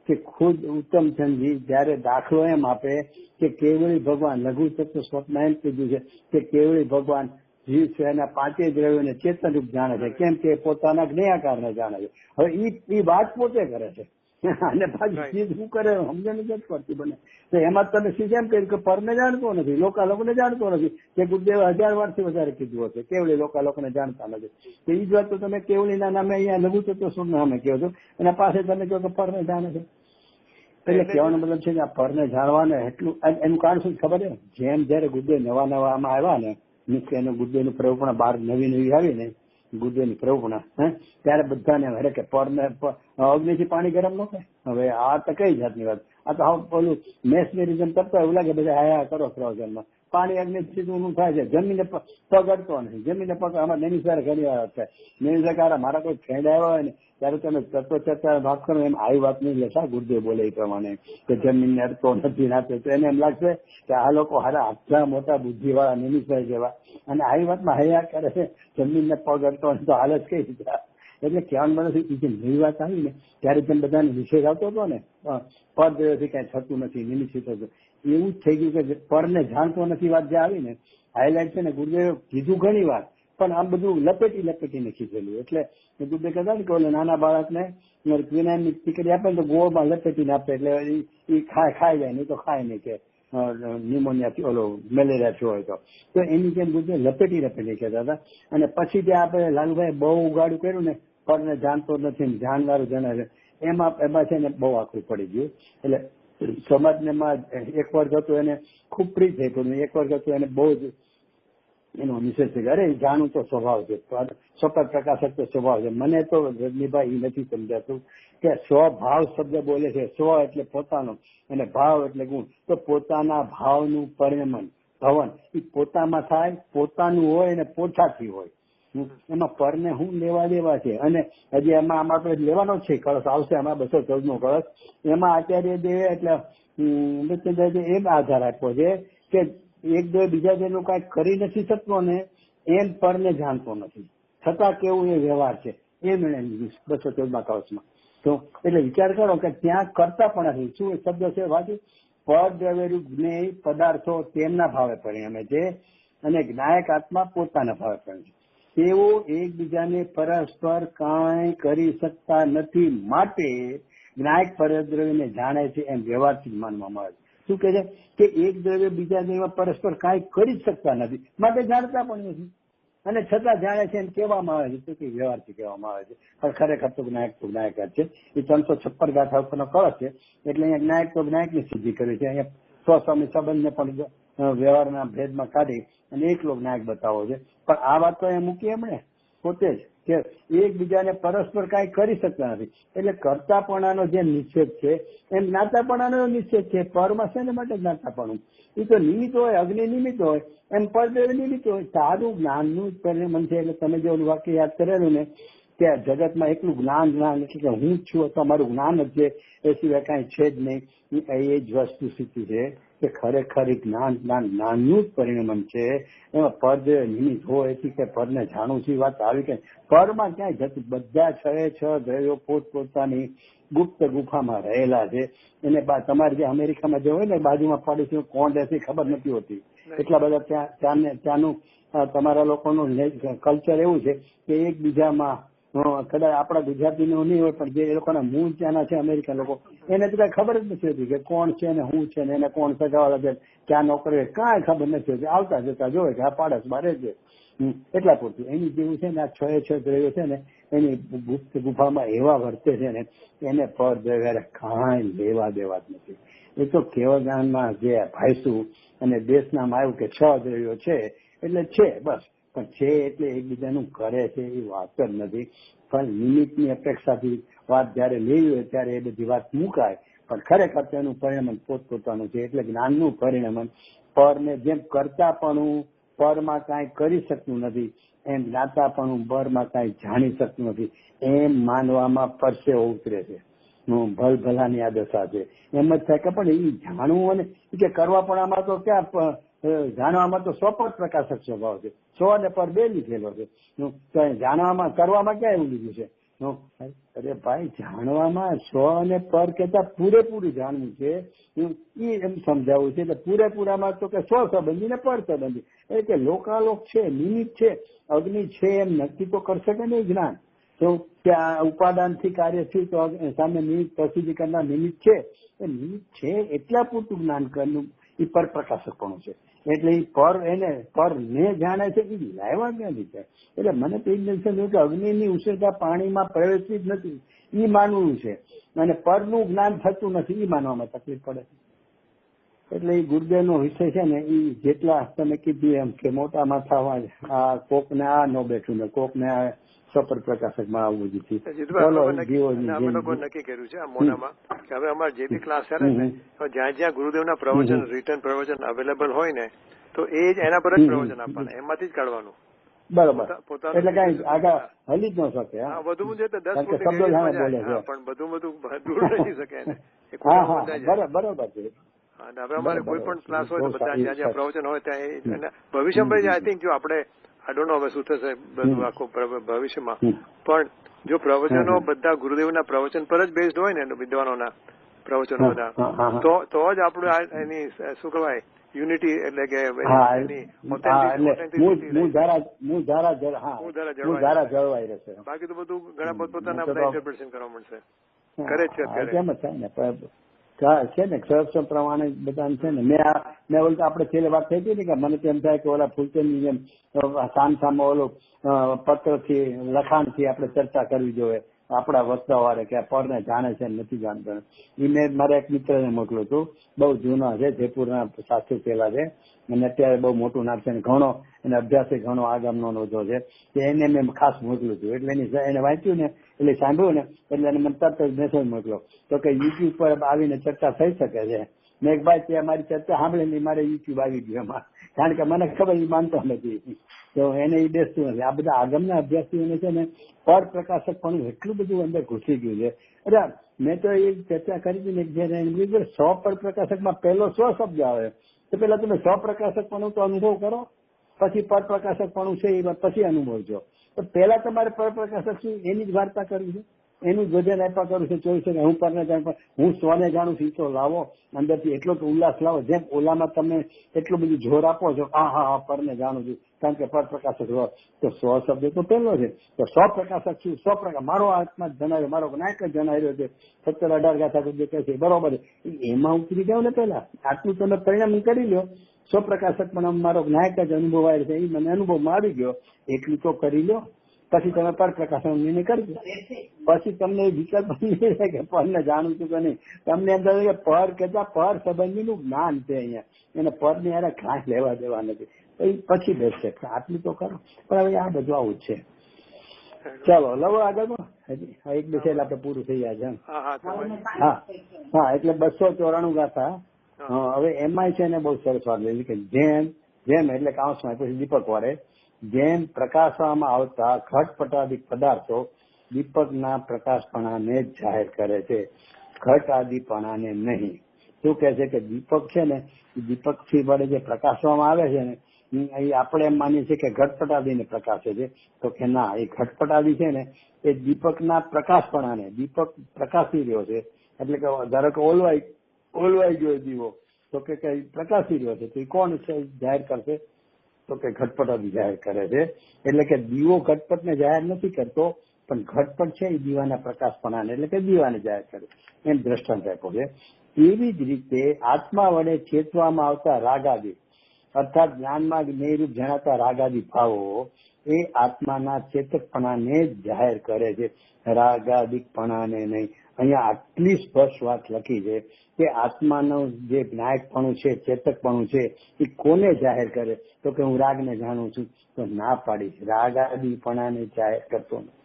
કે ખુદ ઉત્તમચંદજી જયારે દાખલો એમ આપે કે કેવળી ભગવાન લઘુ તત્વ સ્વપ્ન એમ કીધું છે કે કેવળી ભગવાન જીવ છે એના 5 દ્રવ્યોને ચેતન રૂપ જાણે છે, કેમ કે પોતાના જ્ઞેયાકારને જાણે છે. હવે એ વાત પોતે કરે છે અને પાછી ચીજ શું કરે સમજણ નથી પડતી બને. તો એમાં તમે સીધ એમ કહ્યું કે પરને જાણતો નથી, લોકોને જાણતો નથી, કે ગુરુદેવ 1000 વર્ષથી વધારે કીધું હશે કેવળી લોકોને જાણતા નથી. તો એ જ વાત તો તમે કેવળીના નામે અહીંયા લઘુ તત્વ સ્વપ્ન નામે કહો છો અને પાસે તમે કહો કે પરને જાણે છે. એટલે કહેવાનો મતલબ છે કે આ પરને જાણવાને એટલું એનું કારણ શું ખબર છે? જેમ જયારે ગુરુદેવ નવા આમાં આવ્યા ને મીન્સ એનું ગુરુદેવનું પ્રવૃત્તિ બહાર નવી આવી ને ગુરુદેવની પ્રવૃત્તિ ત્યારે બધાને હરે કે પરને અગ્નિથી પાણી ગરમ ન થાય. હવે આ તો કઈ જાતની વાત? આ તો પેલું મેસમેરિઝમ કરતા એવું લાગે બધા હાયા કરો પ્રવચનમાં. પાણી અગ્નિથી ઊંડું થાય છે, જમીને પગ અડતો નથી, જમીને પગ આમાં નૈની સર ઘણી વાર થાય. નૈની સર મારા કોઈ ફ્રેન્ડ આવ્યા હોય ને ત્યારે તમે તત્વ ચર્ચા વાત કરો એમ આવી વાત નહીં લેતા. ગુરુદેવ બોલે એ પ્રમાણે કે જમીનને અડતો નથી નાખે તો એને એમ લાગશે કે આ લોકો હારા આટલા મોટા બુદ્ધિવાળા નિમિષભાઈ જેવા અને આવી વાતમાં હૈયા કરે છે, જમીનને પગ અડતો તો હાલત કઈ રીતે? એટલે કહેવાનું મને એ જે નવી વાત આવી ને ત્યારે જેમ બધાને વિશેષ આવતો હતો ને પરદ્રવ્યથી કઈ થતું નથી, નિમિષિત હતું, એવું જ થઈ ગયું કે પરને જાણતો નથી વાત જે આવી ને હાઈલાઇટ છે ને ગુરુદેવે કીધું ઘણી વાર પણ આમ બધું લપેટીને કીધેલું. એટલે ગુરુદેવ કહેતા ને કે ઓલે નાના બાળકને ક્વિનાઇનની ટીકડી આપે ને તો ગોળમાં લપેટીને આપે એટલે એ ખાઈ જાય નહીં તો ખાય નહીં કે ન્યુમોનિયા ઓલો મેલેરિયા થયો હોય તો એની જેમ ગુરુદેવ લપેટી કહેતા હતા. અને પછી જે આપણે લાલુભાઈ બહુ ઉગાડું કર્યું ને પરને જાણતો નથી જાણવારું જણાવે છે એમાં છે ને બહુ આખું પડી ગયું. એટલે સમાજને એક વર્ગ હતું એને ખૂબ પ્રિય થઈ પડ્યું, એક વર્ગ હતું એને બહુ જ એનો નિષેધ છે કે અરે જાણવું તો સ્વભાવ છે, સતત પ્રકાશક તો સ્વભાવ છે. મને તો રજનીભાઈ એ નથી સમજાતું કે સ્વભાવ શબ્દ બોલે છે, સ્વ એટલે પોતાનો અને ભાવ એટલે ગુણ. તો પોતાના ભાવનું પરિણમન ભવન એ પોતામાં થાય, પોતાનું હોય અને પોતાથી હોય. એમાં પરને હું લેવા દેવા છે અને હજી એમાં આમાં આપણે લેવાનો જ છે. કળશ આવશે આમાં 214 કળશ એમાં આચાર્ય દેવે એટલે એમ આધાર આપ્યો છે કે એક બે બીજા જેનું કઈ કરી નથી શકતો ને એમ પરને જાણતો નથી છતાં કેવું એ વ્યવહાર છે એ મેળવી લીધું 214 કળશમાં. તો એટલે વિચાર કરો કે ત્યાં કરતા પણ નથી. શું શબ્દ છે વાંચું? પરદ્રવ્યરૂપ જ્ઞેય પદાર્થો તેમના ભાવે પરિણમે છે અને જ્ઞાયક આત્મા પોતાના ભાવે પરિણમે છે. તેઓ એકબીજાને પરસ્પર કાંઈ કરી શકતા નથી માટે જ્ઞાયક પરદ્રવ્યને જાણે છે એમ વ્યવહારથી માનવામાં આવે છે. શું કે છે કે એક દ્રવ્ય બીજા દ્રવ્ય પરસ્પર કાંઈ કરી જ શકતા નથી માટે જાણતા પણ નથી અને છતાં જાણે છે એમ કહેવામાં આવે છે તો કે વ્યવહારથી કહેવામાં આવે છે. પણ ખરેખર તો જ્ઞાયક જ છે. એ 356 ગાથા ઉપરનો કળશ છે એટલે અહીંયા જ્ઞાયકની સિદ્ધિ કરી છે. અહીંયા સ્વસ્વામી સંબંધને પણ વ્યવહારના ભેદમાં કાઢી અને એકલો જ્ઞાયક બતાવો છે. પણ આ વાત તો અહીંયા મૂકી એમણે પોતે જ કે એકબીજાને પરસ્પર કાંઈ કરી શકતા નથી. એટલે કર્તાપણાનો જે નિષેધ છે એમ જ્ઞાતાપણાનો નિષેધ છે. પરમાં છે ને માટે જ્ઞાતાપણું એ તો નિમિત્ત હોય, અગ્નિ નિમિત્ત હોય એમ પરદેવ નિમિત્ત હોય. સારું જ્ઞાનનું પરિણમન છે. એટલે તમે જે ઓલું વાક્ય યાદ કરેલું ને કે જગતમાં એકલું જ્ઞાન એટલે કે હું જ છું અથવા મારું જ્ઞાન જ છે, એ સિવાય કાંઈ છે જ નહીં. એ જ વસ્તુ સ્થિતિ છે કે ખરેખર જ્ઞાનનું જ પરિણામ છે. એમાં પર જે નિમિત્ત હોય એથી કે પરને જાણું છું વાત આવી કે પરમાં ક્યાંય જતું. બધા 6 દ્રવ્યો પોતપોતાની ગુપ્ત ગુફામાં રહેલા છે. એને તમારે જે અમેરિકામાં જે હોય ને બાજુમાં પડોશી કોણ રહેશે ખબર નથી હોતી. એટલા બધા ત્યાંનું તમારા લોકોનું કલ્ચર એવું છે કે એકબીજામાં કદાચ આપણા ગુજરાતીનું નહીં હોય પણ જે એ લોકોના મૂળ ત્યાંના છે અમેરિકન લોકો, એને તો કઈ ખબર જ નથી હોતી કે કોણ છે ને શું છે ને એને કોણ સગાવાળા છે, ક્યાં નોકરી, કાંઈ ખબર નથી હોતી. આવતા જતા જોવે કે આ પાડોશમાં રહે છે એટલા પૂરતું. એની જેવું છે ને આ 6 દ્રવ્યો છે ને એની ગુપ્ત ગુફામાં એવા વર્તે છે ને એને પર દ્રવ્ય કાંઈ લેવા દેવા જ નથી. એ તો કેવળ જ્ઞાનમાં જે ભાઈસું અને દેશનામાં આવ્યું કે 6 દ્રવ્યો છે એટલે છે બસ. પણ છે એટલે એકબીજાનું કરે છે એ વાત જ નથી. પણ નિમિત્તની અપેક્ષાથી વાત જયારે લેવી હોય ત્યારે એ બધી વાત મુકાય. પણ ખરેખર તેનું પરિણામ પોતપોતાનું છે. એટલે જ્ઞાનનું પરિણામ પરને જેમ કરતાપણું પરમાં કાંઈ કરી શકતું નથી, એમ જ્ઞાતાપણું પરમાં કાંઈ જાણી શકતું નથી. એમ માનવામાં પરસેવો ઉતરે છે. ભલભલાની આ દશા છે. એમ જ થાય કે પણ એ જાણવું અને કે કરવા પણ આમાં તો ક્યાં જાણવામાં તો 100 પ્રકાશક સ્વભાવ છે. 100 અને પર 2 લીધેલો છે. જાણવામાં કરવામાં ક્યાં એવું લીધું છે? અરે ભાઈ જાણવામાં 100 અને પર કેતા પૂરેપૂરું જાણવું છે એ એમ સમજાવવું છે. એટલે પૂરેપૂરામાં તો કે 100 સંબંધી ને પર સંબંધી એટલે કે લોકાલોક છે, નિમિત્ત છે, અગ્નિ છે એમ નક્કી તો કરશે કે નહીં જ્ઞાન. તો ત્યાં ઉપાદાન થી કાર્ય થયું તો સામે નિમિત્ત પ્રસિદ્ધિ કરનાર નિમિત્ત છે. એ નિમિત્ત છે એટલા પૂરતું જ્ઞાન કરવું એ પર પ્રકાશકપણું છે. એટલે એ પર ને જાણે છે એ લાવવા ક્યાંથી છે. એટલે મને તો એ જ સમજાયું કે અગ્નિની ઉષ્ણતા પાણીમાં પ્રવેશતી જ નથી એ માનવું છે અને પરનું જ્ઞાન થતું નથી એ માનવામાં તકલીફ પડે. એટલે એ ગુરુદેવનો વિષય છે ને એ જેટલા તમે કીધું એમ કે મોટા માથામાં આ કોકને આ ન બેઠું ને કોકને આ સપર પ્રકાશકમાં આવવું જ છે. અમે લોકો નક્કી કર્યું છે આ મોનામાં કે હવે અમારે જે બી ક્લાસ ચાલે ને જ્યાં જ્યાં ગુરુદેવના પ્રવચન રિટર્ન પ્રવચન અવેલેબલ હોય ને તો એ જ એના પર જ પ્રવચન આપવાના, એમાંથી જ કાઢવાનું. બરોબર. એટલે કઈ આગળ હલી જ ન શકે. વધુ છે તો 10 પણ બધું દૂર રહી શકે. બરોબર છે. અને હવે અમારે કોઈ પણ ક્લાસ હોય તો બધા જ્યાં જ્યાં પ્રવચન હોય ત્યાં ભવિષ્યમાં આઈ થિંક જો આપણે આઈ ડોન્ટ નો હવે શું થશે બધું આખું ભવિષ્યમાં, પણ જો પ્રવચનો બધા ગુરુદેવના પ્રવચન પર જ બેઝડ હોય ને વિદ્વાનોના પ્રવચનો બધા તો જ આપણું એની શું કહેવાય યુનિટી એટલે કે બાકી તો બધું ઘણા પોતપોતાના બધા ઇન્ટરપ્રિટેશન કરવા મળશે. કરે છે અત્યારે છે ને સંરક્ષણ પ્રમાણે બધા છે ને. મેં ઓલું આપણે છેલ્લે વાત થઈ હતી ને કે મને તેમ થાય કે ઓલા ફૂલચંદની જેમ સામસામો ઓલો પત્રથી લખાણથી આપણે ચર્ચા કરવી જોઈએ આપણા વસ્તાવાળે કે પરને જાણે છે નથી જાણતા. એ મેં મારા એક મિત્રને મોકલ્યું હતું. બહુ જૂના છે, જયપુરના શાસ્ત્રી પેલા છે અને અત્યારે બહુ મોટું નામ છે. ઘણો એને અભ્યાસ ઘણો આગમનો નોંધો છે. એને મેં ખાસ મોકલ્યું હતું. એટલે એને વાંચ્યું ને એટલે સાંભળ્યું ને એટલે એને મને તરત જ મેસેજ મોકલ્યો તો કે યુટ્યુબ પર આવીને ચર્ચા થઈ શકે છે. મેં એક ભાઈ ત્યાં મારી ચર્ચા સાંભળીને મારે યુટ્યુબ આવી ગયું એમાં, કારણ કે મને ખબર એ માનતો નથી તો એને એ બેસતું નથી. આ બધા આગમના અભ્યાસીઓને છે ને પર પ્રકાશક પણ એટલું બધું અંદર ઘૂસી ગયું છે. અરે મેં તો એ ચર્ચા કરી હતી ને જયારે 100 પર પ્રકાશકમાં પહેલો 100 શબ્દ આવે તો પેલા તમે 100 પ્રકાશકપણું તો અનુભવ કરો, પછી પર પ્રકાશકપણું છે એ પછી અનુભવજો. તો પેલા તમારે પર પ્રકાશક શું એની જ વાર્તા કરવી છે, એનું જ વજન આપ્યા કરું છું 24 હું પરને જાણું, હું 100 જાણું છું. તો લાવો અંદરથી એટલો તો ઉલ્લાસ લાવો જેમ ઓલામાં તમે એટલું બધું જોર આપો છો હા પરને જાણું છું કારણ કે પર પ્રકાશક તો 100 શબ્દ તો પહેલો છે. તો 100 પ્રકાશક શું 100 પ્રકાશ મારો આત્મા જણાવ્યો, મારો નાયક જ જણાવ્યો છે 17-18 ગાથા કહે છે બરોબર એમાં ઉતરી જાવ ને પેલા આટલું તમે પરિણામ કરી લો. 100 પ્રકાશક પણ મારો નાયક જ અનુભવાય છે એ મને અનુભવમાં આવી ગયો એટલું તો કરી લો. પછી તમે પર પ્રકાશન નિર્ણય કરજો. પછી તમને વિકલ્પ નહીં રહે કે પરને જાણું છું કે નહીં. તમને એમ થાય કે પર કેતા પર સંબંધીનું જ્ઞાન છે અહીંયા, એને પરની યાર ખાસ લેવા દેવા નથી. પછી બેસશે આટલું તો કરો. પણ હવે આ બધું આવું જ છે. ચાલો લવો આગળ હજી એક બે છે આપણે પૂરું થઈ જાય છે. હા એટલે 294 ગાથા. હવે એમાંય છે ને બહુ સરસ વાત લેવી કે જેમ એટલે કાંસમાં પછી દીપક વાળે જેમ પ્રકાશવામાં આવતા ઘટપટાદિક પદાર્થો દીપકના પ્રકાશપણાને જ જાહેર કરે છે, ઘટ આદિપણાને નહીં. શું કહે છે કે દીપક છે ને, દીપક થી વડે જે પ્રકાશવામાં આવે છે ને, એ આપણે એમ માનીએ છીએ કે ઘટપટાદીને પ્રકાશે છે, તો કે ના, એ ઘટપટાદી છે ને એ દીપકના પ્રકાશપણાને, દીપક પ્રકાશી રહ્યો છે, એટલે કે ધારો કે ઓલવાઈ ગયો દીવો, તો કે પ્રકાશી રહ્યો છે, તો એ કોણ છે જાહેર કરશે? તો કે ઘટપટાદી જાહેર કરે છે. એટલે કે દીવો ઘટપટને જાહેર નથી કરતો, પણ ઘટપટ છે એ દીવાના પ્રકાશપણાને એટલે કે દીવાને જાહેર કરે, એમ દ્રષ્ટાંત આપ્યો છે. એવી જ રીતે આત્મા વડે ચેતવામાં આવતા રાગાદી અર્થાત જ્ઞાનમાં જ્ઞેયરૂપ જણાતા રાગાદી ભાવો એ આત્માના ચેતકપણાને જ જાહેર કરે છે, રાગાદિકપણાને નહીં. અહીંયા આટલી સ્પષ્ટ વાત લખી છે કે આત્માનું જે જ્ઞાયકપણું છે, ચેતકપણું છે, એ કોને જાહેર કરે? તો કે હું રાગને જાણું છું, તો ના પાડીશ, રાગાદિપણાને જાહેર કરતો નથી.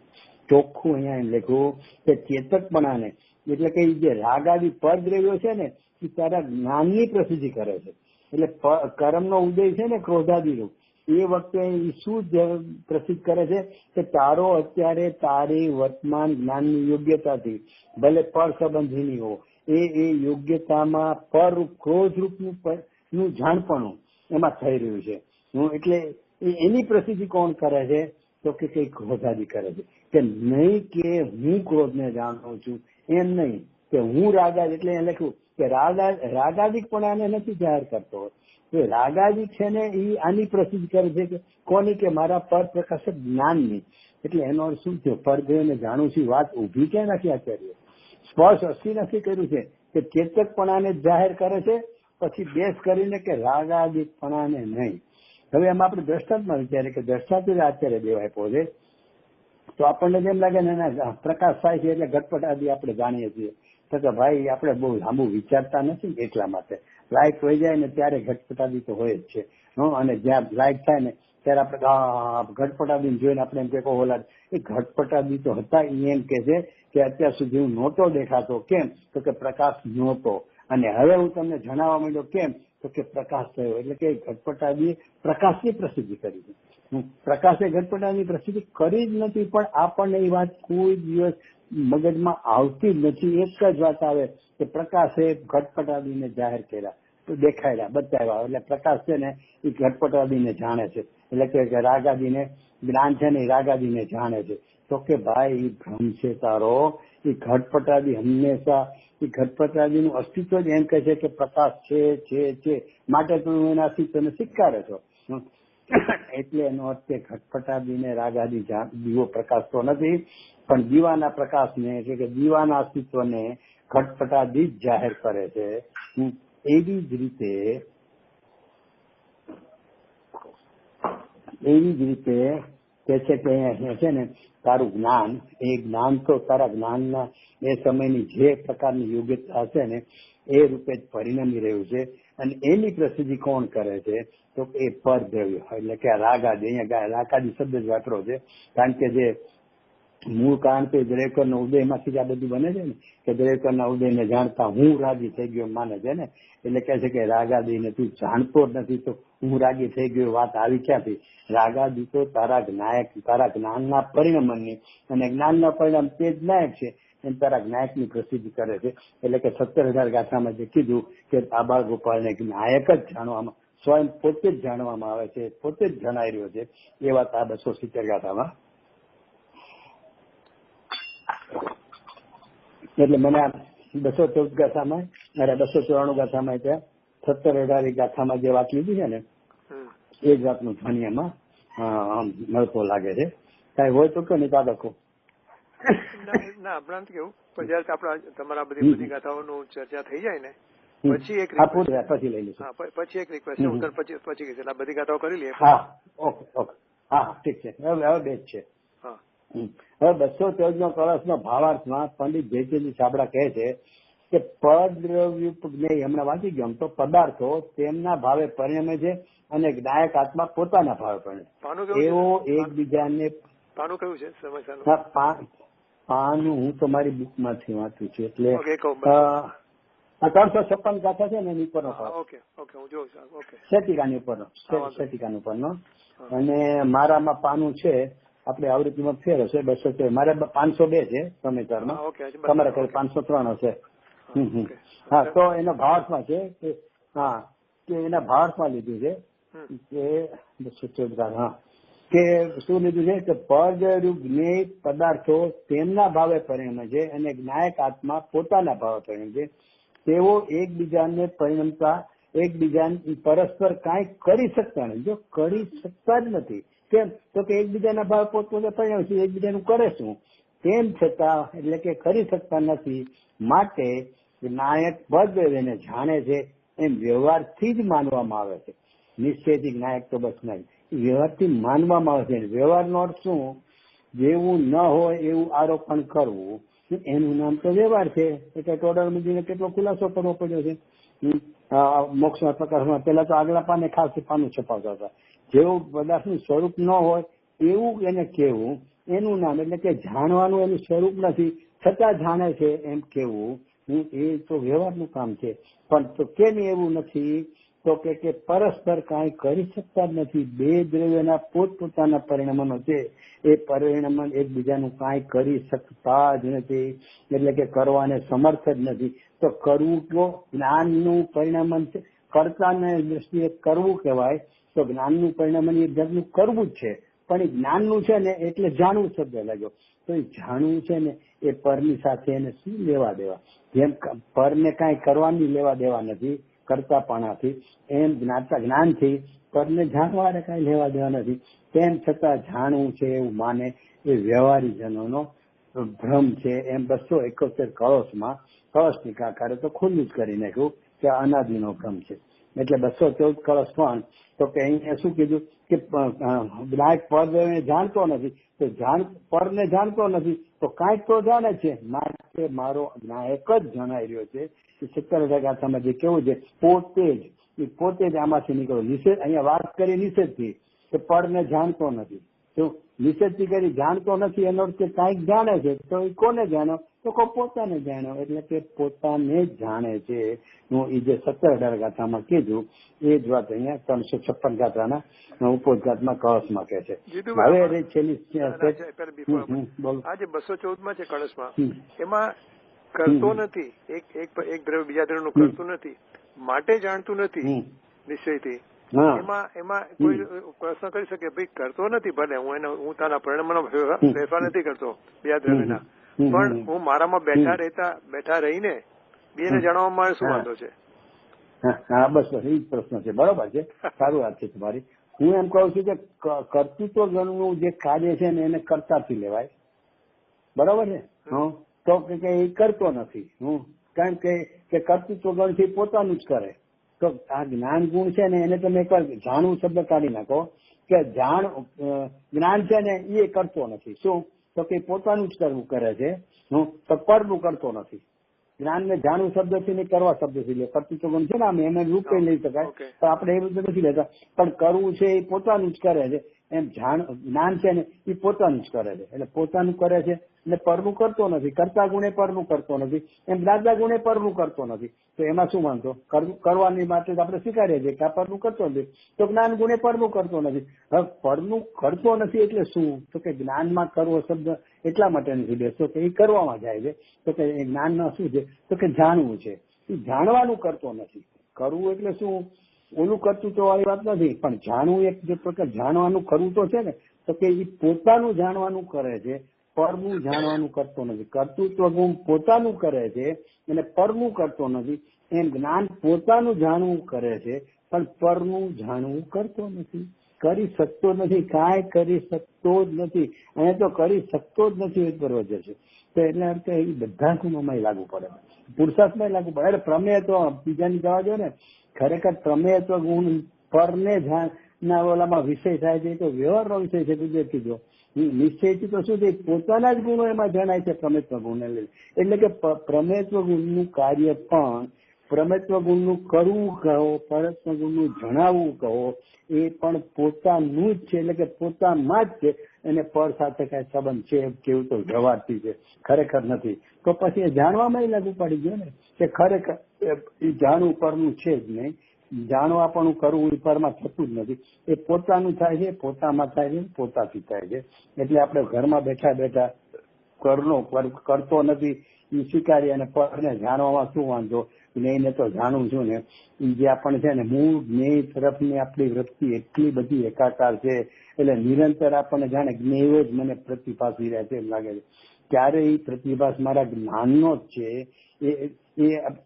ચોખ્ખું અહીંયા એમ લખ્યું કે ચેતકપણાને, એટલે કે જે રાગાદી પરદ્રવ્યો છે ને એ તારા જ્ઞાનની પ્રસિદ્ધિ કરે છે. એટલે કર્મનો ઉદય છે ને ક્રોધાદિનું, એ વખતે એ શું પ્રસિદ્ધ કરે છે કે તારો અત્યારે તારી વર્તમાન જ્ઞાનની યોગ્યતાથી ભલે પર સંબંધીની હો, એ યોગ્યતામાં પરરૂપ ક્રોધરૂપનું જાણપણું એમાં થઈ રહ્યું છે. એટલે એની પ્રસિદ્ધિ કોણ કરે છે? તો કે કઈ ક્રોધાદી કરે છે. કે નહીં કે હું ક્રોધને જાણું છું, એમ નહીં કે હું રાગાદી, એટલે એ લખ્યું કે રાગાદિકપણાને નથી જાહેર કરતો. એ રાગાદિક છે ને એ આની પ્રસિદ્ધ કરે છે કે કોની? કે મારા પર પ્રકાશક જ્ઞાનની. એટલે એનો અર્થ શું થયો? પરદેવને જાણું છું વાત ઉભી ક્યાં નથી આચાર્ય? સ્પર્શ અસ્થિ નથી કર્યું છે કે ચેતકપણાને જાહેર કરે છે, પછી બેસ કરીને કે રાગાદિકપણાને નહીં. હવે એમાં આપણે દ્રષ્ટાંતમાં વિચારીએ કે દ્રષ્ટાંત આચાર્ય દેવ આપ્યો છે, તો આપણને જેમ લાગે ને પ્રકાશ થાય છે એટલે ઘટપટ આદિ આપણે જાણીએ છીએ. તો કે ભાઈ આપણે બહુ લાંબુ વિચારતા નથી, એટલા માટે લાઈટ હોય જાય ને ત્યારે ઘટપટાદી તો હોય જ છે. અને જ્યાં લાઈટ થાય ને ત્યારે આપણે ઘટપટાદી જોઈને આપણે એમ કે ઓલા એ ઘટપટાદી તો હતા, એમ કે છે કે અત્યાર સુધી હું નહોતો દેખાતો. કેમ? તો કે પ્રકાશ નહોતો, અને હવે હું તમને જણાવવા માંડ્યો. કેમ? તો કે પ્રકાશ થયો. એટલે કે ઘટપટાદી પ્રકાશની પ્રસિદ્ધિ કરી છે. પ્રકાશે ઘટપટાદીની પ્રસિદ્ધિ કરી જ નથી, પણ આપણને એ વાત કોઈ દિવસ મગજમાં આવતી જ નથી. એક જ વાત આવે કે પ્રકાશે ઘટપટાદીને જાહેર કર્યા, તો દેખાડ્યા, બતાવ્યા. એટલે પ્રકાશ છે ને એ ઘટપટાદીને જાણે છે, એટલે કે રાગાદીને જ્ઞાન છે ને એ રાગાદીને જાણે છે. તો કે ભાઈ એ ભ્રમ છે તારો. એ ઘટપટાદી હંમેશા એ ઘટપટાદીનું અસ્તિત્વ જ એમ કહે છે કે પ્રકાશ છે, માટે તું એના અસ્તિત્વને સ્વીકારે છો. એટલે એનો અર્થ કે ઘટપટાદીને રાગાદી દીવો પ્રકાશતો નથી, પણ દીવાના પ્રકાશને એટલે કે દીવાના અસ્તિત્વને ઘટપટાદી જ જાહેર કરે છે. એવી જ રીતે કે છે કે છે ને તારું જ્ઞાન, એ જ્ઞાન તો તારા જ્ઞાનના એ સમયની જે પ્રકારની યોગ્યતા હશે ને એ રૂપે જ પરિણમી રહ્યું છે. અને એની પ્રસિદ્ધિ કોણ કરે છે? તો એ પરદ્રવ્ય, એટલે કે રાગાદી. અહીંયા રાગાદી શબ્દ જ વાપરો છે, કારણ કે જે મૂળ કારણ તો દ્રવ્યકરના ઉદયમાંથી જ આ બધું બને છે ને, કે દ્રવ્યકરના ઉદયને જાણતા હું રાગી થઈ ગયો માને છે ને. એટલે કહે છે કે રાગાદીને તું જાણતો જ નથી, તો હું રાગી થઈ ગયો વાત આવી ક્યાંથી? રાગાદી તો તારા જ્ઞાનના પરિણમનની, અને જ્ઞાનના પરિણામ તે જ નાયક છે, એમ તારા જ્ઞાયકની પ્રસિદ્ધિ કરે છે. એટલે કે 17,000 ગાથામાં જે કીધું કે આબાળ ગોપાલને નાયક જ જાણવામાં, સ્વયં પોતે જ જાણવામાં આવે છે, પોતે જ જણાઈ રહ્યો છે, એ વાત આ 270 ગાથામાં. એટલે મને આ 214 ગાથામાં અને 294 ગાથામાં ત્યાં 17,000 ગાથામાં જે વાત લીધી છે ને એ જ વાતનું ધ્વનિ એમાં મળતો લાગે છે. કઈ હોય તો કે નહીં પાડકો? ના, હમણાં કેવું પણ જયારે આપડા તમારા બધી ગાથાઓનું ચર્ચા થઈ જાય ને પછી એક પછી લઈ લઈશું. પછી એક રિક્વેસ્ટ હું પછી કહીશ, એટલે બધી ગાથાઓ કરી લઈએ. હા, ઓકે. હા, ઠીક છે. હવે બે જ છે. હવે 214 કળશનો ભાવાર્થમાં પંડિત જયચંદ્ર છાબડા કહે છે કે પદ્રવ્યુપ જ્ઞેય, હમણાં વાંચી ગયો, તો પદાર્થો તેમના ભાવે પરિણમે છે અને જ્ઞાયક આત્મા પોતાના ભાવે પરિણમે. એવો એકબીજાને પાનું કયું છે? પાનું હું તો મારી બુક માંથી વાંચું છું, એટલે 356 ગાથા છે ને એની ઉપરનો શેટિકાની ઉપરનો. અને મારામાં પાનું છે આપણે આવૃત્તિમાં ફેર હશે 200. મારે 502 છે સમીકરણમાં, તમારે કઈ 503 હશે. હા, તો એના ભાવાર્થમાં છે કે હા કે એના ભાવાર્થમાં લીધું છે કે 214. હા, કે શું લીધું છે કે પરરૂપ જ્ઞેય પદાર્થો તેમના ભાવે પરિણમે છે અને જ્ઞાયક આત્મા પોતાના ભાવે પરિણમે છે. તેઓ એકબીજાને પરિણમતા એકબીજા પરસ્પર કાંઈ કરી શકતા નથી. જો કરી શકતા જ નથી, કેમ તો કે એકબીજાના ભાવે પોતપોતે પરિણમે છે, એકબીજાનું કરે શું, તેમ છતાં એટલે કે કરી શકતા નથી. માટે જ્ઞાયક પદ એને જાણે છે એમ વ્યવહારથી જ માનવામાં આવે છે. નિશ્ચયથી જ્ઞાયક તો બસ નહીં, વ્યવહારથી માનવામાં આવે છે. વ્યવહારનો અર્થ શું? જેવું ન હોય એવું આરોપણ કરવું, એનું નામ તો વ્યવહાર છે. એટલે ટોડર મૂકીને કેટલો ખુલાસો કરવો પડ્યો છે. મોક્ષના પ્રકાશમાં પેલા તો આગલા પાને ખાસ પાનું છપાવતા હતા. જેવું પદાર્થનું સ્વરૂપ ન હોય એવું એને કહેવું, એનું નામ એટલે કે જાણવાનું એનું સ્વરૂપ નથી છતાં જાણે છે એમ કેવું, એ તો વ્યવહારનું કામ છે. પણ તો કેમ એવું નથી? તો કે પરસ્પર કાંઈ કરી શકતા જ નથી. બે દ્રવ્યના પોતપોતાના પરિણામો છે, એ પરિણામ એકબીજાનું કાંઈ કરી શકતા જ નથી, એટલે કે કરવાને સમર્થ જ નથી. તો કરવું તો જ્ઞાનનું પરિણામ છે. કર્તાને દ્રષ્ટિએ કરવું કહેવાય તો જ્ઞાનનું પરિણામ એ જાતનું કરવું જ છે. પણ એ જ્ઞાનનું છે ને એટલે જાણવું શબ્દ લાગ્યો. તો એ જાણવું છે ને એ પરની સાથે એને શું લેવા દેવા? જેમ પરને કાંઈ કરવાની લેવા દેવા નથી કરતાપણાથી, એમ જ્ઞાનથી પરને જાણવાને કાંઈ લેવા દેવા નથી. તેમ છતાં જાણવું છે એવું માને એ વ્યવહારીજનોનો ભ્રમ છે. એમ 271 કળશ ટીકાકારે તો ખુલ્લું જ કરી નાખ્યું કે અનાદિનો ભ્રમ છે. એટલે 214 કળશ પણ તો કે અહીંયા શું કીધું કે જ્ઞાયક પદ જાણતો નથી, તો પરને જાણતો નથી તો કાંઈક તો જાણે છે. માટે મારો જ્ઞાયક જ જણાઈ રહ્યો છે. 17 ગાથામાં જે કેવું છે, પોતે જ આમાંથી નીકળો. નિષેધ અહીંયા વાત કરી નિષેધથી કે પરને જાણતો નથી. તો નિષેધથી કરી જાણતો નથી એનો અર્થ કાંઈક જાણે છે. તો એ કોને જાણો? તો પોતાને જાણ્યો, એટલે કે પોતાને જ જાણે છે. હું એ જે 17 ગાથામાં કીધું એ જ વાત અહીંયા 356 ગાથાના ઉપોદઘાતમાં કળશમાં કહે છે. હવે છેલ્લી આ જે 214 માં છે કળશમાં, એમાં કરતો નથી, એક દ્રવ્ય બીજા દ્રવ્ય નું કરતું નથી, માટે જાણતું નથી નિશ્ચયથી. એમાં કોઈ પ્રશ્ન કરી શકે ભાઈ કરતો નથી, ભલે હું તારા પરિણામનો ફેરફાર નથી કરતો બીજા દ્રવ્યના, પણ હું મારામાં બેઠા રહીને બેને જાણવામાં મારે શું વાંધો છે? હા, બસ એ જ પ્રશ્ન છે. બરોબર છે, સારું વાત છે તમારી. હું એમ કહું છું કે કર્તૃત્વ ગણનું જે કાર્ય છે ને એને કર્તાથી લેવાય. બરોબર છે. તો કે એ કરતો નથી, કારણ કે કર્તૃત્વ ગણ છે પોતાનું જ કરે. તો આ જ્ઞાન ગુણ છે ને એને તમે જાણવું શબ્દ કાઢી નાખો કે જ્ઞાન છે ને એ કરતો નથી. શું? તો કે પોતાનું જ કરવું કરે છે, તો પરનું કરતો નથી. જ્ઞાનને જાણવું શબ્દથી નહીં, કરવા શબ્દથી લે. કર્તૃત્વ ગુણ છે ને આમ એને રૂપે લઈ શકાય, તો આપણે એ રીતે નથી લેતા. પણ કરવું છે એ પોતાનું જ કરે છે. એમ જ્ઞાન છે ને એ પોતાનું જ કરે છે, એટલે પોતાનું કરે છે એટલે પરનું કરતો નથી. કરતા ગુણે પરનું કરતો નથી, એમ દાદા ગુણે પરનું કરતો નથી. તો એમાં શું વાંધો? કરવાની માટે આપણે સ્વીકારીએ છીએ કે આ પરનું કરતો નથી. તો જ્ઞાન ગુણે પરનું કરતો નથી. હવે પરનું કરતો નથી એટલે શું? તો કે જ્ઞાનમાં કરવો શબ્દ એટલા માટે નથી બેસતો કે એ કરવામાં જાય છે. તો કે એ જ્ઞાનમાં શું છે? તો કે જાણવું છે. એ જાણવાનું કરતો નથી. કરવું એટલે શું? ઓલું કરતું તો વાળી વાત નથી, પણ જાણવું એક જે પ્રકાર જાણવાનું કરવું તો છે ને, તો કે એ પોતાનું જાણવાનું કરે છે, પરનું જાણવાનું કરતો નથી. કર્તૃત્વ ગુણ પોતાનું કરે છે અને પરનું કરતો નથી. એમ જ્ઞાન પોતાનું જાણવું કરે છે પણ પરનું જાણવું કરતો નથી. કરી શકતો નથી, કાંઈ કરી શકતો જ નથી. અને તો કરી શકતો જ નથી એ બરોબર છે. તો એટલે અર્થ એ બધા ગુણોમાં લાગુ પડે, પુરુષાર્થમાં લાગુ પડે. એટલે પ્રમેય તો બીજાની જવા દો ને, ખરેખર પ્રમેય તો ગુણ પરને ના ઓલામાં વિષય થાય છે, તો વ્યવહારનો વિષય છે. ગુજરાતી જો નિશ્ચયથી તો શું છે, પોતાના જ ગુણો એમાં જણાય છે પ્રમેત્વ ગુણને લઈને. એટલે કે પ્રમેત્વ ગુણનું કાર્ય પણ પ્રમેત્વ ગુણનું કરવું કહો, પરત્વ ગુણનું જણાવવું કહો, એ પણ પોતાનું જ છે. એટલે કે પોતામાં જ છે, એને પર સાથે કઈ સંબંધ છે કેવું તો વ્યવહારથી છે, ખરેખર નથી. તો પછી એ જાણવામાં લાગુ પડી ગયો ને કે ખરેખર એ જાણવું પરનું છે જ નહીં. જાણવાપણું કરવું એ પરમાં થતું જ નથી. એ પોતાનું થાય છે, પોતામાં થાય છે, પોતાથી થાય છે. એટલે આપણે ઘરમાં બેઠા બેઠા કરતો નથી એ સ્વીકારી અને પરને જાણવામાં શું વાંધો, જ્ઞેયને તો જાણું છું ને. જે આપણને છે ને મૂળ જ્ઞેય તરફની આપણી વૃત્તિ એટલી બધી એકાકાર છે એટલે નિરંતર આપણને જાણે જ્ઞેયો જ મને પ્રતિભાસી રહ્યા છે એમ લાગે છે. ક્યારે એ પ્રતિભાસ મારા જ્ઞાનનો જ છે.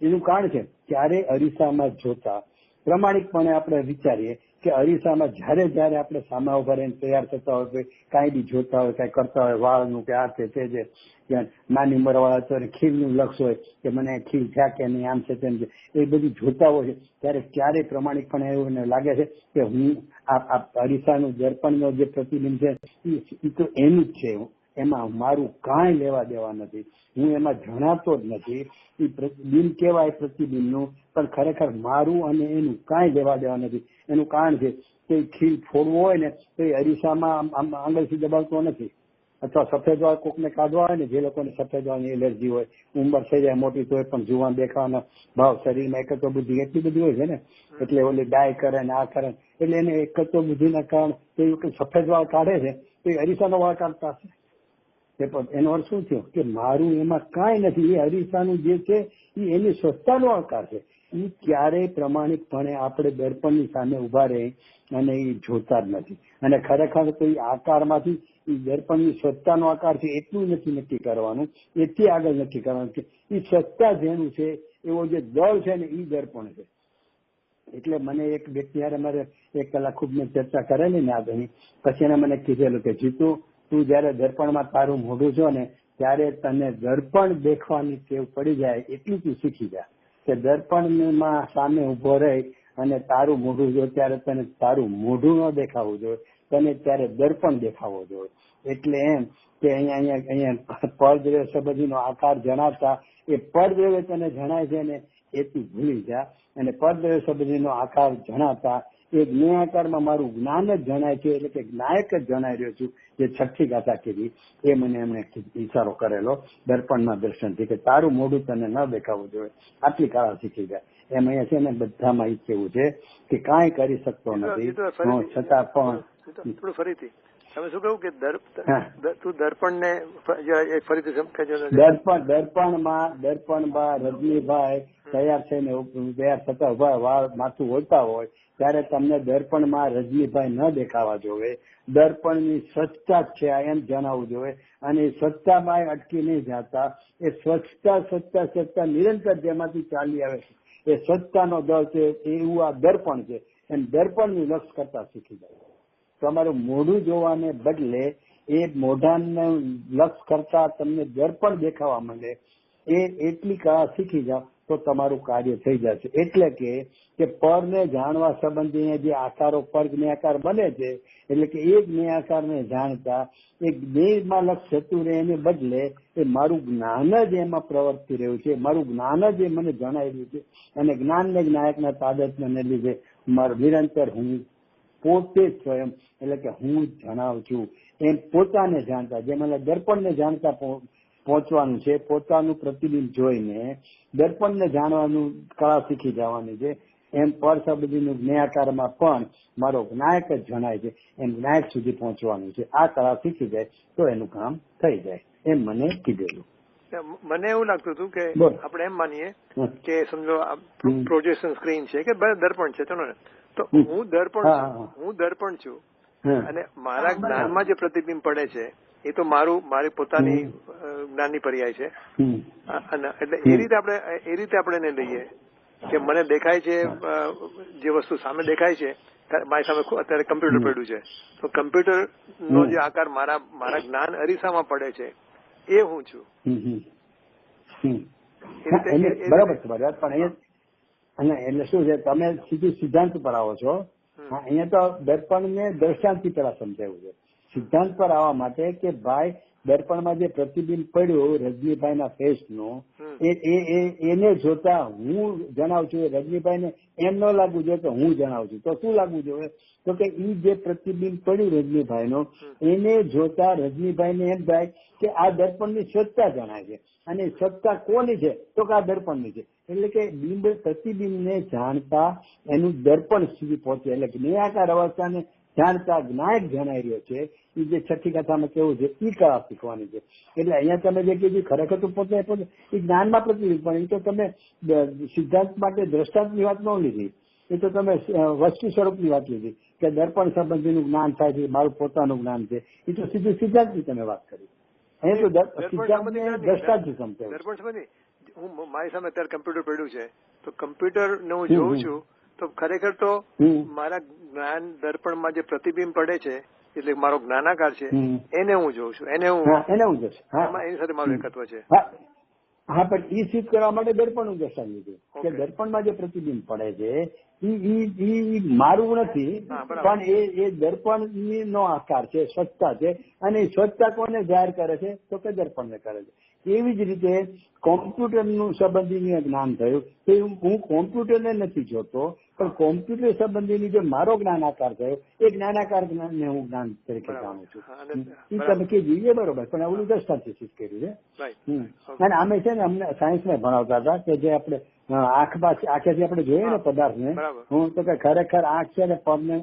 એનું કારણ છે ક્યારે અરીસામાં જોતા પ્રમાણિકપણે આપણે વિચારીએ કે અરીસામાં જયારે આપણે સામા ઉભા રહીને તૈયાર થતા હોય, કાંઈ બી જોતા હોય, કાંઈ કરતા હોય, વાળનું કે આ તે છે, નાની ઉંમર વાળા તો ખીલનું લક્ષ હોય કે મને ખીલ થયા કે નહીં, આમ છે તેમ છે, એ બધું જોતા હોય છે ત્યારે ક્યારે પ્રમાણિકપણે એવું લાગે છે કે હું આ અરીસાનું દર્પણનો જે પ્રતિબિંબ છે એ તો એનું જ છે, એમાં મારું કાંઈ લેવા દેવા નથી, હું એમાં જણાતો જ નથી. એ બિંબ કહેવાય પ્રતિબિંબનું, પણ ખરેખર મારું અને એનું કાંઈ લેવા દેવા નથી. એનું કારણ છે કે ખીલ ફોડવો હોય ને તો એ અરીસામાં આંગળથી દબાવતો નથી, અથવા સફેદ વાળ કોકને કાઢવા હોય ને, જે લોકોને સફેદ વાળની એલર્જી હોય, ઉંમર થઈ જાય મોટી તો પણ જુવાન દેખાવાનો ભાવ શરીરમાં એકત્વ બુદ્ધિ એટલી બધી હોય છે ને, એટલે ઓલી ડાય કરે ને આ કરે, એટલે એને એકત્વ બુદ્ધિના કારણે એ સફેદ વાળ કાઢે છે તો એ અરીસાનો વાળ કાઢતા હશે. એનો અર્થ શું થયો કે મારું એમાં કાંઈ નથી, એ અરીસાનું જે છે એ એની સ્વચ્છતાનો આકાર છે. એ ક્યારેય પ્રમાણિકપણે આપણે દર્પણની સામે ઉભા રહી અને એ જોતા જ નથી. અને ખરેખર તો એ આકારમાંથી એ દર્પણની સ્વચ્છતાનો આકાર છે એટલું નથી નક્કી કરવાનું, એથી આગળ નક્કી કરવાનું કે એ સ્વચ્છતા જેનું છે એવો જે દળ છે ને એ દર્પણ છે. એટલે મને એક વ્યક્તિ યારે મારે 1 કલાક ખૂબ મેં ચર્ચા કરેલી ને આગળની, પછી એને મને કીધેલું કે જીતુ, તું જયારે દર્પણમાં તારું મોઢું છો ને ત્યારે તને દર્પણ દેખવાની ટેવ પડી જાય એટલું તું શીખી જા કે દર્પણમાં સામે ઉભો રહી અને તારું મોઢું જો ત્યારે તને તારું મોઢું ન દેખાવું જોઈએ, તને ત્યારે દર્પણ દેખાવો જોઈએ. એટલે એમ કે અહીંયા પરદ્રવ્ય સંબંધીનો આકાર જણાવતા એ પરદ્રવ્ય તને જણાય છે ને એ તું ભૂલી જા, અને પરદ્રવ્ય સંબંધીનો આકાર જણાવતા એ જ્ઞાયાકારમાં મારું જ્ઞાન જ જણાય છે, એટલે કે જ્ઞાયક જ જણાઈ રહ્યો છું. જે 6ઠ્ઠી ગાથા કીધી એ મને એમણે ઈશારો કરેલો દર્પણના દર્શનથી કે તારું મોઢું તને ન દેખાવું જોઈએ, આટલી કળા શીખી જાય. એમ અહીંયા છે ને બધામાં ઈ કેવું છે કે કાંઈ કરી શકતો નથી છતાં પણ. થોડું ફરીથી તમે શું કહ્યું કે તું દર્પણ ને ફરીથી સમજાજો. દર્પણમાં રજનીભાઈ તૈયાર થઈને તૈયાર થતા ઉભા વાળ માથું ઓળતા હોય ત્યારે તમને દર્પણમાં રજનીભાઈ ન દેખાવા જોવે. દર્પણની સ્વચ્છતા છે એમ જણાવવું જોઈએ, અને એ સ્વચ્છતામાં અટકી નહીં જતા. એ સ્વચ્છતા નિરંતર જેમાંથી ચાલી આવે છે એ સ્વચ્છતાનો દળ છે, એવું આ દર્પણ છે. એમ દર્પણનું લક્ષ કરતા શીખી જાય. તમારું મોઢું જોવાને બદલે એ મોઢાનું લક્ષ કરતા તમને દર્પણ દેખાવા માંડે, એ એટલી કળા શીખી જાવ તો તમારું કાર્ય થઈ જશે. એટલે કે પરને જાણવા સંબંધીને જે આકારો પર જ્ઞાયાકાર બને છે, એટલે કે એ જ્ઞાયાકારને જાણતા એ જ્ઞેયમાં લક્ષ જતું રહે એને બદલે એ મારું જ્ઞાન જ એમાં પ્રવર્તી રહ્યું છે, મારું જ્ઞાન જ એ મને જણાઈ રહ્યું છે. અને જ્ઞાનને જ્ઞાયકના તાદાત્મ્યને લીધે મારું નિરંતર હું પોતે જ સ્વયં, એટલે કે હું જણાવું છું એમ પોતાને જાણતા, જે મને દર્પણને જાણતા પહોંચવાનું છે, પોતાનું પ્રતિબિંબ જોઈને દર્પણને જાણવાનું કળા શીખી જવાની છે. એમ પર સંબંધીનું જ્ઞાયાકારમાં પણ મારો જ્ઞાયક જ જણાય છે, એમ જ્ઞાયક સુધી પહોંચવાનું છે. આ કળા શીખી જાય તો એનું કામ થઈ જાય, એમ મને કીધેલું. મને એવું લાગતું હતું કે આપણે એમ માનીએ કે સમજો પ્રોજેક્શન સ્ક્રીન છે કે દર્પણ છે, ચલો ને, તો હું દર્પણ છું અને મારા જ્ઞાનમાં જે પ્રતિબિંબ પડે છે એ તો મારી પોતાની જ્ઞાનની પર્યાય છે. એટલે એ રીતે આપણે એને લઈએ કે મને દેખાય છે જે વસ્તુ સામે દેખાય છે, મારી સામે અત્યારે કમ્પ્યુટર પડ્યું છે, તો કમ્પ્યુટર નો જે આકાર મારા જ્ઞાન અરીસામાં પડે છે એ હું છું. બરાબર છે, પણ અને એટલે શું છે, તમે સીધું સિદ્ધાંત પર આવો છો. અહીંયા તો દર્પણને દ્રષ્ટાંતથી પેલા સમજાવ્યું છે. સિદ્ધાંત પર આવવા માટે કે ભાઈ દર્પણમાં જે પ્રતિબિંબ પડ્યું રજનીભાઈના ફેસનું, એને જોતા હું જણાવું છું રજનીભાઈ ને એમ ન લાગવું જોઈએ કે હું જણાવું છું. તો શું લાગવું જોઈએ? તો કે ઈ જે પ્રતિબિંબ પડ્યું રજનીભાઈ નું એને જોતા રજનીભાઈ ને એમ થાય કે આ દર્પણ ની સ્વચ્છતા જણાય છે. અને સ્વચ્છતા કોની છે? તો કે આ દર્પણ ની છે. એટલે કે બિંબ પ્રતિબિંબ ને જાણતા એનું દર્પણ સુધી પહોંચે. એટલે જ્ઞેયાકાર અવસ્થાને જાણતા જ્ઞાયક જણાઈ રહ્યો છે. એ જે છઠ્ઠી કથામાં કેવું છે એ કળા શીખવાની છે. એટલે અહીંયા તમે જે કીધું ખરેખર તો પોતે એ જ્ઞાનમાં પ્રતિબિંબ, પણ એ તો તમે સિદ્ધાંત માટે દ્રષ્ટાંતની વાત ન લીધી, એ તો તમે વસ્તુ સ્વરૂપની વાત લીધી કે દર્પણ સંબંધીનું જ્ઞાન થાય છે, મારું પોતાનું જ્ઞાન છે. એ તો સીધું સિદ્ધાંતની તમે વાત કરી. અહીંયા તો સિદ્ધાંત દ્રષ્ટાંત સમજાય. દર્પણ સંબંધી હું મારી સામે અત્યારે કમ્પ્યુટર પડ્યું છે તો કમ્પ્યુટર ને હું જોઉં છું તો ખરેખર તો મારા જ્ઞાન દર્પણમાં જે પ્રતિબિંબ પડે છે એટલે મારો જ્ઞાનાકાર છે એને હું જોઉં છું, એને હું જોઉં છું, એની સાથે મારું એકત્વ છે. હા, પણ એ સિદ્ધ કરવા માટે દર્પણનું દર્શન લીધું કે દર્પણમાં જે પ્રતિબિંબ પડે છે ઈ મારું નથી, પણ એ દર્પણ નો આકાર છે, સ્વચ્છતા છે. અને એ સ્વચ્છતા કોને જાહેર કરે છે? તો કે દર્પણને કરે છે. એવી જ રીતે કોમ્પ્યુટરનું સંબંધીનું જ્ઞાન થયું તો હું કોમ્પ્યુટરને નથી જોતો, પણ કોમ્પ્યુટર સંબંધીની જે મારો જ્ઞાનાકાર થયો એ જ્ઞાનાકાર જ્ઞાનને હું જ્ઞાન તરીકે જાણું છું. એ તમે કીધું એ બરોબર, પણ ઓલું દ્રષ્ટાંત સિદ્ધ કર્યું છે. અને અમે છે ને અમને સાયન્સમાં ભણાવતા હતા કે જે આપણે આંખેથી આપણે જોઈએ ને પદાર્થને, હું તો કે ખરેખર આંખ છે ને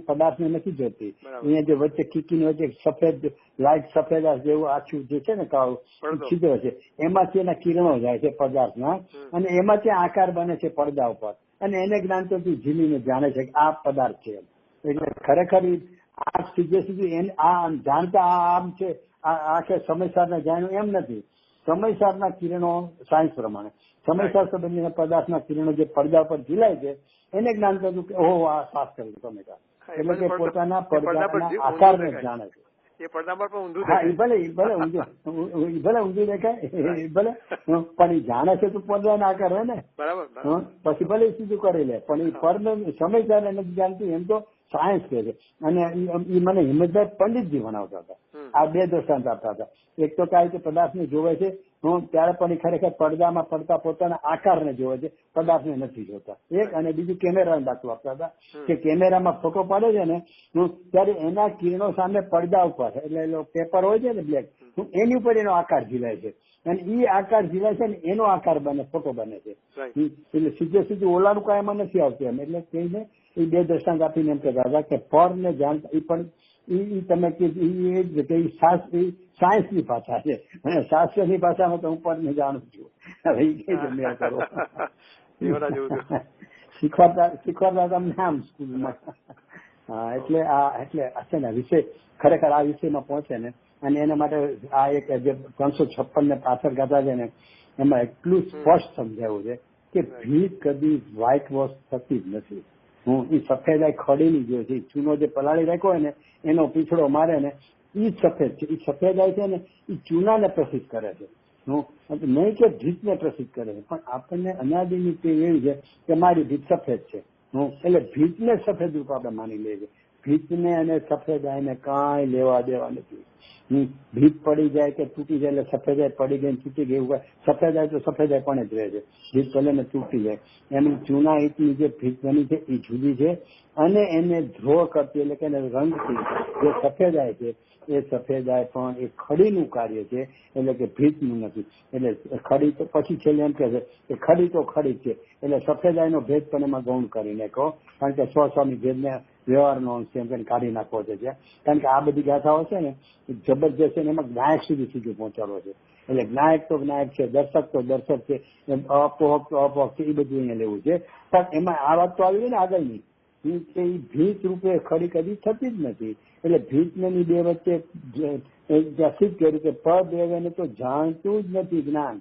પદાર્થને નથી જોતી. અહીંયા જે વચ્ચે કીકીની વચ્ચે સફેદ લાઈટ સફેદ જેવું આછું જે છે ને કાળું છિદ્ર છે એમાંથી એના કિરણો જાય છે પદાર્થના, અને એમાંથી આકાર બને છે પડદા ઉપર, અને એને જ્ઞાન તો ઝીલીને જાણે છે કે આ પદાર્થ છે. એટલે ખરેખર આંખ સીધે આ જાણતા આમ છે આંખે સમયસારના જાણ્યું એમ નથી. સમયસારના કિરણો સાયન્સ પ્રમાણે સમયસાર સંબંધીના પદાર્થના કિરણો જે પડદા પર ઝીલાય છે એને જ્ઞાન થતું કે ઓહો આ સાફ કર્યું સમયસાર. એટલે કે પોતાના પડદાના આકારને જાણે છે. ભલે ઊંધું દેખાય ભલે, પણ એ જાણે છે તો પડદાના આકાર હોય ને, પછી ભલે સીધું કરી લે, પણ એ પડ સમયસાર નથી જાણતું એમ તો સાયન્સ કહે છે. અને એ મને હિંમતભાઈ પંડિતજી ભણાવતા હતા. આ બે દ્રષ્ટાંત આપતા હતા. એક તો કઈ પદાર્થને જોવે છે ત્યારે પણ એ ખરેખર પડદામાં પડતા પોતાના આકારને જોવે છે, પદાર્થને નથી જોતા. એક, અને બીજું કેમેરાનો દાખલો આપતા હતા કે કેમેરામાં ફોટો પાડે છે ને ત્યારે એના કિરણો સામે પડદા ઉપર એટલે પેપર હોય છે ને બ્લેક, એની ઉપર એનો આકાર ઝીલાય છે, અને એ આકાર ઝીલાય છે ને એનો આકાર બને ફોટો બને છે. એટલે સીધું ઓલાનું કાંઈ એમાં નથી આવતું એમ. એટલે કહીને એ બે દ્રષ્ટાંત આપીને એમ કહેતા હતા કે પર ને જાણતા એ પણ તમે સાયન્સ ની ભાષા છે, અને શાસ્ત્ર ની ભાષામાં તો હું પણ જાણું છું. હવે શીખવાડતા તમને આમ સ્કૂલમાં. હા, એટલે છે ને વિષય ખરેખર આ વિષયમાં પહોંચે ને, અને એના માટે આ એક જે 356 ને 65 ગાથા છે ને એમાં એટલું સ્પષ્ટ સમજાવ્યું છે કે ભીત કદી વ્હાઇટ વોશ થતી જ નથી. એ સફેદાઈ ખડીની જે છે, ચૂનો જે પલાળી રાખ્યો હોય ને એનો પીછડો મારે ને એ સફેદ છે. એ સફેદાઈ છે ને એ ચૂનાને પ્રસિદ્ધ કરે છે, નહીં કે ભીતને પ્રસિદ્ધ કરે છે. પણ આપણને અનાદિની ટેવ એવી છે કે મારી ભીત સફેદ છે, એટલે ભીતને સફેદ રૂપ આપણે માની લઈએ છીએ. ભીતને અને સફેદાઈને કાંઈ લેવા દેવા નથી. ભીત પડી જાય કે તૂટી જાય એટલે સફેદાઈ પડી ગઈ તૂટી ગઈ, સફેદાઈ તો સફેદાઈ પણ જ રહે છે. ભીત ભલે ને તૂટી જાય. એમની ચૂના ઈટની જે ભીત બની છે એ જુદી છે, અને એને ધ્રો કરતી એટલે કે રંગથી જે સફેદાઈ છે એ સફેદાઈ પણ એ ખડીનું કાર્ય છે, એટલે કે ભીતનું નથી. એટલે ખડી તો પછી છેલ્લે એમ કે છે કે ખડી તો ખડી છે, એટલે સફેદાઈનો ભેદ પણ એમાં ગૌણ કરી નાખો, કારણ કે સ્વસ્વામી ભેદને વ્યવહારનો અંશ એમ કરીને કાઢી નાખવો છે. કારણ કે આ બધી ગાથાઓ છે ને જબરજસ્ત છે, એમાં જ્ઞાયક સુધી પહોંચાડવો છે. એટલે જ્ઞાયક તો જ્ઞાયક છે, દર્શક તો દર્શક છે, અપોહક તો અપોહક છે, એ બધું અહીંયા લેવું છે. પણ એમાં આ વાત તો આવી ગઈ ને આગળની કે એ ભીત રૂપે ખડી કદી થતી જ નથી. એટલે ભીત ને બે વચ્ચે સિદ્ધ કર્યું કે પદ તો જાણતું જ નથી જ્ઞાન.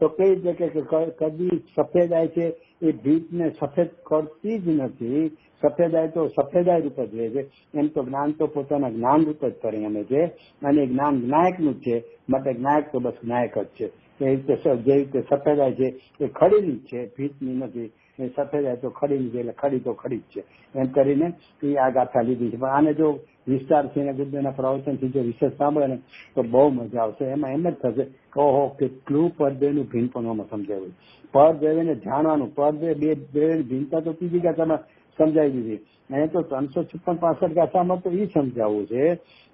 તો કઈ જગ્યાએ કદી સફેદાઈ છે એ ભીતને સફેદ કરતી જ નથી. સફેદાઈ તો સફેદાઈ રૂપ જ રહે છે. એમ તો જ્ઞાન તો પોતાના જ્ઞાન રૂપ જ પરિણમે છે, અને જ્ઞાન જ્ઞાયકનું જ છે. માટે જ્ઞાયક તો બસ જ્ઞાયક જ છે. એ રીતે જે રીતે સફેદાઈ છે એ ખડીની જ છે, ભીતની નથી. સફેદાઈ તો ખડીની છે, એટલે ખડી તો ખડી જ છે. એમ કરીને એ આ ગાથા લીધી છે. પણ આને જો વિસ્તારથી ગુરુદેવના પ્રવચનથી જો વિશેષ સાંભળે ને તો બહુ મજા આવશે. એમાં એમ જ થશે કે ઓહો કેટલું પરદેવનું ભીનપણું સમજાવ્યું. પરદેવીને જાણવાનું, બે દેવીની ભીનતા તો ત્રીજી ગાથામાં સમજાવી દીધી. અને તો 356 ગાથામાં તો એ સમજાવવું છે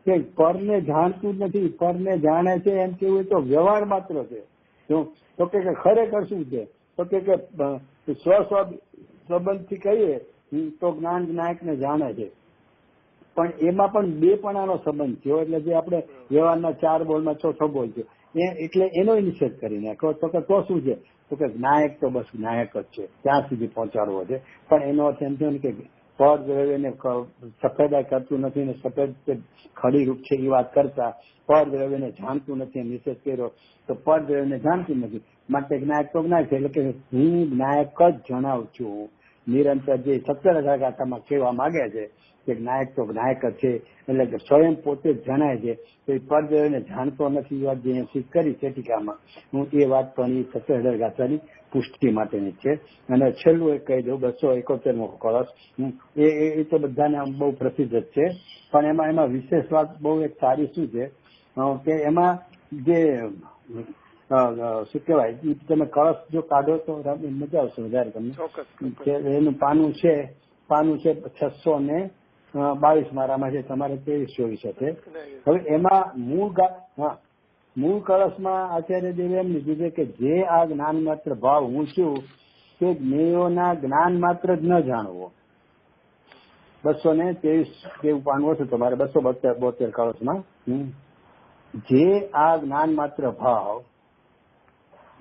કે પરને જાણતું જ નથી, પરને જાણે છે એમ કેવું તો વ્યવહાર માત્ર છે. તો કે ખરેખર શું છે? તો કે સંબંધથી કહીએ તો જ્ઞાન નાયકને જાણે છે, પણ એમાં પણ બેપણાનો સંબંધ થયો. એટલે જે આપણે વ્યવહારના 4 બોલમાં ચોથો બોલ છે એટલે એનો નિષેધ કરી નાખ્યો. તો કે તો શું છે? તો કે નાયક તો બસ નાયક જ છે, ત્યાં સુધી પહોંચાડવો છે. પણ એનો અર્થ એમ થયો ને કે પદ દ્રવ્યને સફેદાઈ કરતું નથી ને સફેદ ખડી રૂપ છે એ વાત કરતા પદ દ્રવ્યને જાણતું નથી એમ નિષેધ કર્યો. તો પદ દ્રવ્યને જાણતું નથી માટે જ્ઞાયક તો જ્ઞાયક છે. એટલે કે હું જ્ઞાયક જ જણાવું છું. નિરંતર જે 17 ગાથામાં કહેવા માંગે છે કે નાયક તો નાયક જ છે, એટલે કે સ્વયં પોતે જ જણાય છે. તો એ પદ દ્રવ્યને જાણતો નથી વાત જે સિદ્ધ કરી છે ટીકામાં. હું એ વાત પણ એ 17 ગાથાની પુષ્ટિ માટેની છે. અને છેલ્લું એક કહી દઉં 271મો કળશ. એ તો બધાને બહુ પ્રસિદ્ધ જ છે, પણ એમાં વિશેષ વાત બહુ એક સારી શું છે કે એમાં જે શું કહેવાય તમે કળશ જો કાઢો તો મજા આવશે વધારે તમને. એનું પાનું છે 622 મારામાં છે, તમારે 2324 છે. હવે એમાં મૂળ કળશમાં આચાર્ય દેવે એમ લીધું છે કે જે આ જ્ઞાન માત્ર ભાવ હું છું તે જ્ઞેયોના જ્ઞાન માત્ર જ ન જાણવો. 223 જેવું પાનું હતું તમારે 272 કળશમાં. જે આ જ્ઞાન માત્ર ભાવ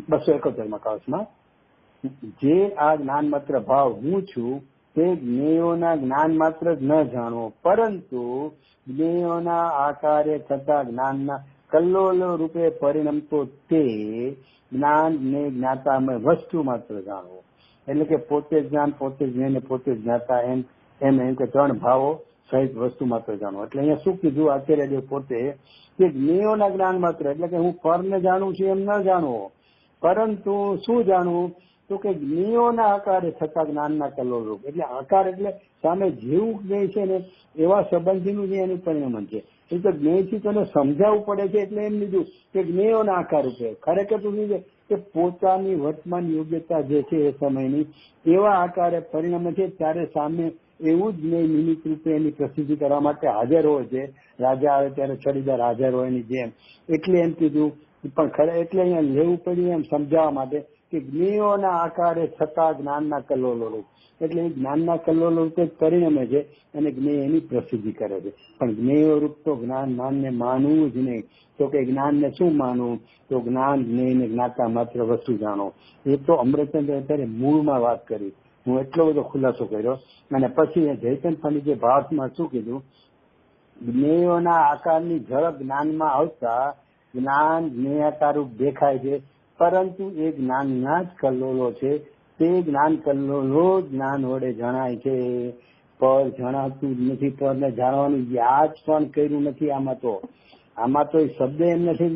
271માં કળશમાં જે આ જ્ઞાન માત્ર ભાવ હું છું તે જ્ઞેયોના જ્ઞાન માત્ર જ ન જાણવો, પરંતુ જ્ઞેયોના આકારે થતા જ્ઞાનના કલ્લોલ રૂપે પરિણમતો તે જ્ઞાન ને જ્ઞાતામય વસ્તુ માત્ર જાણવો. એટલે કે પોતે જ્ઞાન, પોતે જ્ઞાન, પોતે જ્ઞાતા એમ કે 3 ભાવો સહિત વસ્તુ માત્ર જાણવો. એટલે અહીંયા શું કીધું આચાર્ય દેવ પોતે કે જ્ઞેયોના જ્ઞાન માત્ર એટલે કે હું પરને જાણું છું એમ ન જાણવો, પરંતુ શું જાણવું તો કે જ્ઞેયોના આકારે થતા જ્ઞાનના કલ્લોલ રૂપ. એટલે આકાર એટલે સામે જેવું જ્ઞેય છે ને એવા સંબંધીનું જે એનું પરિણમન છે. એ તો જ્ઞેયથી તને સમજાવવું પડે છે એટલે એમ લીધું કે જ્ઞેયોના આકાર રૂપે. ખરેખર શું છે કે પોતાની વર્તમાન યોગ્યતા જે છે એ સમયની એવા આકારે પરિણમે છે, ત્યારે સામે એવું જ જ્ઞેય નિમિત્ત રૂપે એની પ્રસિદ્ધિ કરવા માટે હાજર હોય છે. રાજા આવે ત્યારે છડીદાર હાજર હોય એની જેમ. એટલે એમ કીધું પણ એટલે અહીંયા લેવું પડ્યું એમ સમજાવવા માટે કે જ્ઞેયોના આકારે છતાં જ્ઞાનના કલ્લોલો રૂપ. એટલે એ જ્ઞાનના કલ્લોલો રૂપે પરિણમે છે અને જ્ઞેય એની પ્રસિદ્ધિ કરે છે. પણ જ્ઞેય રૂપ તો જ્ઞાનને માનવું જ નહીં. તો કે જ્ઞાનને શું માનવું? તો જ્ઞાન જ્ઞેયને જ્ઞાતા માત્ર વસ્તુ જાણો. એ તો અમૃતચંદ્ર અત્યારે મૂળમાં વાત કરી. હું એટલો બધો ખુલાસો કર્યો. અને પછી જયચંદ પંડિતે ભાવાર્થમાં શું કીધું? જ્ઞેયોના આકારની ઝડપ જ્ઞાનમાં આવતા જ્ઞાન જ્ઞેયાકાર રૂપ દેખાય છે, પરંતુ એ જ્ઞાનના જ કલ્લોલો છે. તે જ્ઞાન કલ્લોલો જ્ઞાન વડે જણાય છે. પર જણાતું જ નથી. પરને જાણવાનું યાદ પણ કર્યું નથી. આમાં તો એ શબ્દ એમ નથી.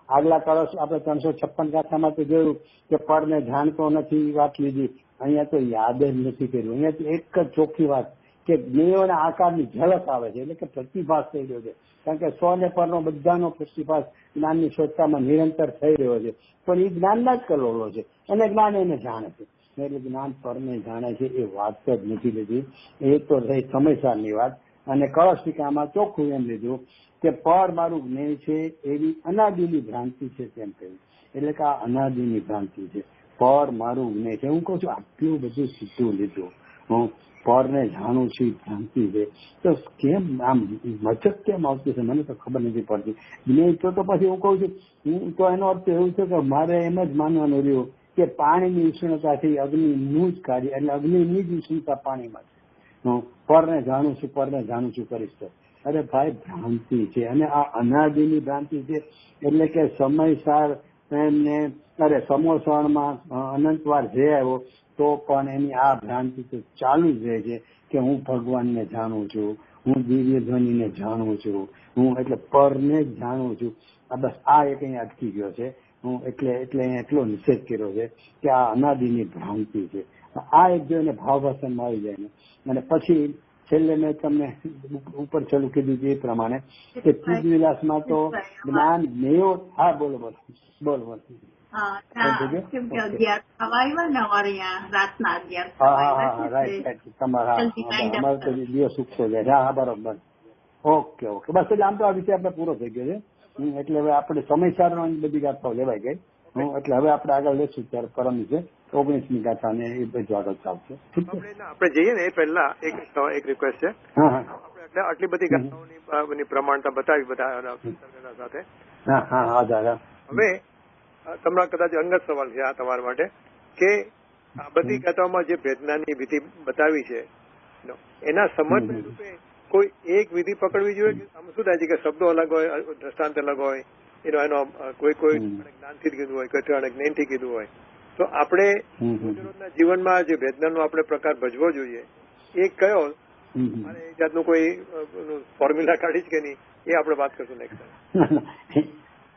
આગલા કળશ આપણે 356 ગાથામાં તો જોયું કે પરને જાણતો નથી વાત લીધી. અહીંયા તો યાદ જ નથી કર્યું. અહીંયા તો એક જ ચોખ્ખી વાત કે જ્ઞેયોના આકારની ઝલક આવે છે, એટલે કે પ્રતિભાસ થઈ રહ્યો છે. કારણ કે સ્વ ને પરનો બધાનો પ્રતિભાસ જ્ઞાનની શોધતામાં નિરંતર થઈ રહ્યો છે. પણ એ જ્ઞાનના જ કલ્લોલો છે અને જ્ઞાન એને જાણે છે. એટલે જ્ઞાન પરને જાણે છે એ વાત જ નથી લીધી. એ તો રહી સમયસારની વાત. અને કળશ ટીકામાં ચોખ્ખું એમ લીધું કે પર મારું જ્ઞેય છે એવી અનાદિની ભ્રાંતિ છે તેમ કહ્યું. એટલે કે આ અનાદિની ભ્રાંતિ છે. પર મારું જ્ઞેય છે. હું કહું છું આટલું બધું સીધું લીધું. હું પરને જાણું છું ભ્રાંતિ છે, તો કેમ આમ મચક કેમ આવતી છે મને તો ખબર નથી પડતી. જ્ઞેય તો પછી હું કહું છું તો એનો અર્થ એવું છે કે મારે એમ જ માનવાનું રહ્યું કે પાણીની ઉષ્ણતાથી અગ્નિનું જ કાર્ય, એટલે અગ્નિની જ ઉષ્ણતા પાણીમાં છે. પરને જાણું છું કરીશ તો અરે ભાઈ ભ્રાંતિ છે. અને આ અનાદિની ભ્રાંતિ છે. એટલે કે સમયસાર એમને સમોસણમાં અનંતવાર જે આવ્યો તો પણ એની આ ભ્રાંતિ તો ચાલુ જ રહે છે કે હું ભગવાનને જાણું છું, હું દિવ્ય ધ્વનિને જાણું છું, હું એટલે પરને જ જાણું છું. બસ આ એક અહીંયા અટકી ગયો છે. હું એટલે અહીંયા એટલો નિષેધ કર્યો છે કે આ અનાદિની ભ્રાંતિ છે. આ એક જો એને ભાવભાષણમાં આવી જાય ને અને પછી છેલ્લે મેં તમને ઉપર છેલ્લું કીધું છે એ પ્રમાણે કે ચિત્ત વિલાસમાં તો જ્ઞાન મેવો. હા બોલો બોલો બોલો બોલો. કેમ કે 11 થવા આવ્યા ને અમારે અહીંયા રાતના 11 હા રાઈટ તમારા અમારે તો દિવસ ઉગતો જાય. હા બરોબર. ઓકે ઓકે બસ એટલે આમ તો આ વિષય આપણે પૂરો થઈ ગયો છે. એટલે હવે આપણે સમયસર બધી ગાથાઓ લેવાઈ ગઈ. એટલે હવે આપણે આગળ લેશું ત્યારે પરમ છે 19મી ગાથા ને એ બધું આગળ ચાલશે. ઠીક છે. આપણે જઈએ ને એ પહેલા એક રિક્વેસ્ટ છે. આપણે આટલી બધી ગાથાઓની પ્રમાણતા બતાવી બધા સાથે. હવે તમારા કદાચ અંગત સવાલ છે આ તમારા માટે કે આ બધી ગાથાઓમાં જે ભેદનાની વિધિ બતાવી છે એના સમર્થન રૂપે કોઈ એક વિધિ પકડવી જોઈએ કે આમ શું થાય છે કે શબ્દો અલગ હોય, દ્રષ્ટાંત અલગ હોય, એનો કોઈ જ્ઞાનથી કીધું હોય, કોઈ જ્ઞાનથી કીધું હોય, તો આપણે રોજના જીવનમાં જે વેદનાનો આપણે પ્રકાર ભજવો જોઈએ એ કયો અને એ જાતનું કોઈ ફોર્મ્યુલા કાઢીશ કે નહીં એ આપણે વાત કરશું નેક્સ્ટ ટાઈમ.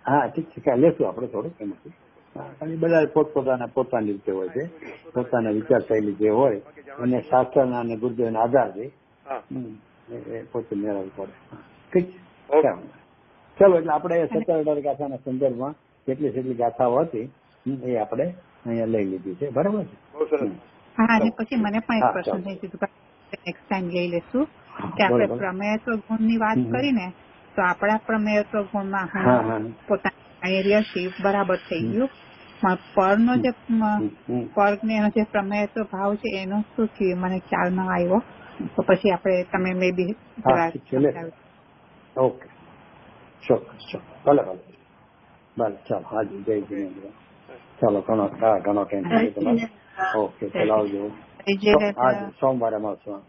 હા ઠીક છે લેશું આપણે થોડુંક એમાંથી. ખાલી બધા પોતાની રીતે હોય છે, પોતાના વિચારશૈલી જે હોય અને શાસ્ત્રના અને ગુરુદેવના આધાર છે એ પોતે મેળવવું પડે. ઠીક છે. ચલો એટલે આપણે 17-18 ગાથાના સંદર્ભમાં જેટલી ગાથાઓ હતી એ આપણે અહીંયા લઈ લીધી છે. બરાબર છે. હા અને પછી મને પણ એક પ્રશ્ન થઈ ગયું નેક્સ્ટ ટાઈમ લઈ લેશું કે આપણે પ્રમેયત્વ ગુણની વાત કરીને તો આપણા પ્રમેયત્વ ગુણમાં પોતાની એરિયા બરાબર થઈ ગયું. પરનો જે પર્ગ ને એનો જે પ્રમેયત્વ ભાવ છે એનો શું થયું મને ખ્યાલ ન આવ્યો. તો પછી આપણે તમે મે બી ઓકે ચોક્કસ ભલે ચાલો હાજી જય જીનેન્દ્ર. ચાલો ઘણો ટાઈમ. ઓકે ચાલો આવજો. સોમવારે મળશું.